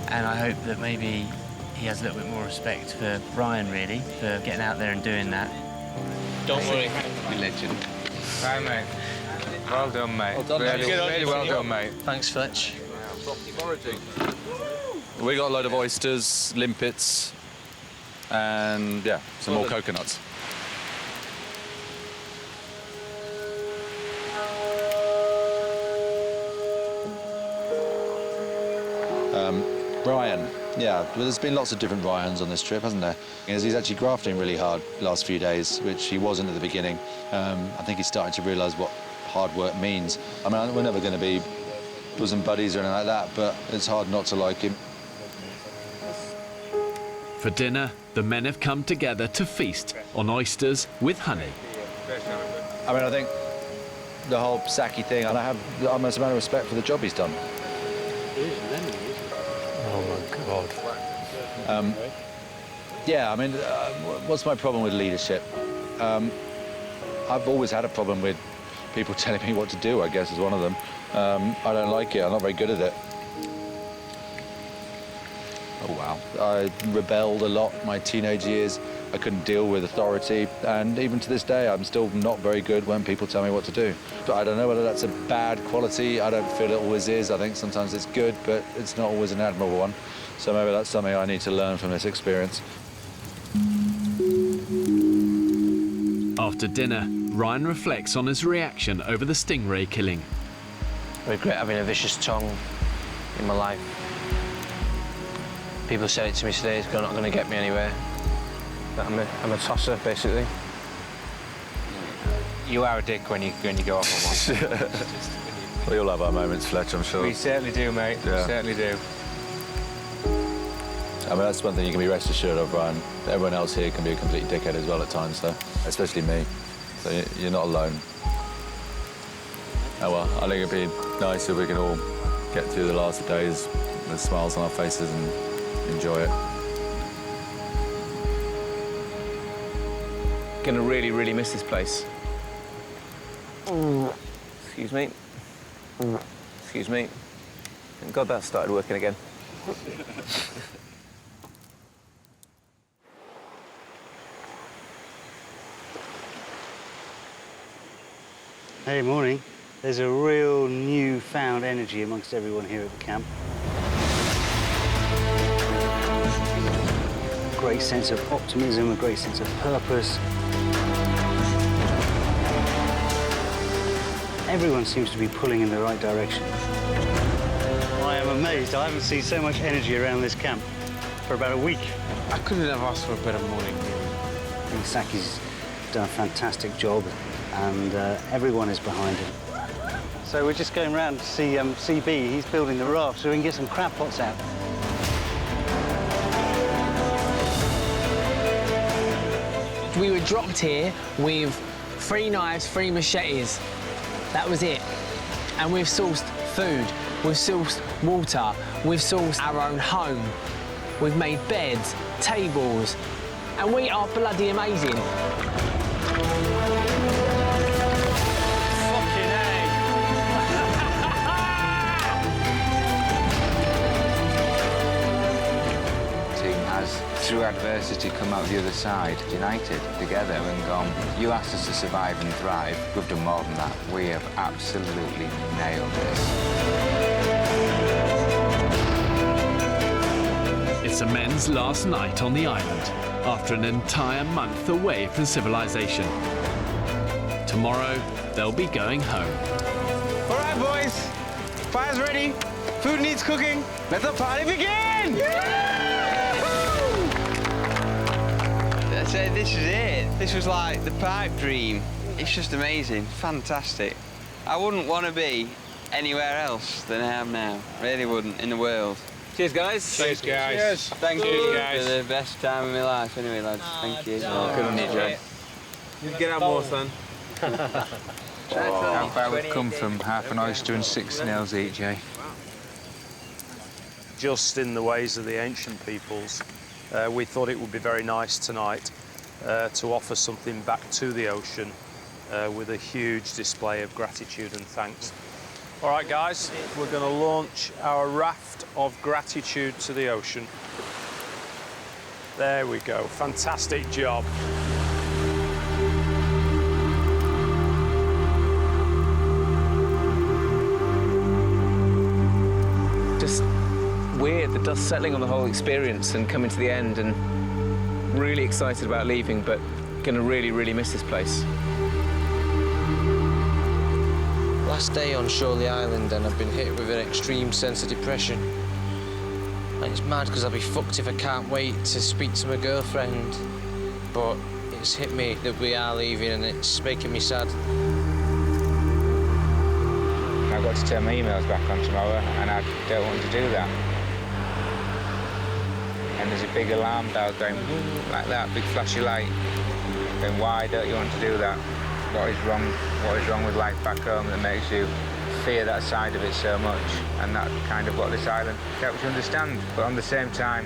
And I hope that maybe he has a little bit more respect for Brian, really, for getting out there and doing that. Don't worry. You legend. Right, mate. Well done, mate. Well done, really, mate. really well done, mate. Thanks, Fletch. We got a load of oysters, limpets, and yeah, some more coconuts. Brian, yeah, well, there's been lots of different Ryans on this trip, hasn't there? Because he's actually grafting really hard the last few days, which he wasn't at the beginning. I think he's starting to realise what hard work means. I mean, we're never going to be bosom buddies or anything like that, but it's hard not to like him. For dinner, the men have come together to feast on oysters with honey. I mean, I think the whole Saki thing, and I have the utmost amount of respect for the job he's done. Oh, my God. Yeah, I mean, what's my problem with leadership? I've always had a problem with people telling me what to do, I guess, is one of them. I don't like it. I'm not very good at it. Oh, wow. I rebelled a lot in my teenage years. I couldn't deal with authority, and even to this day, I'm still not very good when people tell me what to do. But I don't know whether that's a bad quality. I don't feel it always is. I think sometimes it's good, but it's not always an admirable one. So maybe that's something I need to learn from this experience. After dinner, Ryan reflects on his reaction over the stingray killing. I regret having a vicious tongue in my life. People said it to me today, it's not going to get me anywhere. But I'm a tosser, basically. You are a dick when you go off on one. We all have our moments, Fletch, I'm sure. We certainly do, mate. Yeah. We certainly do. I mean, that's one thing you can be rest assured of, Brian. Everyone else here can be a complete dickhead as well at times, so, especially me. So you're not alone. Oh well, I think it'd be nice if we can all get through the last days with smiles on our faces and enjoy it. Gonna really, really miss this place. Excuse me. Excuse me. Thank God that started working again. Hey, morning. There's a real newfound energy amongst everyone here at the camp. A great sense of optimism, a great sense of purpose. Everyone seems to be pulling in the right direction. I am amazed. I haven't seen so much energy around this camp for about a week. I couldn't have asked for a better morning. I think Saki's done a fantastic job, and everyone is behind him. So we're just going round to see CB. He's building the raft so we can get some crab pots out. We were dropped here with 3 knives, 3 machetes. That was it. And we've sourced food, we've sourced water, we've sourced our own home. We've made beds, tables, and we are bloody amazing. Through adversity, come out the other side, united, together, and gone, you asked us to survive and thrive. We've done more than that. We have absolutely nailed this. It's the men's last night on the island, after an entire month away from civilization. Tomorrow, they'll be going home. All right, boys. Fire's ready. Food needs cooking. Let the party begin! So this is it. This was like the pipe dream. It's just amazing, fantastic. I wouldn't want to be anywhere else than I am now. Really wouldn't, in the world. Cheers, guys. Cheers, guys. Cheers. Thank you guys. for the best time of my life. Anyway, lads, thank you. Good on you, Joe. You get out more, son. How far we've come from half an oyster and 6 snails each, eh? Just in the ways of the ancient peoples, we thought it would be very nice tonight to offer something back to the ocean with a huge display of gratitude and thanks. All right, guys, we're going to launch our raft of gratitude to the ocean. There we go. Fantastic job. Just weird, the dust settling on the whole experience and coming to the end, and really excited about leaving, but gonna really, really miss this place. Last day on Shirley Island, and I've been hit with an extreme sense of depression. And it's mad because I'll be fucked if I can't wait to speak to my girlfriend. But it's hit me that we are leaving, and it's making me sad. I've got to turn my emails back on tomorrow, and I don't want to do that. And there's a big alarm bell going like that, big flashy light. Then why don't you want to do that? What is wrong? What is wrong with life back home that makes you fear that side of it so much? And that's kind of what this island helps you understand. But on the same time,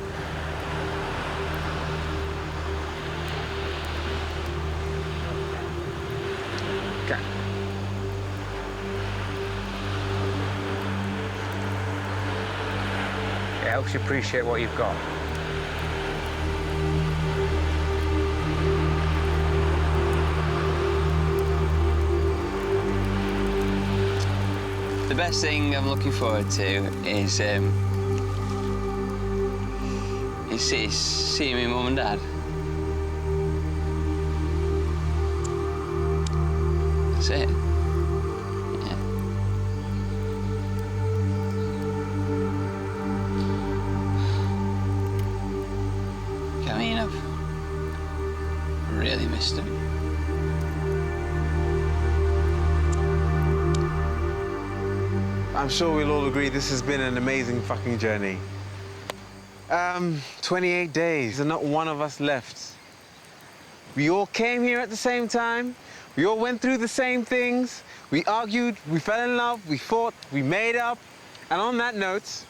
it helps you appreciate what you've got. The best thing I'm looking forward to is missus, see me mum and dad. That's it. Yeah. I mean, I've really missed them. I'm sure we'll all agree this has been an amazing fucking journey. 28 days and not one of us left. We all came here at the same time. We all went through the same things. We argued, we fell in love, we fought, we made up. And on that note,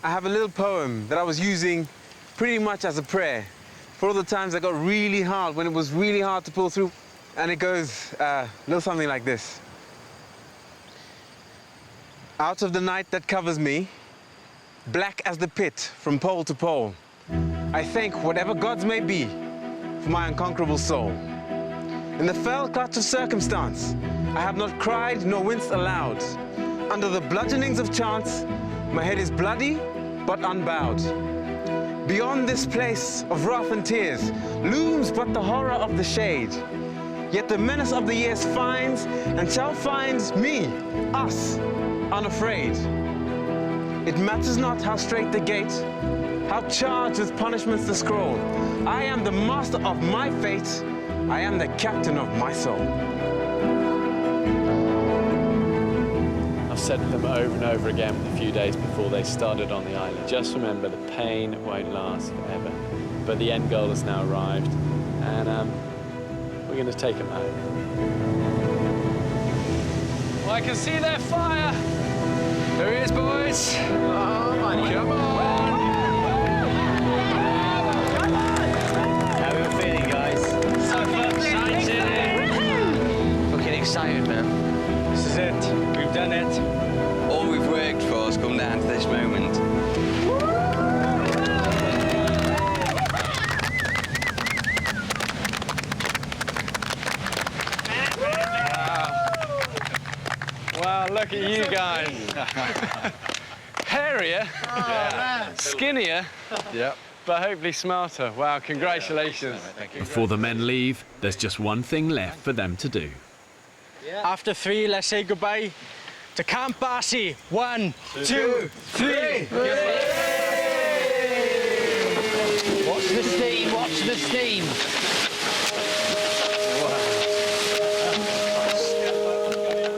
I have a little poem that I was using pretty much as a prayer for all the times that got really hard, when it was really hard to pull through. And it goes a little something like this. Out of the night that covers me, black as the pit from pole to pole, I thank whatever gods may be for my unconquerable soul. In the fell clutch of circumstance, I have not cried nor winced aloud. Under the bludgeonings of chance, my head is bloody but unbowed. Beyond this place of wrath and tears looms but the horror of the shade. Yet the menace of the years finds and shall find me, us, unafraid. It matters not how straight the gate, how charged with punishments the scroll. I am the master of my fate. I am the captain of my soul. I've said to them over and over again the few days before they started on the island, just remember the pain won't last forever. But the end goal has now arrived, and we're going to take them home. Well, I can see their fire. There he is, boys. Oh, money. Come on. How are we feeling, guys? So excited. Fucking excited, man. This is it. We've done it. All we've worked for has come down to this moment. Wow, look at you guys. Hairier, skinnier, but hopefully smarter. Wow, congratulations. Before the men leave, there's just one thing left for them to do. After 3, let's say goodbye to Camp Barcy. 1, 2, 3. Watch the steam, watch the steam.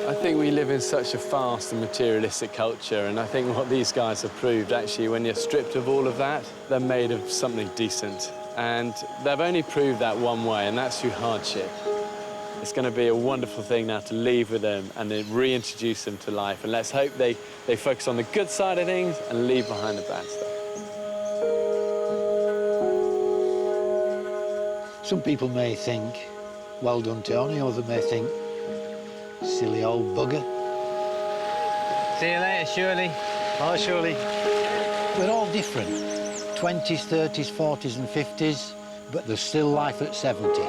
I think we live in such a fast and materialistic culture, and I think what these guys have proved, actually, when you're stripped of all of that, they're made of something decent. And they've only proved that one way, and that's through hardship. It's going to be a wonderful thing now to leave with them and then reintroduce them to life. And let's hope they focus on the good side of things and leave behind the bad stuff. Some people may think, well done, Tony, or they may think, silly old bugger. See you later, Shirley. Bye, Shirley. We're all different. 20s, 30s, 40s and 50s, but there's still life at 70.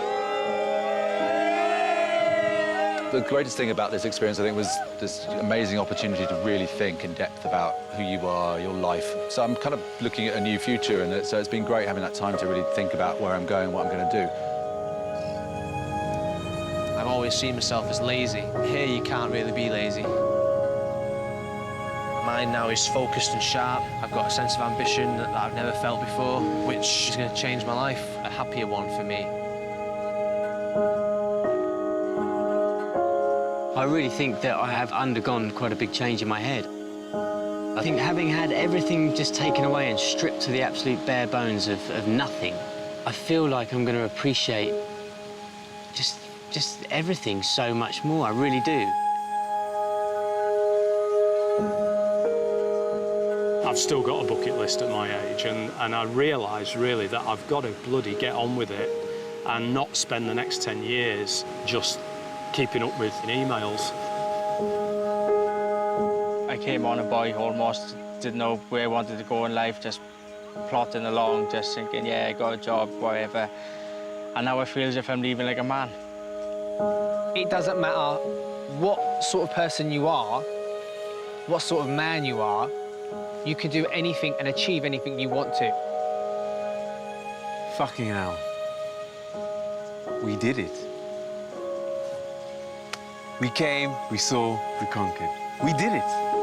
The greatest thing about this experience, I think, was this amazing opportunity to really think in depth about who you are, your life. So I'm kind of looking at a new future, and so it's been great having that time to really think about where I'm going, what I'm going to do. I've always seen myself as lazy. Here, you can't really be lazy. Mine now is focused and sharp. I've got a sense of ambition that I've never felt before, which is going to change my life, a happier one for me. I really think that I have undergone quite a big change in my head. I think having had everything just taken away and stripped to the absolute bare bones of nothing, I feel like I'm going to appreciate just everything so much more. I really do. I've still got a bucket list at my age, and I realise, really, that I've got to bloody get on with it and not spend the next 10 years just keeping up with emails. I came on a boy, almost didn't know where I wanted to go in life, just plodding along, just thinking, yeah, I got a job, whatever. And now I feel as if I'm leaving like a man. It doesn't matter what sort of person you are, what sort of man you are, you can do anything and achieve anything you want to. Fucking hell. We did it. We came, we saw, we conquered. We did it.